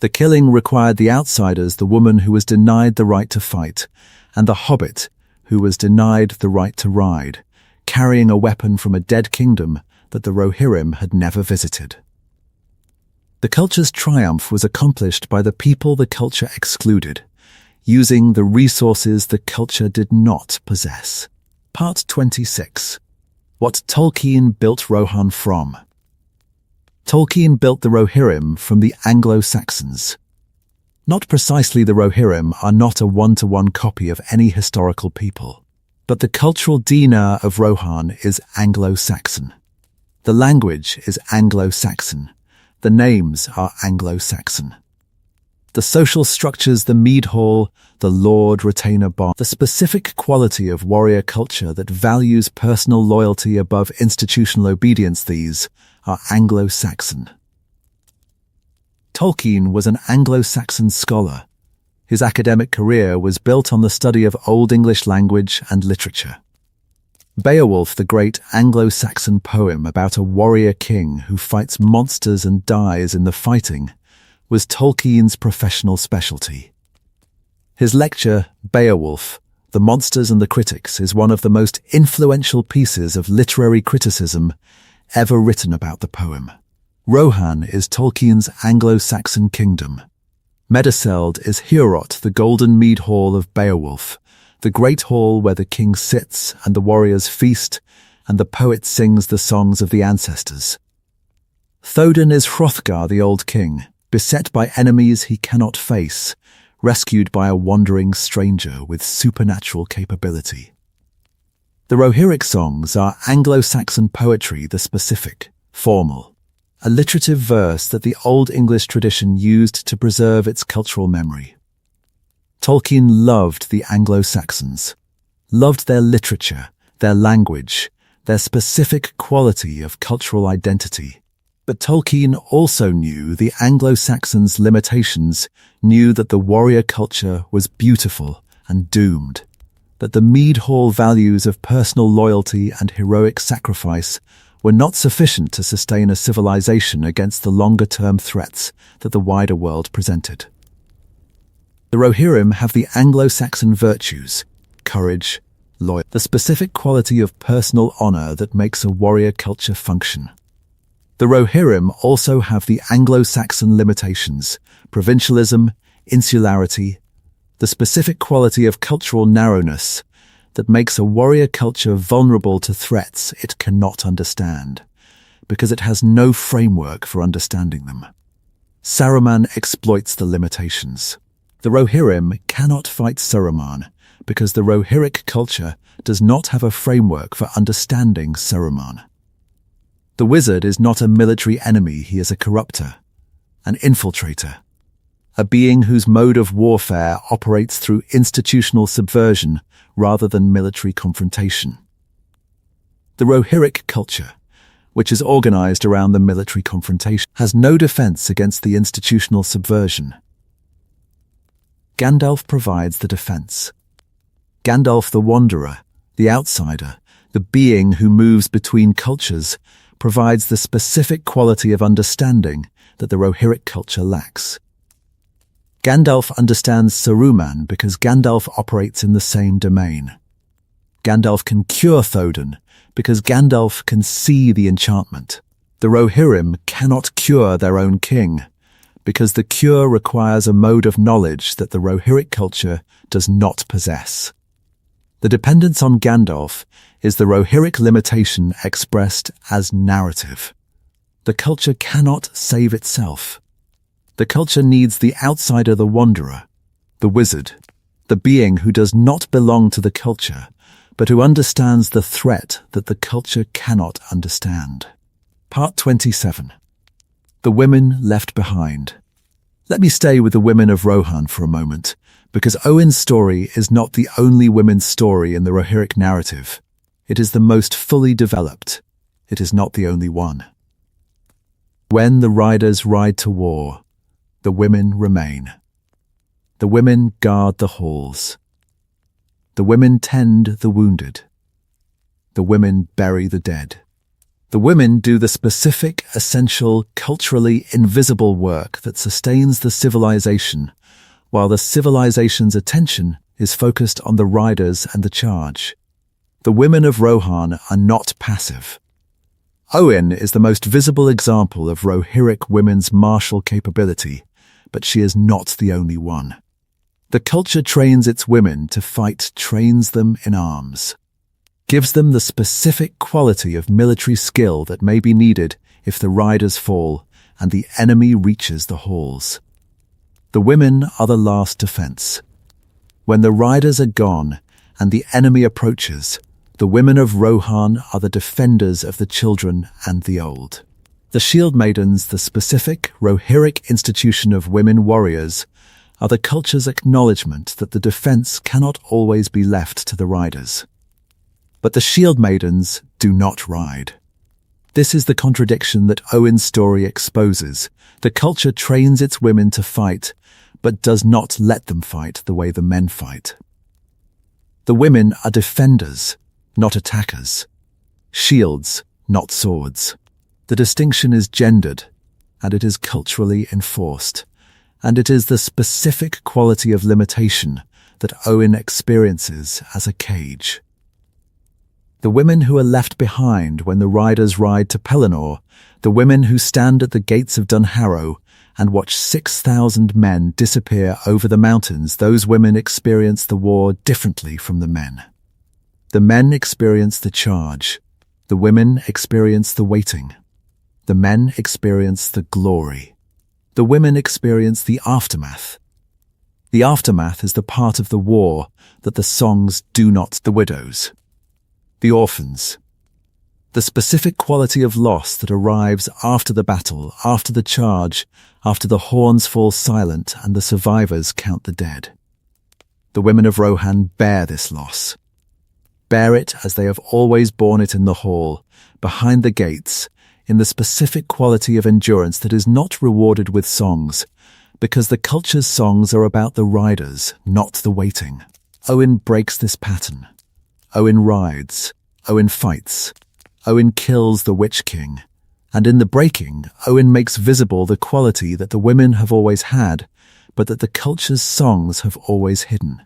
The killing required the outsiders, the woman who was denied the right to fight, and the hobbit who was denied the right to ride, carrying a weapon from a dead kingdom that the Rohirrim had never visited. The culture's triumph was accomplished by the people the culture excluded, using the resources the culture did not possess. Part 26. What Tolkien built Rohan from. Tolkien built the Rohirrim from the Anglo-Saxons. Not precisely, the Rohirrim are not a one-to-one copy of any historical people, but the cultural DNA of Rohan is Anglo-Saxon. The language is Anglo-Saxon. The names are Anglo-Saxon. The social structures, the mead hall, the lord-retainer bond, the specific quality of warrior culture that values personal loyalty above institutional obedience, these are Anglo-Saxon. Tolkien was an Anglo-Saxon scholar. His academic career was built on the study of Old English language and literature. Beowulf, the great Anglo-Saxon poem about a warrior king who fights monsters and dies in the fighting, was Tolkien's professional specialty. His lecture, Beowulf, The Monsters and the Critics, is one of the most influential pieces of literary criticism ever written about the poem. Rohan is Tolkien's Anglo-Saxon kingdom. Meduseld is Heorot, the golden mead hall of Beowulf, the great hall where the king sits and the warriors feast and the poet sings the songs of the ancestors. Thodin is Hrothgar, the old king, beset by enemies he cannot face, rescued by a wandering stranger with supernatural capability. The Rohirric songs are Anglo-Saxon poetry, the specific, formal, alliterative verse that the Old English tradition used to preserve its cultural memory. Tolkien loved the Anglo-Saxons, loved their literature, their language, their specific quality of cultural identity. But Tolkien also knew the Anglo-Saxons' limitations, knew that the warrior culture was beautiful and doomed, that the mead hall values of personal loyalty and heroic sacrifice were not sufficient to sustain a civilization against the longer-term threats that the wider world presented. The Rohirrim have the Anglo-Saxon virtues, courage, loyalty, the specific quality of personal honor that makes a warrior culture function. The Rohirrim also have the Anglo-Saxon limitations, provincialism, insularity, the specific quality of cultural narrowness that makes a warrior culture vulnerable to threats it cannot understand, because it has no framework for understanding them. Saruman exploits the limitations. The Rohirrim cannot fight Saruman because the Rohirric culture does not have a framework for understanding Saruman. The wizard is not a military enemy, he is a corrupter, an infiltrator, a being whose mode of warfare operates through institutional subversion rather than military confrontation. The Rohirric culture, which is organized around the military confrontation, has no defense against the institutional subversion. Gandalf provides the defense. Gandalf the wanderer, the outsider, the being who moves between cultures, provides the specific quality of understanding that the Rohirric culture lacks. Gandalf understands Saruman because Gandalf operates in the same domain. Gandalf can cure Thodin because Gandalf can see the enchantment. The Rohirrim cannot cure their own king because the cure requires a mode of knowledge that the Rohirric culture does not possess. The dependence on Gandalf is the Rohirric limitation expressed as narrative. The culture cannot save itself. The culture needs the outsider, the wanderer, the wizard, the being who does not belong to the culture, but who understands the threat that the culture cannot understand. Part 27. The women left behind. Let me stay with the women of Rohan for a moment, because Owen's story is not the only women's story in the Rohirric narrative. It is the most fully developed. It is not the only one. When the riders ride to war, the women remain. The women guard the halls. The women tend the wounded. The women bury the dead. The women do the specific, essential, culturally invisible work that sustains the civilization, while the civilization's attention is focused on the riders and the charge. The women of Rohan are not passive. Owen is the most visible example of Rohirric women's martial capability, but she is not the only one. The culture trains its women to fight, trains them in arms, gives them the specific quality of military skill that may be needed if the riders fall and the enemy reaches the halls. The women are the last defense. When the riders are gone and the enemy approaches, the women of Rohan are the defenders of the children and the old. The shield maidens, the specific Rohirric institution of women warriors, are the culture's acknowledgement that the defense cannot always be left to the riders. But the shield maidens do not ride. This is the contradiction that Owen's story exposes. The culture trains its women to fight, but does not let them fight the way the men fight. The women are defenders, not attackers. Shields, not swords. The distinction is gendered, and it is culturally enforced, and it is the specific quality of limitation that Owen experiences as a cage. The women who are left behind when the riders ride to Pelennor, the women who stand at the gates of Dunharrow and watch 6,000 men disappear over the mountains, those women experience the war differently from the men. The men experience the charge. The women experience the waiting. The men experience the glory. The women experience the aftermath. The aftermath is the part of the war that the songs do not, the widows, the orphans, the specific quality of loss that arrives after the battle, after the charge, after the horns fall silent and the survivors count the dead. The women of Rohan bear this loss. Bear it as they have always borne it in the hall, behind the gates, in the specific quality of endurance that is not rewarded with songs, because the culture's songs are about the riders, not the waiting. Owen breaks this pattern. Owen rides. Owen fights. Owen kills the Witch King. And in the breaking, Owen makes visible the quality that the women have always had, but that the culture's songs have always hidden.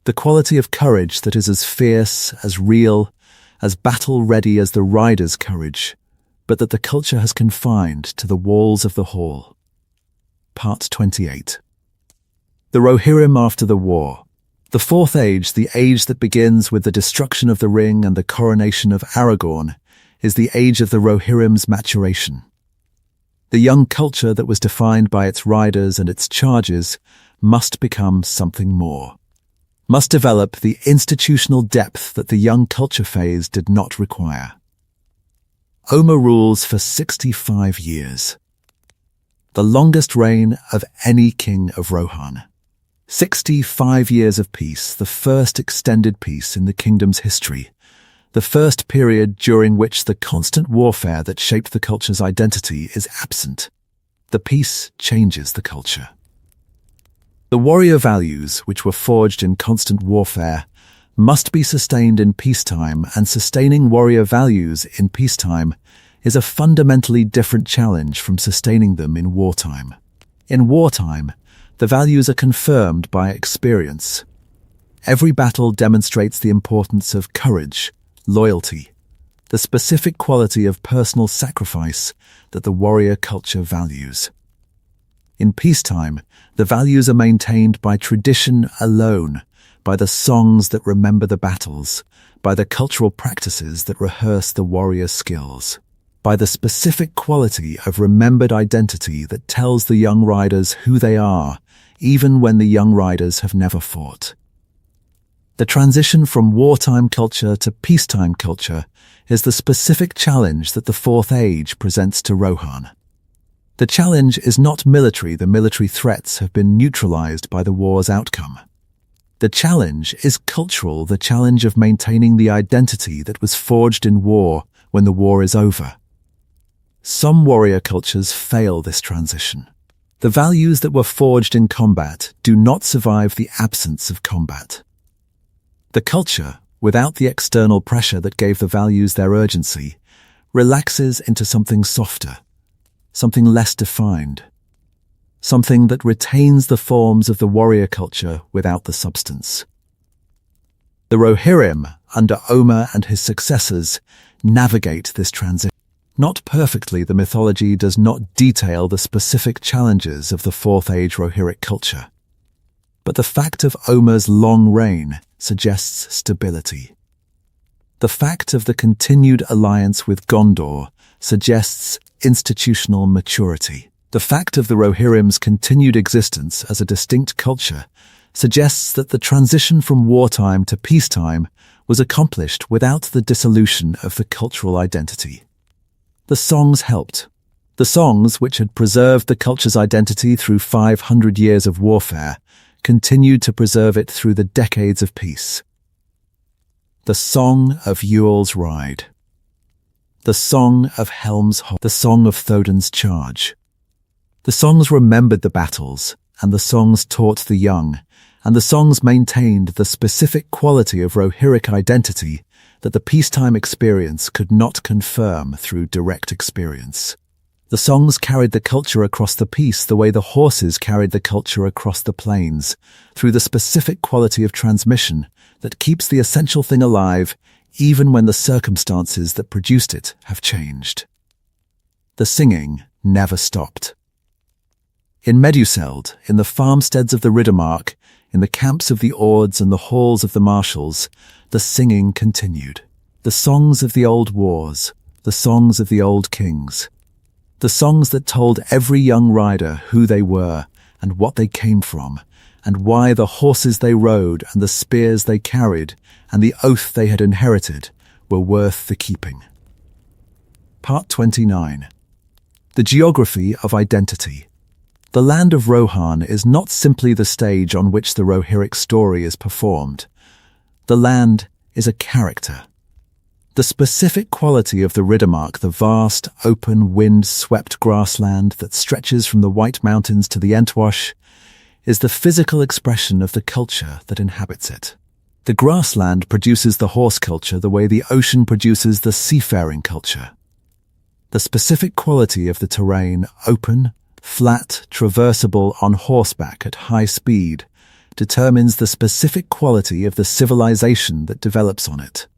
The quality of courage that is as fierce, as real, as battle-ready as the rider's courage, but that the culture has confined to the walls of the hall. Part 28. The Rohirrim after the war. The Fourth Age, the age that begins with the destruction of the Ring and the coronation of Aragorn, is the age of the Rohirrim's maturation. The young culture that was defined by its riders and its charges must become something more, must develop the institutional depth that the young culture phase did not require. Oma rules for 65 years, the longest reign of any king of Rohan. 65 years of peace, the first extended peace in the kingdom's history, the first period during which the constant warfare that shaped the culture's identity is absent. The peace changes the culture. The warrior values, which were forged in constant warfare, must be sustained in peacetime, and sustaining warrior values in peacetime is a fundamentally different challenge from sustaining them in wartime. In wartime, the values are confirmed by experience. Every battle demonstrates the importance of courage, loyalty, the specific quality of personal sacrifice that the warrior culture values. In peacetime, the values are maintained by tradition alone, by the songs that remember the battles, by the cultural practices that rehearse the warrior skills, by the specific quality of remembered identity that tells the young riders who they are, even when the young riders have never fought. The transition from wartime culture to peacetime culture is the specific challenge that the Fourth Age presents to Rohan. The challenge is not military. The military threats have been neutralized by the war's outcome. The challenge is cultural, the challenge of maintaining the identity that was forged in war when the war is over. Some warrior cultures fail this transition. The values that were forged in combat do not survive the absence of combat. The culture, without the external pressure that gave the values their urgency, relaxes into something softer, something less defined, something that retains the forms of the warrior culture without the substance. The Rohirrim, under Omer and his successors, navigate this transition. Not perfectly, the mythology does not detail the specific challenges of the Fourth Age Rohirric culture. But the fact of Omer's long reign suggests stability. The fact of the continued alliance with Gondor suggests institutional maturity. The fact of the Rohirrim's continued existence as a distinct culture suggests that the transition from wartime to peacetime was accomplished without the dissolution of the cultural identity. The songs helped. The songs, which had preserved the culture's identity through 500 years of warfare, continued to preserve it through the decades of peace. The Song of Ewell's Ride. The Song of Helm's Hold. The Song of Thodun's Charge. The songs remembered the battles, and the songs taught the young, and the songs maintained the specific quality of Rohirric identity that the peacetime experience could not confirm through direct experience. The songs carried the culture across the peace the way the horses carried the culture across the plains, through the specific quality of transmission that keeps the essential thing alive even when the circumstances that produced it have changed. The singing never stopped. In Meduseld, in the farmsteads of the Riddermark, in the camps of the Ords and the halls of the marshals, the singing continued. The songs of the old wars, the songs of the old kings, the songs that told every young rider who they were and what they came from, and why the horses they rode and the spears they carried and the oath they had inherited were worth the keeping. Part 29. The Geography of Identity. The land of Rohan is not simply the stage on which the Rohirric story is performed. The land is a character. The specific quality of the Riddermark, the vast, open, wind-swept grassland that stretches from the White Mountains to the Entwash, is the physical expression of the culture that inhabits it. The grassland produces the horse culture the way the ocean produces the seafaring culture. The specific quality of the terrain, open, flat, traversable on horseback at high speed, determines the specific quality of the civilization that develops on it.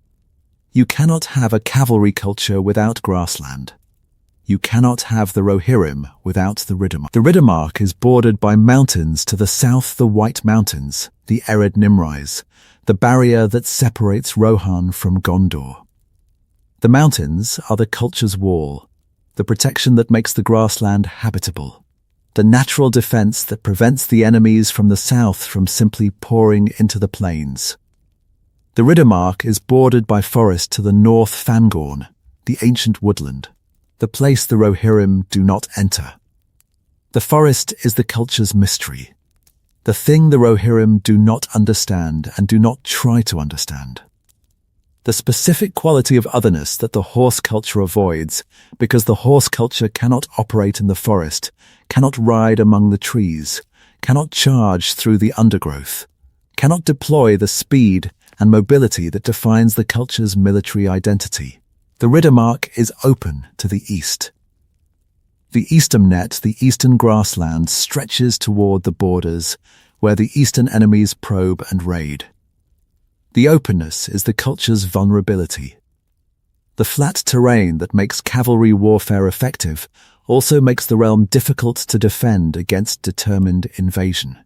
You cannot have a cavalry culture without grassland. You cannot have the Rohirrim without the Riddermark. The Riddermark is bordered by mountains to the south, the White Mountains, the Ered Nimrais, the barrier that separates Rohan from Gondor. The mountains are the culture's wall, the protection that makes the grassland habitable, the natural defense that prevents the enemies from the south from simply pouring into the plains. The Riddermark is bordered by forest to the north, Fangorn, the ancient woodland, the place the Rohirrim do not enter. The forest is the culture's mystery, the thing the Rohirrim do not understand and do not try to understand. The specific quality of otherness that the horse culture avoids, because the horse culture cannot operate in the forest, cannot ride among the trees, cannot charge through the undergrowth, cannot deploy the speed and mobility that defines the culture's military identity. The Riddermark is open to the east. The eastern net, the eastern grassland, stretches toward the borders, where the eastern enemies probe and raid. The openness is the culture's vulnerability. The flat terrain that makes cavalry warfare effective also makes the realm difficult to defend against determined invasion.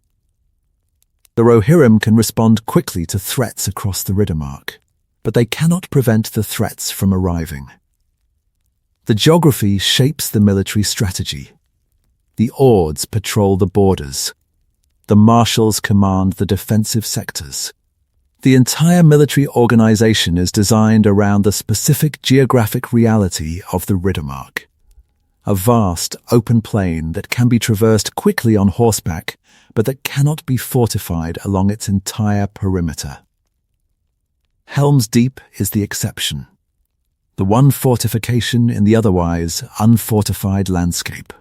The Rohirrim can respond quickly to threats across the Riddermark, but they cannot prevent the threats from arriving. The geography shapes the military strategy. The Ords patrol the borders. The marshals command the defensive sectors. The entire military organization is designed around the specific geographic reality of the Riddermark, a vast, open plain that can be traversed quickly on horseback, but that cannot be fortified along its entire perimeter. Helm's Deep is the exception, the one fortification in the otherwise unfortified landscape.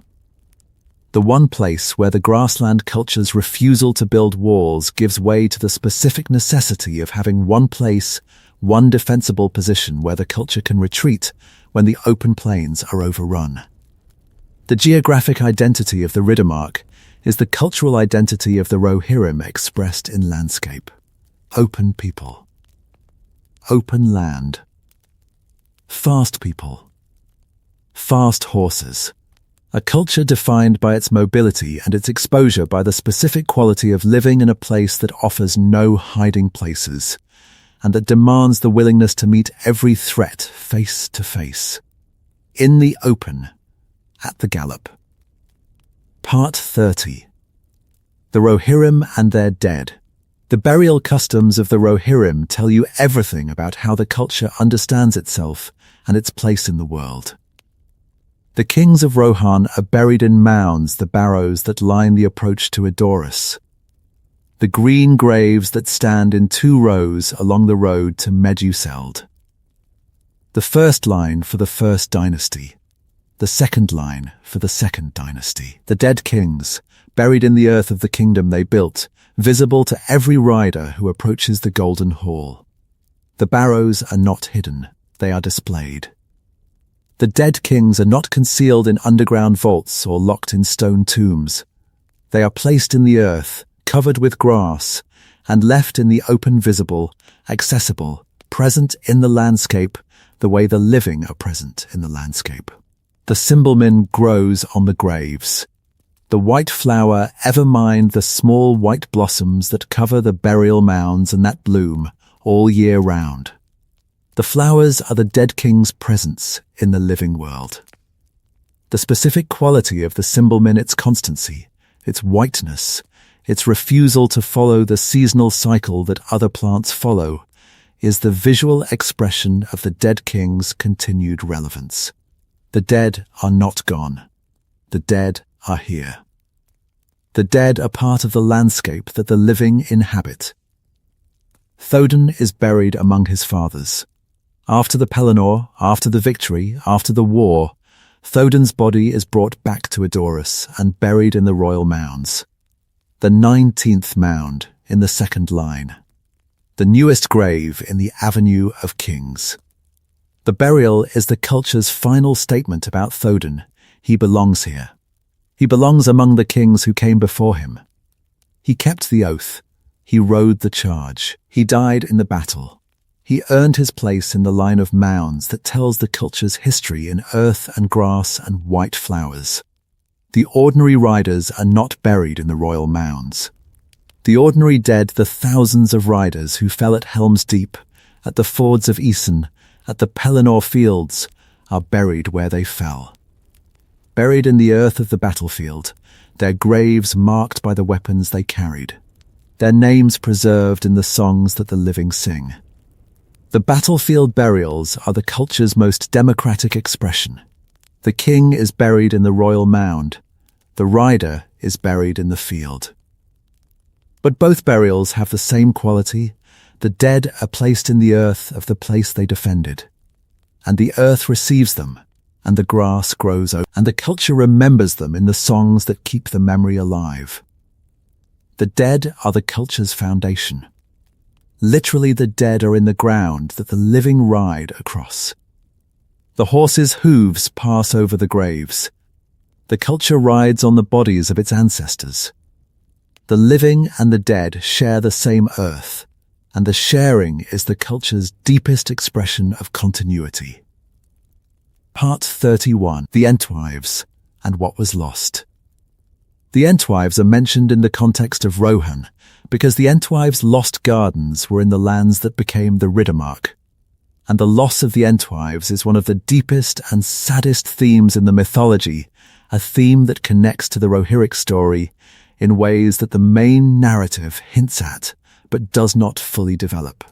The one place where the grassland culture's refusal to build walls gives way to the specific necessity of having one place, one defensible position where the culture can retreat when the open plains are overrun. The geographic identity of the Riddermark is the cultural identity of the Rohirrim expressed in landscape. Open people. Open land. Fast people. Fast horses. A culture defined by its mobility and its exposure by the specific quality of living in a place that offers no hiding places, and that demands the willingness to meet every threat face to face. In the open, at the gallop. Part 30. The Rohirrim and their dead. The burial customs of the Rohirrim tell you everything about how the culture understands itself and its place in the world. The kings of Rohan are buried in mounds, the barrows that line the approach to Edoras. The green graves that stand in 2 rows along the road to Meduseld. The first line for the first dynasty. The second line for the second dynasty. The dead kings, buried in the earth of the kingdom they built, visible to every rider who approaches the Golden Hall. The barrows are not hidden, they are displayed. The dead kings are not concealed in underground vaults or locked in stone tombs. They are placed in the earth, covered with grass, and left in the open, visible, accessible, present in the landscape the way the living are present in the landscape. The Cymbalmin grows on the graves. The white flower ever mind the small white blossoms that cover the burial mounds and that bloom all year round. The flowers are the dead king's presence in the living world. The specific quality of the Cymbalmin, its constancy, its whiteness, its refusal to follow the seasonal cycle that other plants follow, is the visual expression of the dead king's continued relevance. The dead are not gone. The dead are here. The dead are part of the landscape that the living inhabit. Théoden is buried among his fathers. After the Pelennor, after the victory, after the war, Théoden's body is brought back to Edoras and buried in the royal mounds. The 19th mound in the second line. The newest grave in the Avenue of Kings. The burial is the culture's final statement about Théoden. He belongs here. He belongs among the kings who came before him. He kept the oath. He rode the charge. He died in the battle. He earned his place in the line of mounds that tells the culture's history in earth and grass and white flowers. The ordinary riders are not buried in the royal mounds. The ordinary dead, the thousands of riders who fell at Helm's Deep, at the fords of Isen, at the Pelennor Fields, are buried where they fell. Buried in the earth of the battlefield, their graves marked by the weapons they carried, their names preserved in the songs that the living sing. The battlefield burials are the culture's most democratic expression. The king is buried in the royal mound. The rider is buried in the field. But both burials have the same quality. The dead are placed in the earth of the place they defended. And the earth receives them, and the grass grows over, and the culture remembers them in the songs that keep the memory alive. The dead are the culture's foundation. Literally, the dead are in the ground that the living ride across. The horse's hooves pass over the graves. The culture rides on the bodies of its ancestors. The living and the dead share the same earth, and the sharing is the culture's deepest expression of continuity. Part 31. The Entwives and What Was Lost. The Entwives are mentioned in the context of Rohan, because the Entwives' lost gardens were in the lands that became the Riddermark, and the loss of the Entwives is one of the deepest and saddest themes in the mythology, a theme that connects to the Rohirric story in ways that the main narrative hints at, but does not fully develop.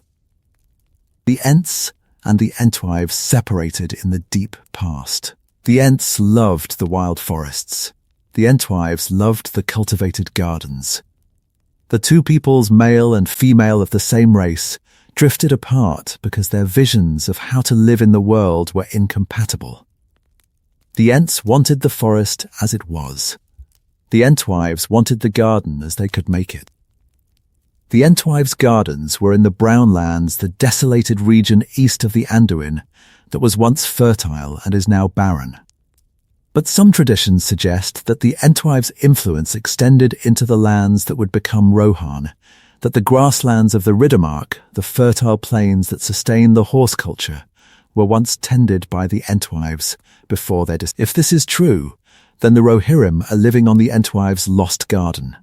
The Ents and the Entwives separated in the deep past. The Ents loved the wild forests. The Entwives loved the cultivated gardens. The two peoples, male and female of the same race, drifted apart because their visions of how to live in the world were incompatible. The Ents wanted the forest as it was. The Entwives wanted the garden as they could make it. The Entwives' gardens were in the Brown Lands, the desolated region east of the Anduin, that was once fertile and is now barren. But some traditions suggest that the Entwives' influence extended into the lands that would become Rohan, that the grasslands of the Riddermark, the fertile plains that sustain the horse culture, were once tended by the Entwives before their death. If this is true, then the Rohirrim are living on the Entwives' lost garden.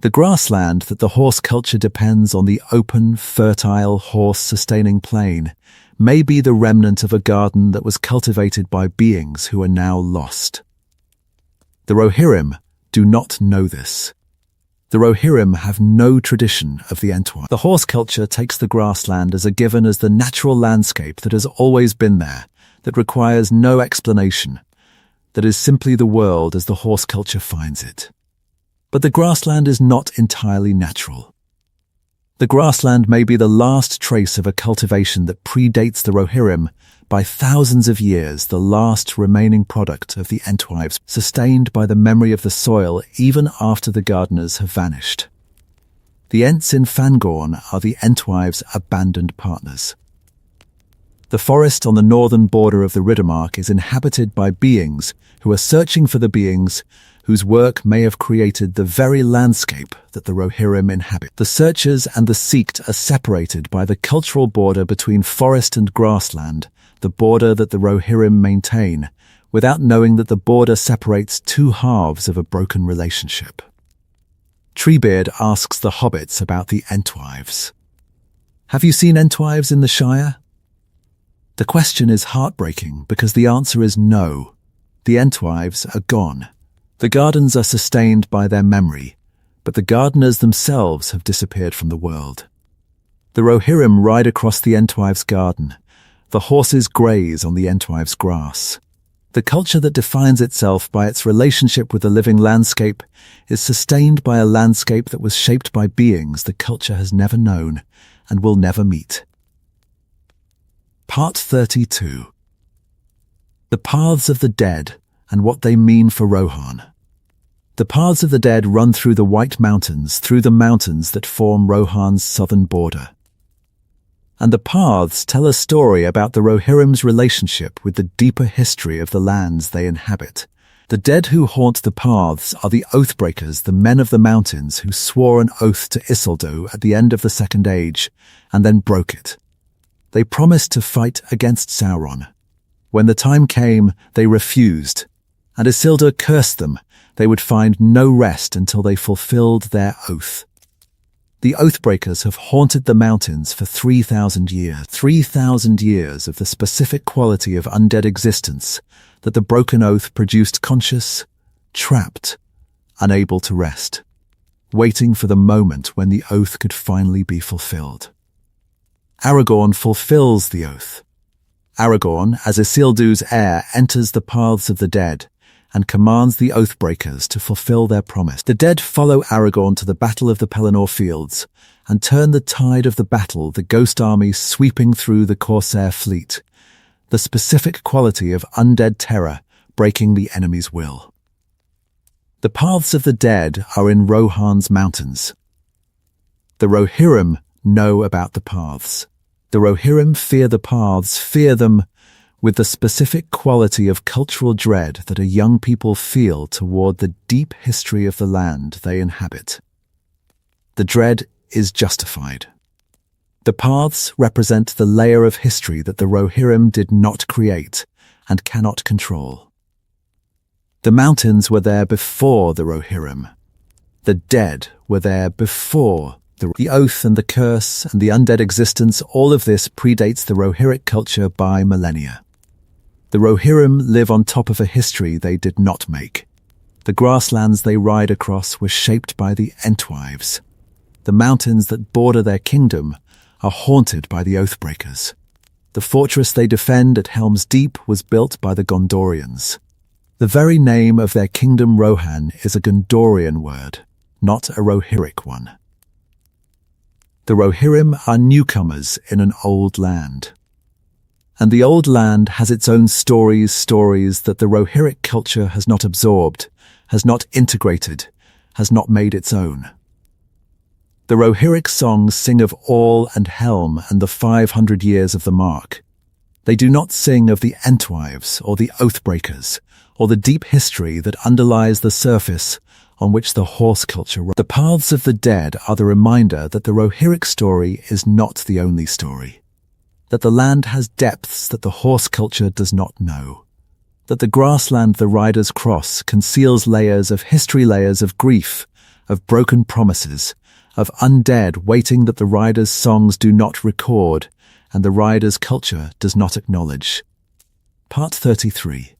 The grassland that the horse culture depends on, the open, fertile, horse-sustaining plain, may be the remnant of a garden that was cultivated by beings who are now lost. The Rohirrim do not know this. The Rohirrim have no tradition of the Entwives. The horse culture takes the grassland as a given, as the natural landscape that has always been there, that requires no explanation, that is simply the world as the horse culture finds it. But the grassland is not entirely natural. The grassland may be the last trace of a cultivation that predates the Rohirrim by thousands of years, the last remaining product of the Entwives, sustained by the memory of the soil even after the gardeners have vanished. The Ents in Fangorn are the Entwives' abandoned partners. The forest on the northern border of the Riddermark is inhabited by beings who are searching for the beings whose work may have created the very landscape that the Rohirrim inhabit. The searchers and the seeked are separated by the cultural border between forest and grassland, the border that the Rohirrim maintain, without knowing that the border separates two halves of a broken relationship. Treebeard asks the hobbits about the Entwives. Have you seen Entwives in the Shire? The question is heartbreaking because the answer is no. The Entwives are gone. The gardens are sustained by their memory, but the gardeners themselves have disappeared from the world. The Rohirrim ride across the Entwives' garden. The horses graze on the Entwives' grass. The culture that defines itself by its relationship with the living landscape is sustained by a landscape that was shaped by beings the culture has never known and will never meet. Part 32. The Paths of the Dead and what they mean for Rohan. The Paths of the Dead run through the White Mountains, through the mountains that form Rohan's southern border. And the paths tell a story about the Rohirrim's relationship with the deeper history of the lands they inhabit. The dead who haunt the paths are the Oathbreakers, the men of the mountains who swore an oath to Isildur at the end of the Second Age, and then broke it. They promised to fight against Sauron. When the time came, they refused, and Isildur cursed them. They would find no rest until they fulfilled their oath. The Oathbreakers have haunted the mountains for 3,000 years. 3,000 years of the specific quality of undead existence that the broken oath produced, conscious, trapped, unable to rest, waiting for the moment when the oath could finally be fulfilled. Aragorn fulfills the oath. Aragorn, as Isildur's heir, enters the Paths of the Dead and commands the Oathbreakers to fulfill their promise. The dead follow Aragorn to the Battle of the Pelennor Fields and turn the tide of the battle, the ghost army sweeping through the Corsair fleet, the specific quality of undead terror breaking the enemy's will. The Paths of the Dead are in Rohan's mountains. The Rohirrim know about the paths. The Rohirrim fear the paths, fear them with the specific quality of cultural dread that a young people feel toward the deep history of the land they inhabit. The dread is justified. The paths represent the layer of history that the Rohirrim did not create and cannot control. The mountains were there before the Rohirrim. The dead were there before the oath and the curse and the undead existence. All of this predates the Rohirric culture by millennia. The Rohirrim live on top of a history they did not make. The grasslands they ride across were shaped by the Entwives. The mountains that border their kingdom are haunted by the Oathbreakers. The fortress they defend at Helm's Deep was built by the Gondorians. The very name of their kingdom, Rohan, is a Gondorian word, not a Rohirric one. The Rohirrim are newcomers in an old land. And the old land has its own stories that the Rohirric culture has not absorbed, has not integrated, has not made its own. The Rohirric songs sing of All and Helm and the 500 years of the Mark. They do not sing of the Entwives or the Oathbreakers, or the deep history that underlies the surface on which the horse culture runs. The Paths of the Dead are the reminder that the Rohirric story is not the only story, that the land has depths that the horse culture does not know, that the grassland the riders cross conceals layers of grief, of broken promises, of undead waiting that the riders' songs do not record and the riders' culture does not acknowledge. Part 33.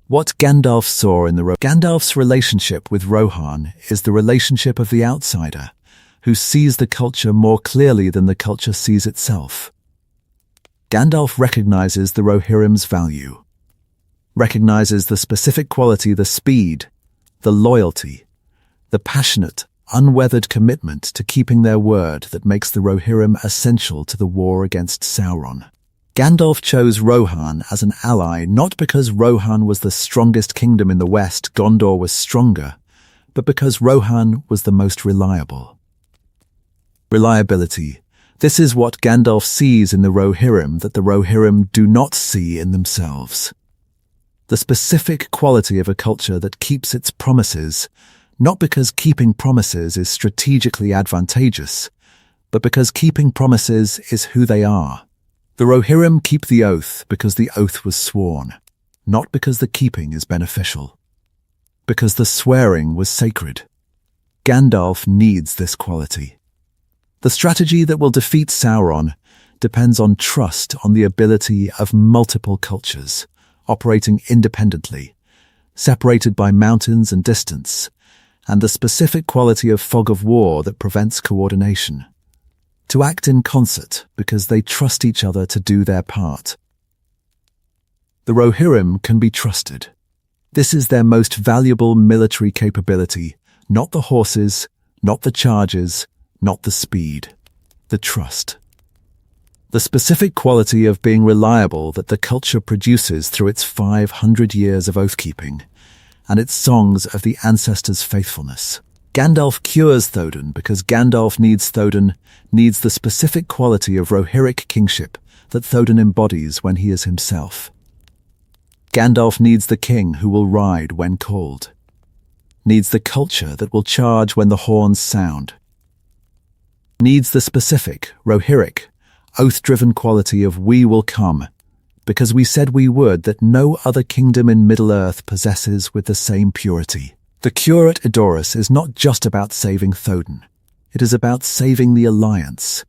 What Gandalf saw in Gandalf's relationship with Rohan is the relationship of the outsider, who sees the culture more clearly than the culture sees itself. Gandalf recognizes the Rohirrim's value, recognizes the specific quality, the speed, the loyalty, the passionate, unweathered commitment to keeping their word that makes the Rohirrim essential to the war against Sauron. Gandalf chose Rohan as an ally not because Rohan was the strongest kingdom in the west, Gondor was stronger, but because Rohan was the most reliable. Reliability. This is what Gandalf sees in the Rohirrim that the Rohirrim do not see in themselves. The specific quality of a culture that keeps its promises, not because keeping promises is strategically advantageous, but because keeping promises is who they are. The Rohirrim keep the oath because the oath was sworn, not because the keeping is beneficial, because the swearing was sacred. Gandalf needs this quality. The strategy that will defeat Sauron depends on trust on the ability of multiple cultures, operating independently, separated by mountains and distance, and the specific quality of fog of war that prevents coordination. To act in concert because they trust each other to do their part. The Rohirrim can be trusted. This is their most valuable military capability, not the horses, not the charges, not the speed, the trust. The specific quality of being reliable that the culture produces through its 500 years of oath-keeping, and its songs of the ancestors' faithfulness. Gandalf cures Théoden because Gandalf needs the specific quality of Rohirric kingship that Théoden embodies when he is himself. Gandalf needs the king who will ride when called, needs the culture that will charge when the horns sound, needs the specific, Rohirric, oath-driven quality of we will come, because we said we would that no other kingdom in Middle-earth possesses with the same purity. The cure at Edoras is not just about saving Théoden. It is about saving the Alliance,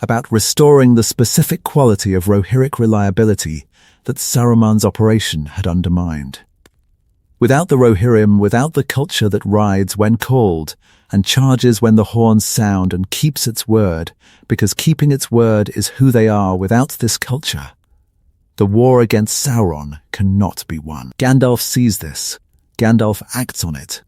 about restoring the specific quality of Rohirric reliability that Saruman's operation had undermined. Without the Rohirrim, without the culture that rides when called and charges when the horns sound and keeps its word, because keeping its word is who they are, without this culture, the war against Sauron cannot be won. Gandalf sees this. Gandalf acts on it.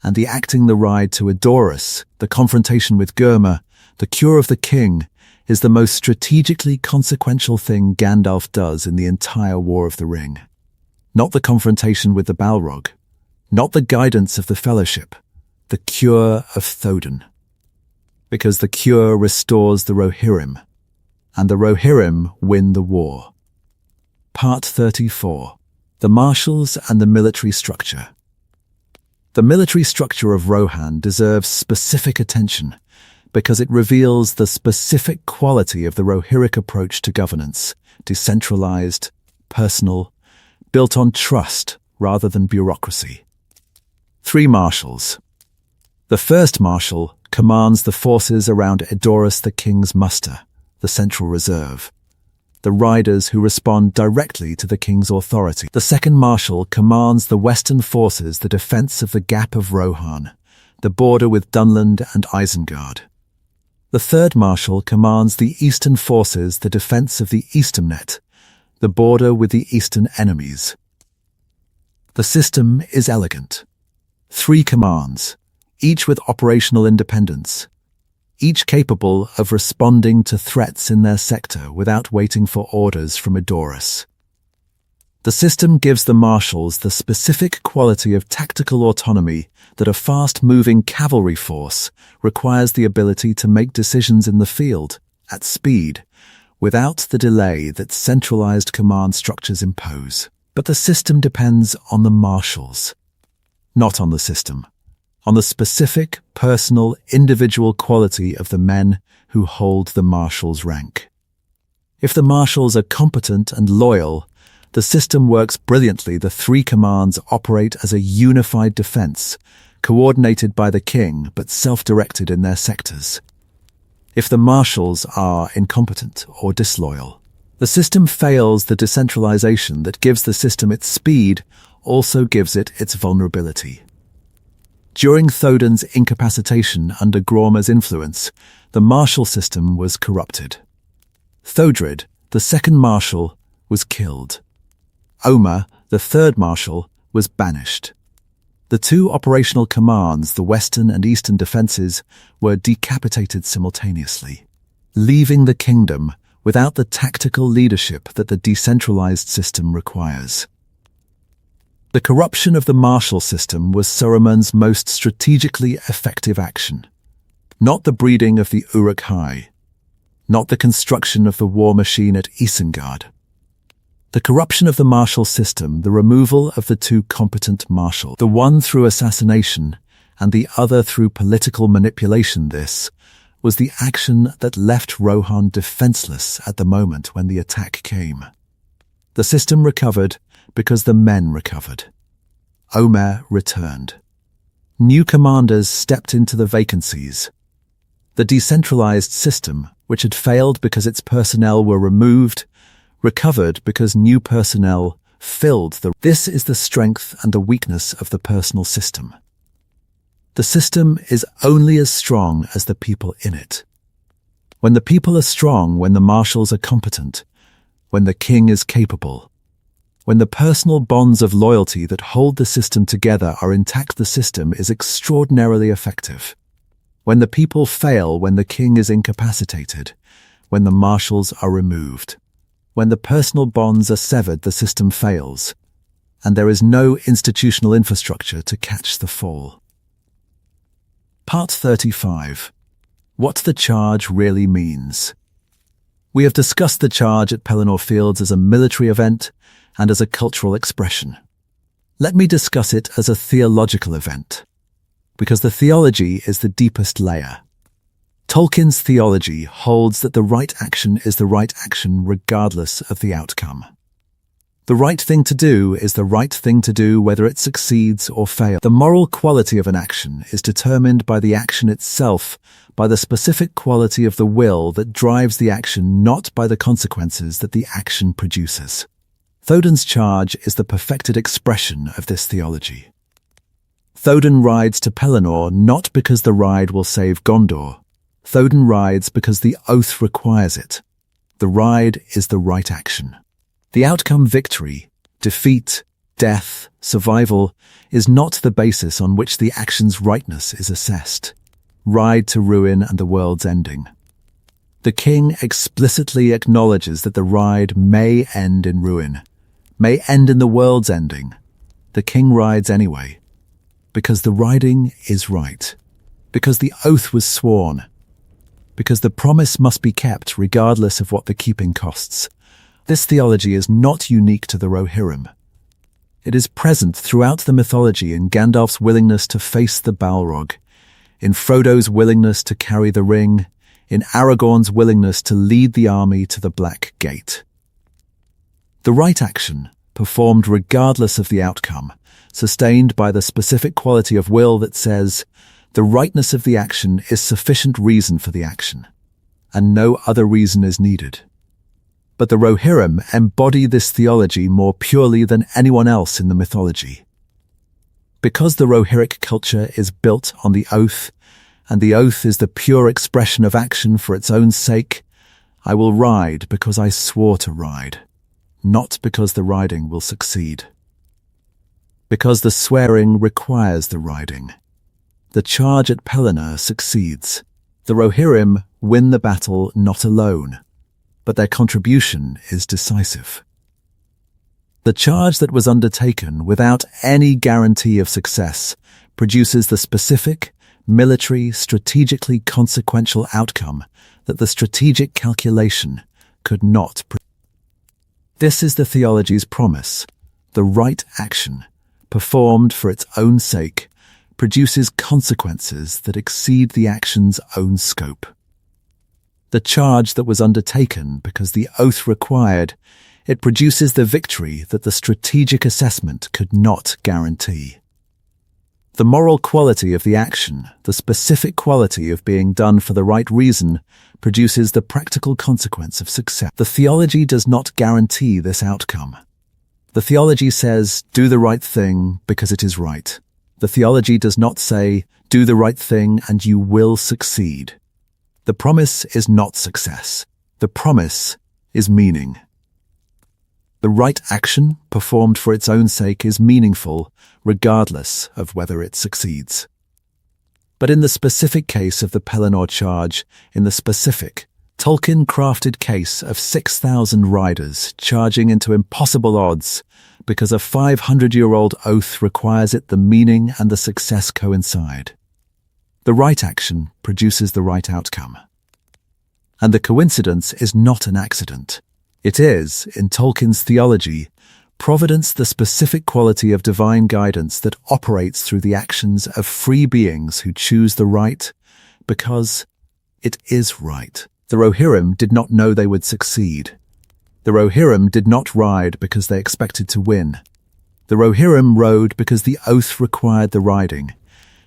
And the acting the ride to Edoras, the confrontation with Gurma, the cure of the king, is the most strategically consequential thing Gandalf does in the entire War of the Ring. Not the confrontation with the Balrog, not the guidance of the Fellowship, the cure of Théoden. Because the cure restores the Rohirrim, and the Rohirrim win the war. Part 34. The Marshals and the Military Structure. The military structure of Rohan deserves specific attention because it reveals the specific quality of the Rohirric approach to governance, decentralized, personal, built on trust rather than bureaucracy. 3 Marshals. The first Marshal commands the forces around Edoras the King's muster, the central reserve, the riders who respond directly to the king's authority. The second Marshal commands the western forces, the defense of the Gap of Rohan, the border with Dunland and Isengard. The third Marshal commands the eastern forces, the defense of the Eastamnet, the border with the eastern enemies. The system is elegant. 3 commands, each with operational independence, each capable of responding to threats in their sector without waiting for orders from Edoras. The system gives the marshals the specific quality of tactical autonomy that a fast-moving cavalry force requires, the ability to make decisions in the field, at speed, without the delay that centralized command structures impose. But the system depends on the marshals, not on the system, on the specific, personal, individual quality of the men who hold the marshal's rank. If the marshals are competent and loyal, the system works brilliantly. The three commands operate as a unified defense, coordinated by the king but self-directed in their sectors. If the marshals are incompetent or disloyal, the system fails. The decentralization that gives the system its speed also gives it its vulnerability. During Théodon's incapacitation under Gráma's influence, the marshal system was corrupted. Theodred, the second marshal, was killed. Omer, the third marshal, was banished. The two operational commands, the western and eastern defences, were decapitated simultaneously, leaving the kingdom without the tactical leadership that the decentralized system requires. The corruption of the marshal system was Saruman's most strategically effective action, not the breeding of the Uruk-hai, not the construction of the war machine at Isengard. The corruption of the marshal system, the removal of the two competent marshals, the one through assassination and the other through political manipulation, this was the action that left Rohan defenseless at the moment when the attack came. The system recovered because the men recovered. Omer returned. New commanders stepped into the vacancies. The decentralized system, which had failed because its personnel were removed, recovered because new personnel filled the... This is the strength and the weakness of the personal system. The system is only as strong as the people in it. When the people are strong, when the marshals are competent, when the king is capable, when the personal bonds of loyalty that hold the system together are intact, the system is extraordinarily effective. When the people fail, when the king is incapacitated, when the marshals are removed, when the personal bonds are severed, the system fails, and there is no institutional infrastructure to catch the fall. Part 35. What the charge really means. We have discussed the charge at Pelennor Fields as a military event and as a cultural expression. Let me discuss it as a theological event, because the theology is the deepest layer. Tolkien's theology holds that the right action is the right action regardless of the outcome. The right thing to do is the right thing to do whether it succeeds or fails. The moral quality of an action is determined by the action itself, by the specific quality of the will that drives the action, not by the consequences that the action produces. Théodon's charge is the perfected expression of this theology. Théoden rides to Pelennor not because the ride will save Gondor. Théoden rides because the oath requires it. The ride is the right action. The outcome, victory, defeat, death, survival, is not the basis on which the action's rightness is assessed. Ride to ruin and the world's ending. The king explicitly acknowledges that the ride may end in ruin, may end in the world's ending. The king rides anyway, because the riding is right, because the oath was sworn, because the promise must be kept regardless of what the keeping costs. This theology is not unique to the Rohirrim. It is present throughout the mythology in Gandalf's willingness to face the Balrog, in Frodo's willingness to carry the ring, in Aragorn's willingness to lead the army to the Black Gate. The right action, performed regardless of the outcome, sustained by the specific quality of will that says, the rightness of the action is sufficient reason for the action, and no other reason is needed. But the Rohirrim embody this theology more purely than anyone else in the mythology. Because the Rohirric culture is built on the oath, and the oath is the pure expression of action for its own sake, I will ride because I swore to ride, not because the riding will succeed. Because the swearing requires the riding. The charge at Pelennor succeeds. The Rohirrim win the battle not alone, but their contribution is decisive. The charge that was undertaken without any guarantee of success produces the specific, military, strategically consequential outcome that the strategic calculation, could not. This is the theology's promise. The right action, performed for its own sake, produces consequences that exceed the action's own scope. The charge that was undertaken because the oath required, it produces the victory that the strategic assessment could not guarantee. The moral quality of the action, the specific quality of being done for the right reason, produces the practical consequence of success. The theology does not guarantee this outcome. The theology says, do the right thing because it is right. The theology does not say, do the right thing and you will succeed. The promise is not success. The promise is meaning. The right action, performed for its own sake, is meaningful, regardless of whether it succeeds. But in the specific case of the Pelennor charge, in the specific, Tolkien-crafted case of 6,000 riders charging into impossible odds because a 500-year-old oath requires it, the meaning and the success coincide. The right action produces the right outcome. And the coincidence is not an accident. It is, in Tolkien's theology, providence, the specific quality of divine guidance that operates through the actions of free beings who choose the right because it is right. The Rohirrim did not know they would succeed. The Rohirrim did not ride because they expected to win. The Rohirrim rode because the oath required the riding,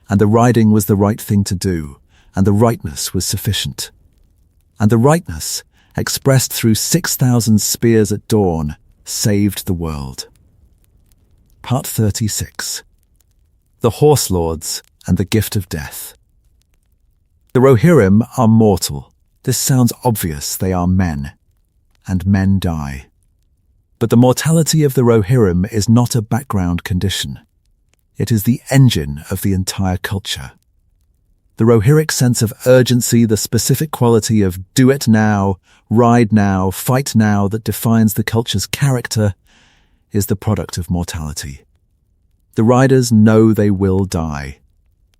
and the riding was the right thing to do, and the rightness was sufficient. And the rightness, expressed through 6,000 spears at dawn, saved the world. Part 36. The Horse Lords and the Gift of Death. The Rohirrim are mortal. This sounds obvious, they are men, and men die. But the mortality of the Rohirrim is not a background condition. It is the engine of the entire culture. The Rohirric sense of urgency, the specific quality of do it now, ride now, fight now that defines the culture's character, is the product of mortality. The riders know they will die,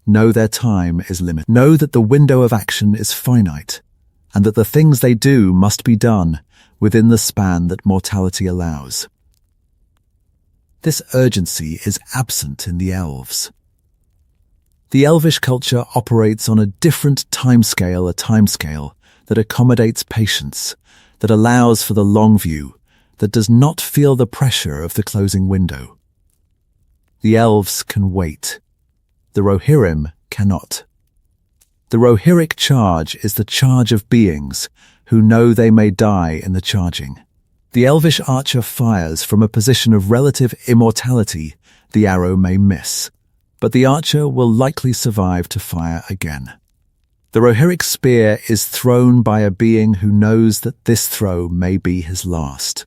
know their time is limited, know that the window of action is finite, and that the things they do must be done within the span that mortality allows. This urgency is absent in the elves. The elvish culture operates on a different timescale, a timescale that accommodates patience, that allows for the long view, that does not feel the pressure of the closing window. The elves can wait. The Rohirrim cannot. The Rohirric charge is the charge of beings who know they may die in the charging. The elvish archer fires from a position of relative immortality. The arrow may miss, but the archer will likely survive to fire again. The Rohirric spear is thrown by a being who knows that this throw may be his last.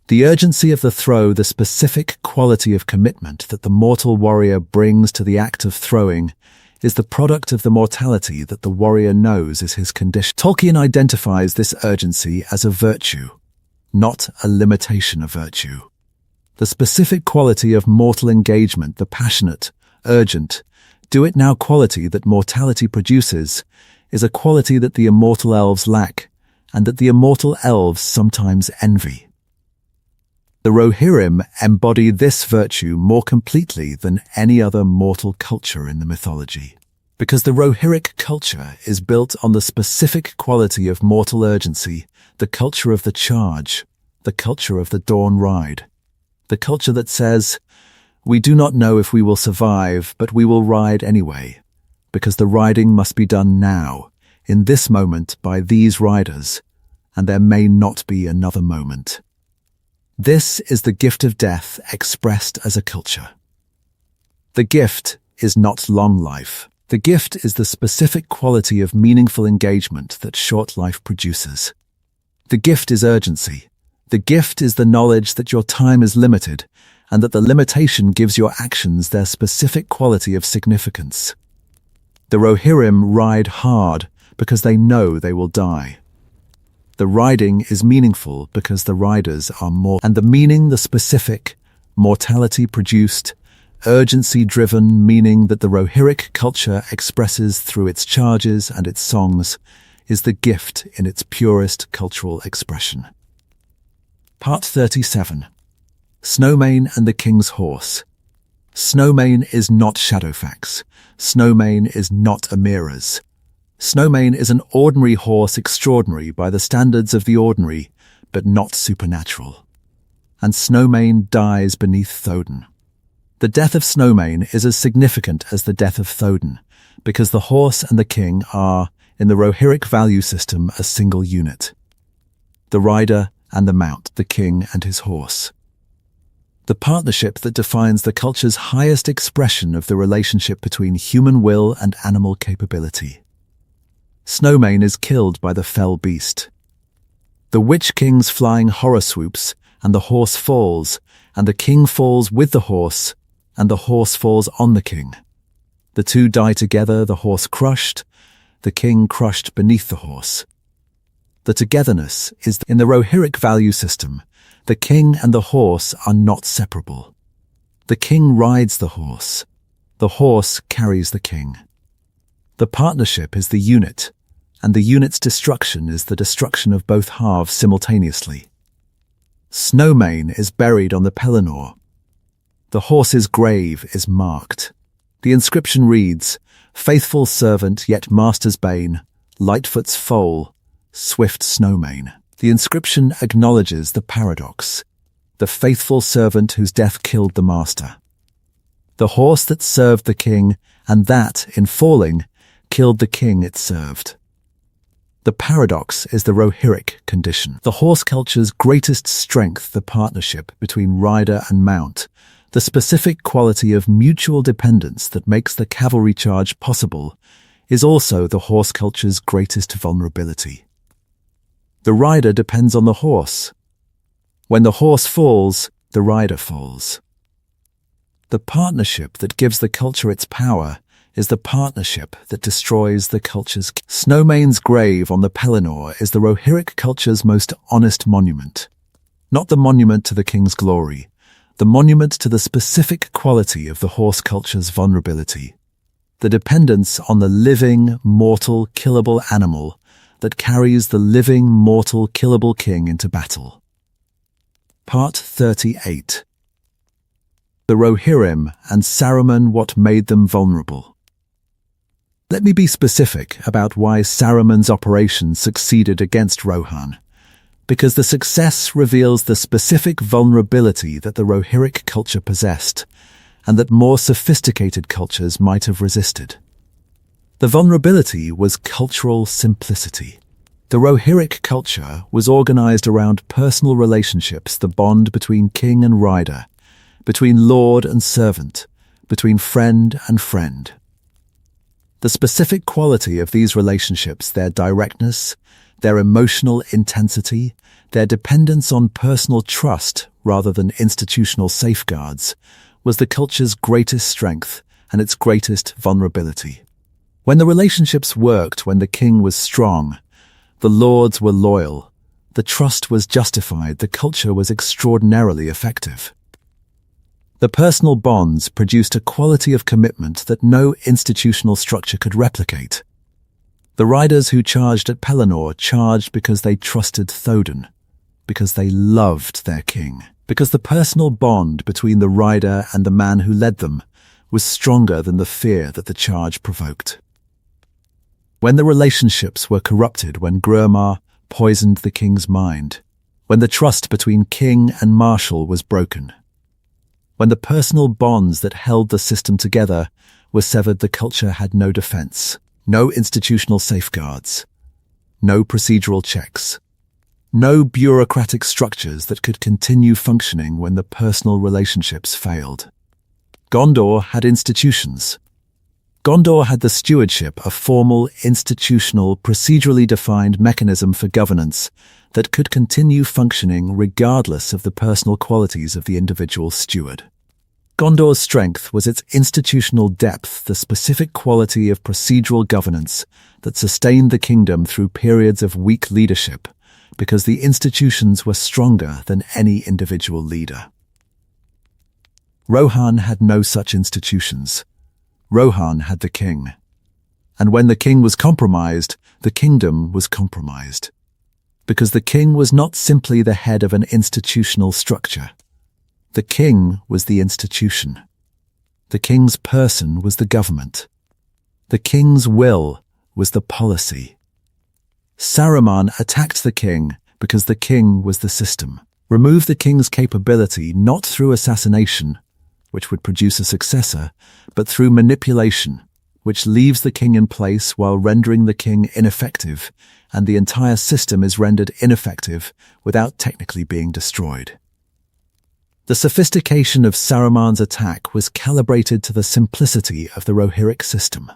The urgency of the throw, the specific quality of commitment that the mortal warrior brings to the act of throwing, is the product of the mortality that the warrior knows is his condition. Tolkien identifies this urgency as a virtue, not a limitation of virtue. The specific quality of mortal engagement, the passionate, urgent, do-it-now quality that mortality produces, is a quality that the immortal elves lack, and that the immortal elves sometimes envy. The Rohirrim embody this virtue more completely than any other mortal culture in the mythology, because the Rohirric culture is built on the specific quality of mortal urgency, the culture of the charge, the culture of the dawn ride, the culture that says, we do not know if we will survive, but we will ride anyway, because the riding must be done now, in this moment by these riders, and there may not be another moment. This is the gift of death expressed as a culture. The gift is not long life. The gift is the specific quality of meaningful engagement that short life produces. The gift is urgency. The gift is the knowledge that your time is limited, and that the limitation gives your actions their specific quality of significance. The Rohirrim ride hard because they know they will die. The riding is meaningful because the riders are more, and the meaning, the specific, mortality-produced, urgency-driven meaning that the Rohirric culture expresses through its charges and its songs is the gift in its purest cultural expression. Part 37. Snowmane and the King's Horse. Snowmane is not Shadowfax. Snowmane is not Amira's. Snowmane is an ordinary horse extraordinary by the standards of the ordinary, but not supernatural. And Snowmane dies beneath Thodin. The death of Snowmane is as significant as the death of Thodin, because the horse and the king are, in the Rohirric value system, a single unit. The rider and the mount, the king and his horse. The partnership that defines the culture's highest expression of the relationship between human will and animal capability. Snowmane is killed by the fell beast. The Witch King's flying horror swoops, and the horse falls, and the king falls with the horse, and the horse falls on the king. The two die together, the horse crushed, the king crushed beneath the horse. The togetherness is in the Rohirric value system. The king and the horse are not separable. The king rides the horse carries the king. The partnership is the unit, and the unit's destruction is the destruction of both halves simultaneously. Snowmane is buried on the Pelennor. The horse's grave is marked. The inscription reads, "Faithful servant yet master's bane, Lightfoot's foal, swift Snowmane." The inscription acknowledges the paradox, the faithful servant whose death killed the master. The horse that served the king, and that, in falling, killed the king it served. The paradox is the Rohirric condition. The horse culture's greatest strength, the partnership between rider and mount, the specific quality of mutual dependence that makes the cavalry charge possible, is also the horse culture's greatest vulnerability. The rider depends on the horse. When the horse falls, the rider falls. The partnership that gives the culture its power is the partnership that destroys the culture's. Snowmane's grave on the Pelennor is the Rohirric culture's most honest monument. Not the monument to the king's glory, the monument to the specific quality of the horse culture's vulnerability. The dependence on the living, mortal, killable animal that carries the living, mortal, killable king into battle. Part 38. The Rohirrim and Saruman, what made them vulnerable. Let me be specific about why Saruman's operation succeeded against Rohan, because the success reveals the specific vulnerability that the Rohirric culture possessed, and that more sophisticated cultures might have resisted. The vulnerability was cultural simplicity. The Rohirric culture was organized around personal relationships, the bond between king and rider, between lord and servant, between friend and friend. The specific quality of these relationships, their directness, their emotional intensity, their dependence on personal trust rather than institutional safeguards, was the culture's greatest strength and its greatest vulnerability. When the relationships worked, when the king was strong, the lords were loyal, the trust was justified, the culture was extraordinarily effective. The personal bonds produced a quality of commitment that no institutional structure could replicate. The riders who charged at Pelennor charged because they trusted Thodin, because they loved their king, because the personal bond between the rider and the man who led them was stronger than the fear that the charge provoked. When the relationships were corrupted, when Grurmar poisoned the king's mind, when the trust between king and marshal was broken, when the personal bonds that held the system together were severed, the culture had no defense, no institutional safeguards, no procedural checks, no bureaucratic structures that could continue functioning when the personal relationships failed. Gondor had institutions. Gondor had the stewardship, a formal, institutional, procedurally defined mechanism for governance that could continue functioning regardless of the personal qualities of the individual steward. Gondor's strength was its institutional depth, the specific quality of procedural governance that sustained the kingdom through periods of weak leadership, because the institutions were stronger than any individual leader. Rohan had no such institutions. Rohan had the king. And when the king was compromised, the kingdom was compromised. Because the king was not simply the head of an institutional structure. The king was the institution. The king's person was the government. The king's will was the policy. Saruman attacked the king because the king was the system. Remove the king's capability not through assassination, which would produce a successor, but through manipulation, which leaves the king in place while rendering the king ineffective, and the entire system is rendered ineffective without technically being destroyed. The sophistication of Saruman's attack was calibrated to the simplicity of the Rohirric system.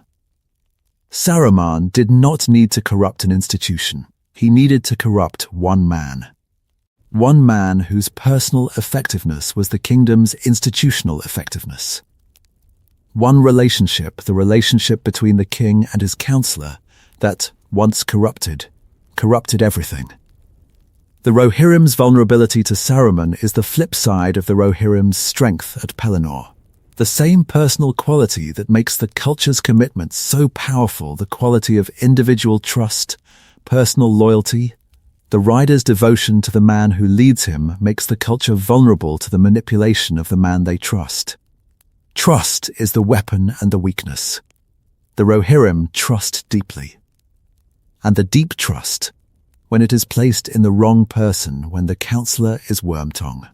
Saruman did not need to corrupt an institution. He needed to corrupt one man. One man whose personal effectiveness was the kingdom's institutional effectiveness. One relationship, the relationship between the king and his counselor, that, once corrupted everything. The Rohirrim's vulnerability to Saruman is the flip side of the Rohirrim's strength at Pelennor. The same personal quality that makes the culture's commitment so powerful, the quality of individual trust, personal loyalty, the rider's devotion to the man who leads him makes the culture vulnerable to the manipulation of the man they trust. Trust is the weapon and the weakness. The Rohirrim trust deeply. And the deep trust, when it is placed in the wrong person, when the counselor is Wormtongue.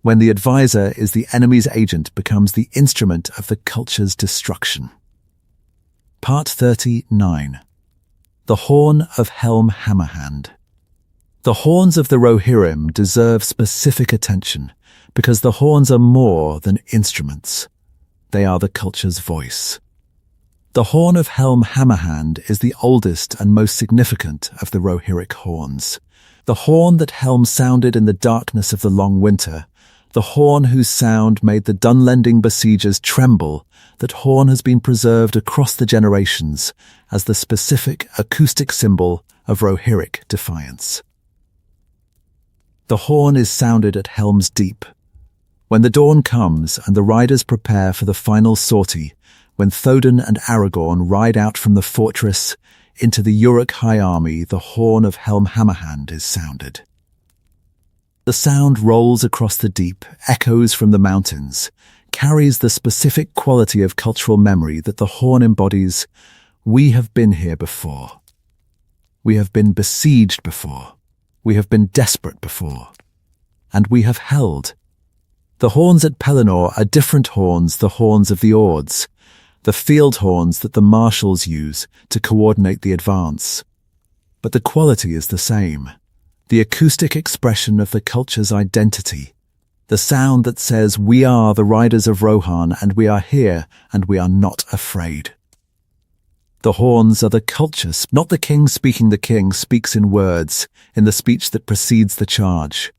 When the advisor is the enemy's agent, becomes the instrument of the culture's destruction. Part 39. The Horn of Helm Hammerhand. The horns of the Rohirrim deserve specific attention because the horns are more than instruments. They are the culture's voice. The Horn of Helm Hammerhand is the oldest and most significant of the Rohirric horns. The horn that Helm sounded in the darkness of the long winter, the horn whose sound made the Dunlending besiegers tremble, that horn has been preserved across the generations as the specific acoustic symbol of Rohirric defiance. The horn is sounded at Helm's Deep. When the dawn comes and the riders prepare for the final sortie, when Théoden and Aragorn ride out from the fortress into the Uruk High Army, the horn of Helm Hammerhand is sounded. The sound rolls across the deep, echoes from the mountains, carries the specific quality of cultural memory that the horn embodies. We have been here before. We have been besieged before. We have been desperate before. And we have held. The horns at Pelennor are different horns, the horns of the Ords, the field horns that the marshals use to coordinate the advance. But the quality is the same. The acoustic expression of the culture's identity. The sound that says, we are the Riders of Rohan, and we are here, and we are not afraid. The horns are the culture, not the king speaking. The king speaks in words, in the speech that precedes the charge.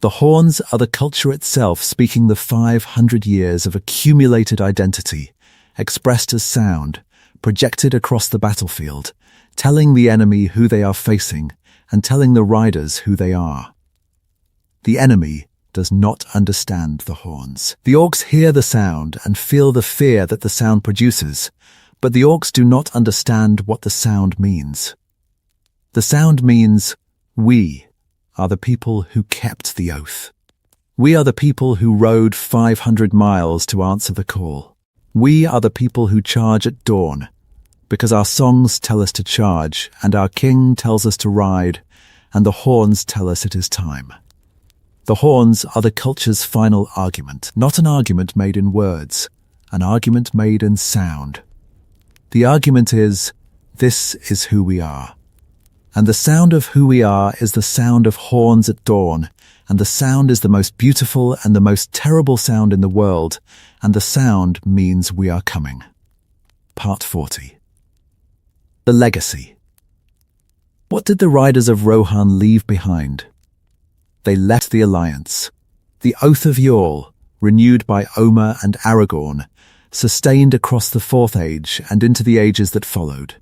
The horns are the culture itself, speaking the 500 years of accumulated identity, expressed as sound, projected across the battlefield, telling the enemy who they are facing, and telling the riders who they are. The enemy does not understand the horns. The orcs hear the sound and feel the fear that the sound produces, but the orcs do not understand what the sound means. The sound means, we are the people who kept the oath. We are the people who rode 500 miles to answer the call. We are the people who charge at dawn, because our songs tell us to charge, and our king tells us to ride, and the horns tell us it is time. The horns are the culture's final argument, not an argument made in words, an argument made in sound. The argument is, this is who we are. And the sound of who we are is the sound of horns at dawn, and the sound is the most beautiful and the most terrible sound in the world, and the sound means we are coming. Part 40. The Legacy. What did the Riders of Rohan leave behind? They left the Alliance. The Oath of Yall, renewed by Omer and Aragorn, sustained across the Fourth Age and into the ages that followed.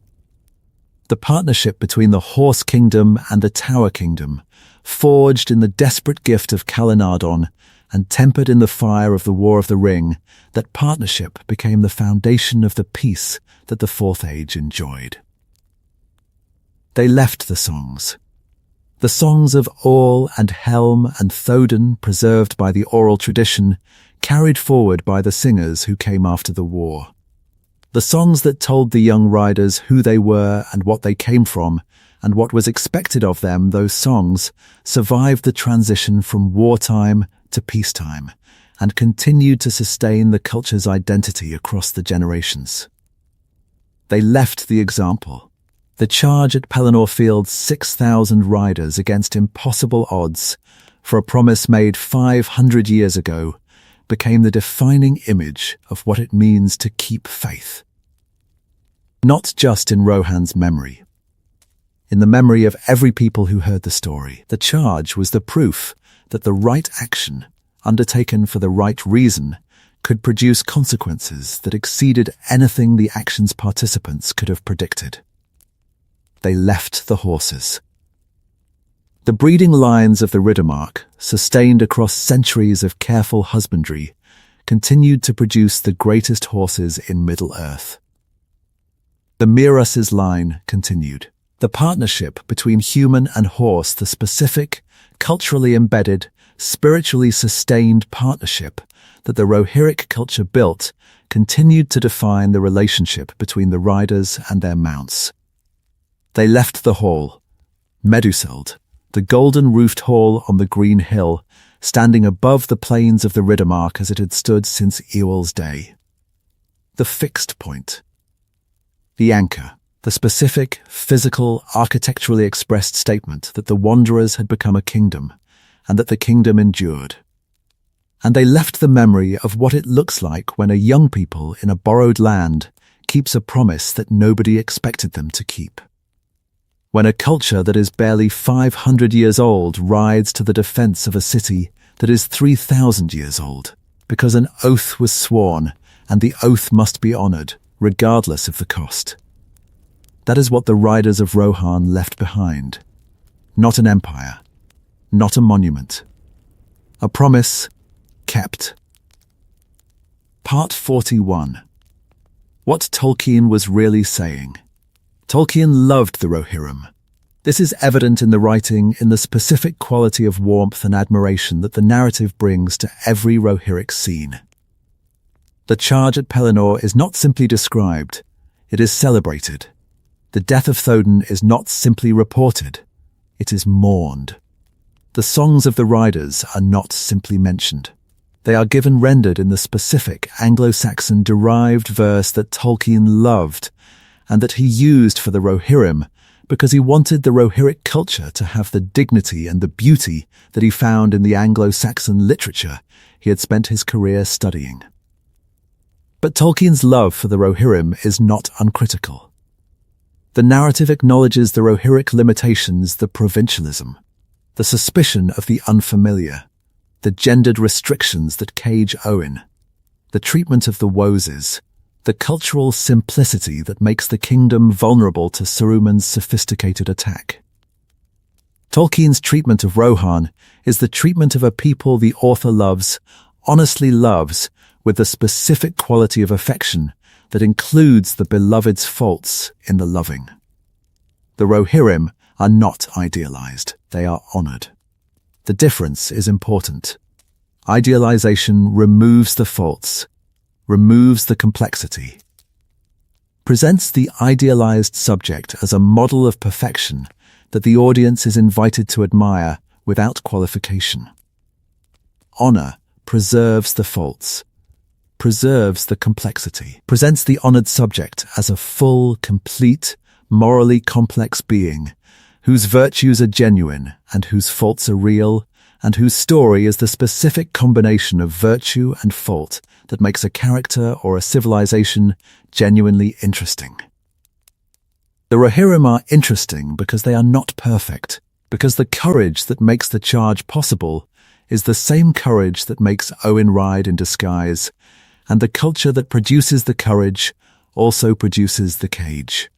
The partnership between the Horse Kingdom and the Tower Kingdom, forged in the desperate gift of Calenardon and tempered in the fire of the War of the Ring, that partnership became the foundation of the peace that the Fourth Age enjoyed. They left the songs. The songs of Orl and Helm and Thodin, preserved by the oral tradition, carried forward by the singers who came after the war. The songs that told the young riders who they were and what they came from, and what was expected of them, those songs survived the transition from wartime to peacetime, and continued to sustain the culture's identity across the generations. They left the example. The charge at Pelennor Fields' 6,000 riders against impossible odds for a promise made 500 years ago became the defining image of what it means to keep faith. Not just in Rohan's memory. In the memory of every people who heard the story, the charge was the proof that the right action, undertaken for the right reason, could produce consequences that exceeded anything the action's participants could have predicted. They left the horses. The breeding lines of the Riddermark, sustained across centuries of careful husbandry, continued to produce the greatest horses in Middle-earth. The Miras's line continued. The partnership between human and horse, the specific, culturally embedded, spiritually sustained partnership that the Rohirric culture built, continued to define the relationship between the riders and their mounts. They left the hall, Meduseld, the golden-roofed hall on the green hill, standing above the plains of the Riddermark as it had stood since Eowl's day. The fixed point. The anchor. The specific, physical, architecturally expressed statement that the Wanderers had become a kingdom, and that the kingdom endured. And they left the memory of what it looks like when a young people in a borrowed land keeps a promise that nobody expected them to keep. When a culture that is barely 500 years old rides to the defense of a city that is 3,000 years old, because an oath was sworn, and the oath must be honored, regardless of the cost. That is what the Riders of Rohan left behind. Not an empire, not a monument. A promise kept. Part 41. What Tolkien was really saying. Tolkien loved the Rohirrim. This is evident in the writing, in the specific quality of warmth and admiration that the narrative brings to every Rohirric scene. The charge at Pelennor is not simply described, it is celebrated. The death of Thodin is not simply reported, it is mourned. The songs of the riders are not simply mentioned. They are given rendered in the specific Anglo-Saxon derived verse that Tolkien loved, and that he used for the Rohirrim because he wanted the Rohirric culture to have the dignity and the beauty that he found in the Anglo-Saxon literature he had spent his career studying. But Tolkien's love for the Rohirrim is not uncritical. The narrative acknowledges the Rohirric limitations, the provincialism, the suspicion of the unfamiliar, the gendered restrictions that cage Owen, the treatment of the Woses, the cultural simplicity that makes the kingdom vulnerable to Saruman's sophisticated attack. Tolkien's treatment of Rohan is the treatment of a people the author loves, honestly loves, with the specific quality of affection that includes the beloved's faults in the loving. The Rohirrim are not idealized, they are honored. The difference is important. Idealization removes the faults, removes the complexity, presents the idealized subject as a model of perfection that the audience is invited to admire without qualification. Honor preserves the faults, preserves the complexity, presents the honored subject as a full, complete, morally complex being, whose virtues are genuine and whose faults are real, and whose story is the specific combination of virtue and fault that makes a character or a civilization genuinely interesting. The Rohirrim are interesting because they are not perfect, because the courage that makes the charge possible is the same courage that makes Owen ride in disguise, and the culture that produces the courage also produces the cage.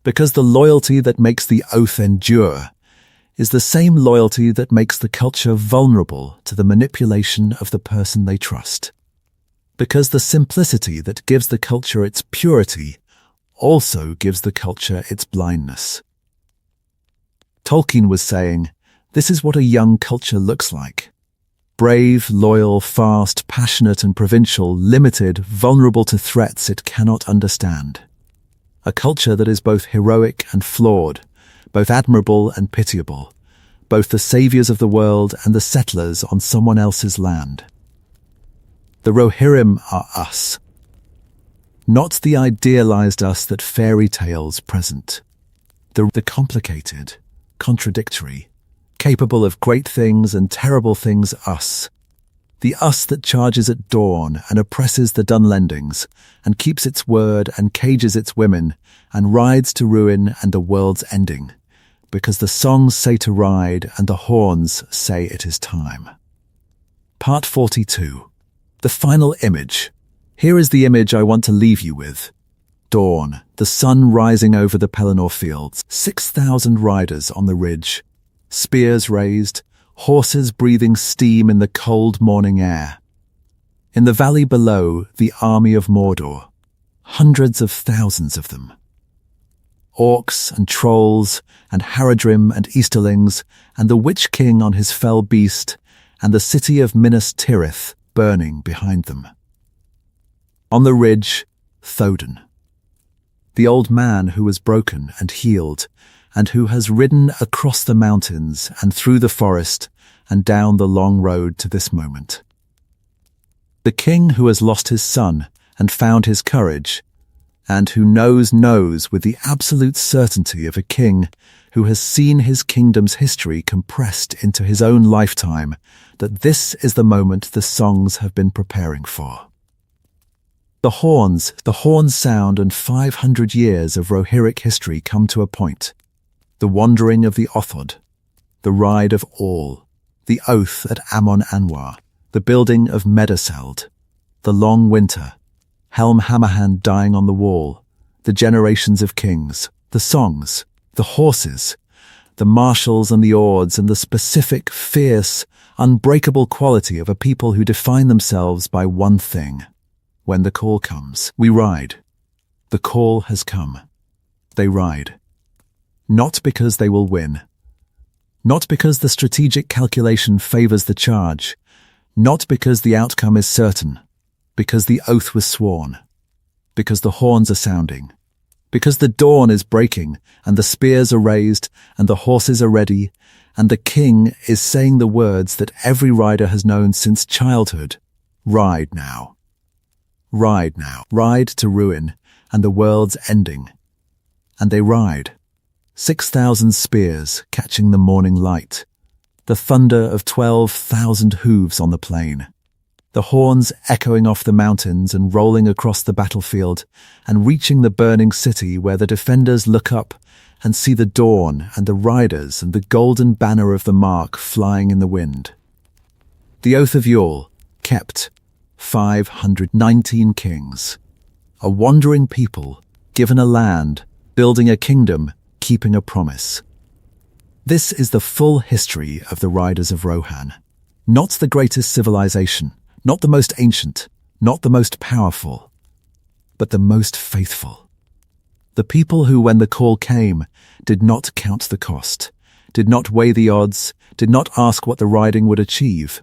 Because the loyalty that makes the oath endure is the same loyalty that makes the culture vulnerable to the manipulation of the person they trust. Because the simplicity that gives the culture its purity also gives the culture its blindness. Tolkien was saying, this is what a young culture looks like. Brave, loyal, fast, passionate and provincial, limited, vulnerable to threats it cannot understand. A culture that is both heroic and flawed, both admirable and pitiable, both the saviors of the world and the settlers on someone else's land. The Rohirrim are us. Not the idealized us that fairy tales present. The complicated, contradictory, capable of great things and terrible things us. The us that charges at dawn and oppresses the Dunlendings, and keeps its word and cages its women, and rides to ruin and the world's ending, because the songs say to ride and the horns say it is time. Part 42. The final image. Here is the image I want to leave you with. Dawn, the sun rising over the Pelennor Fields, 6,000 riders on the ridge, spears raised, horses breathing steam in the cold morning air. In the valley below, the army of Mordor, hundreds of thousands of them. Orcs and trolls and Haradrim and Easterlings and the Witch King on his fell beast and the city of Minas Tirith burning behind them. On the ridge, Théoden, the old man who was broken and healed, and who has ridden across the mountains and through the forest and down the long road to this moment. The king who has lost his son and found his courage, and who knows with the absolute certainty of a king who has seen his kingdom's history compressed into his own lifetime, that this is the moment the songs have been preparing for. The horns sound and 500 years of Rohirric history come to a point. The wandering of the Éothéod, the ride of all, the oath at Amon Anwar, the building of Meduseld, the long winter, Helm Hammerhand dying on the wall, the generations of kings, the songs, the horses, the marshals and the ords, and the specific, fierce, unbreakable quality of a people who define themselves by one thing. When the call comes, we ride. The call has come. They ride. Not because they will win. Not because the strategic calculation favors the charge. Not because the outcome is certain. Because the oath was sworn. Because the horns are sounding. Because the dawn is breaking, and the spears are raised, and the horses are ready, and the king is saying the words that every rider has known since childhood. Ride now. Ride now. Ride to ruin, and the world's ending. And they ride. 6,000 spears catching the morning light. The thunder of 12,000 hooves on the plain. The horns echoing off the mountains and rolling across the battlefield and reaching the burning city where the defenders look up and see the dawn and the riders and the golden banner of the mark flying in the wind. The oath of Yule, kept. 519 kings. A wandering people, given a land, building a kingdom, keeping a promise. This is the full history of the Riders of Rohan. Not the greatest civilization, not the most ancient, not the most powerful, but the most faithful. The people who, when the call came, did not count the cost, did not weigh the odds, did not ask what the riding would achieve.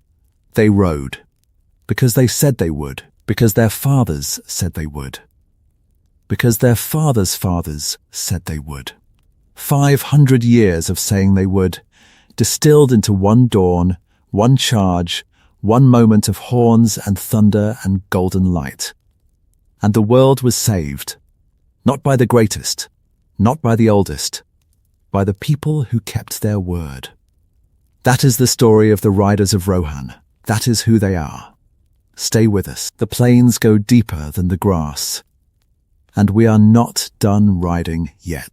They rode. Because they said they would, because their fathers said they would, because their fathers' fathers said they would. 500 years of saying they would, distilled into one dawn, one charge, one moment of horns and thunder and golden light. And the world was saved, not by the greatest, not by the oldest, by the people who kept their word. That is the story of the Riders of Rohan. That is who they are. Stay with us. The plains go deeper than the grass. And we are not done riding yet.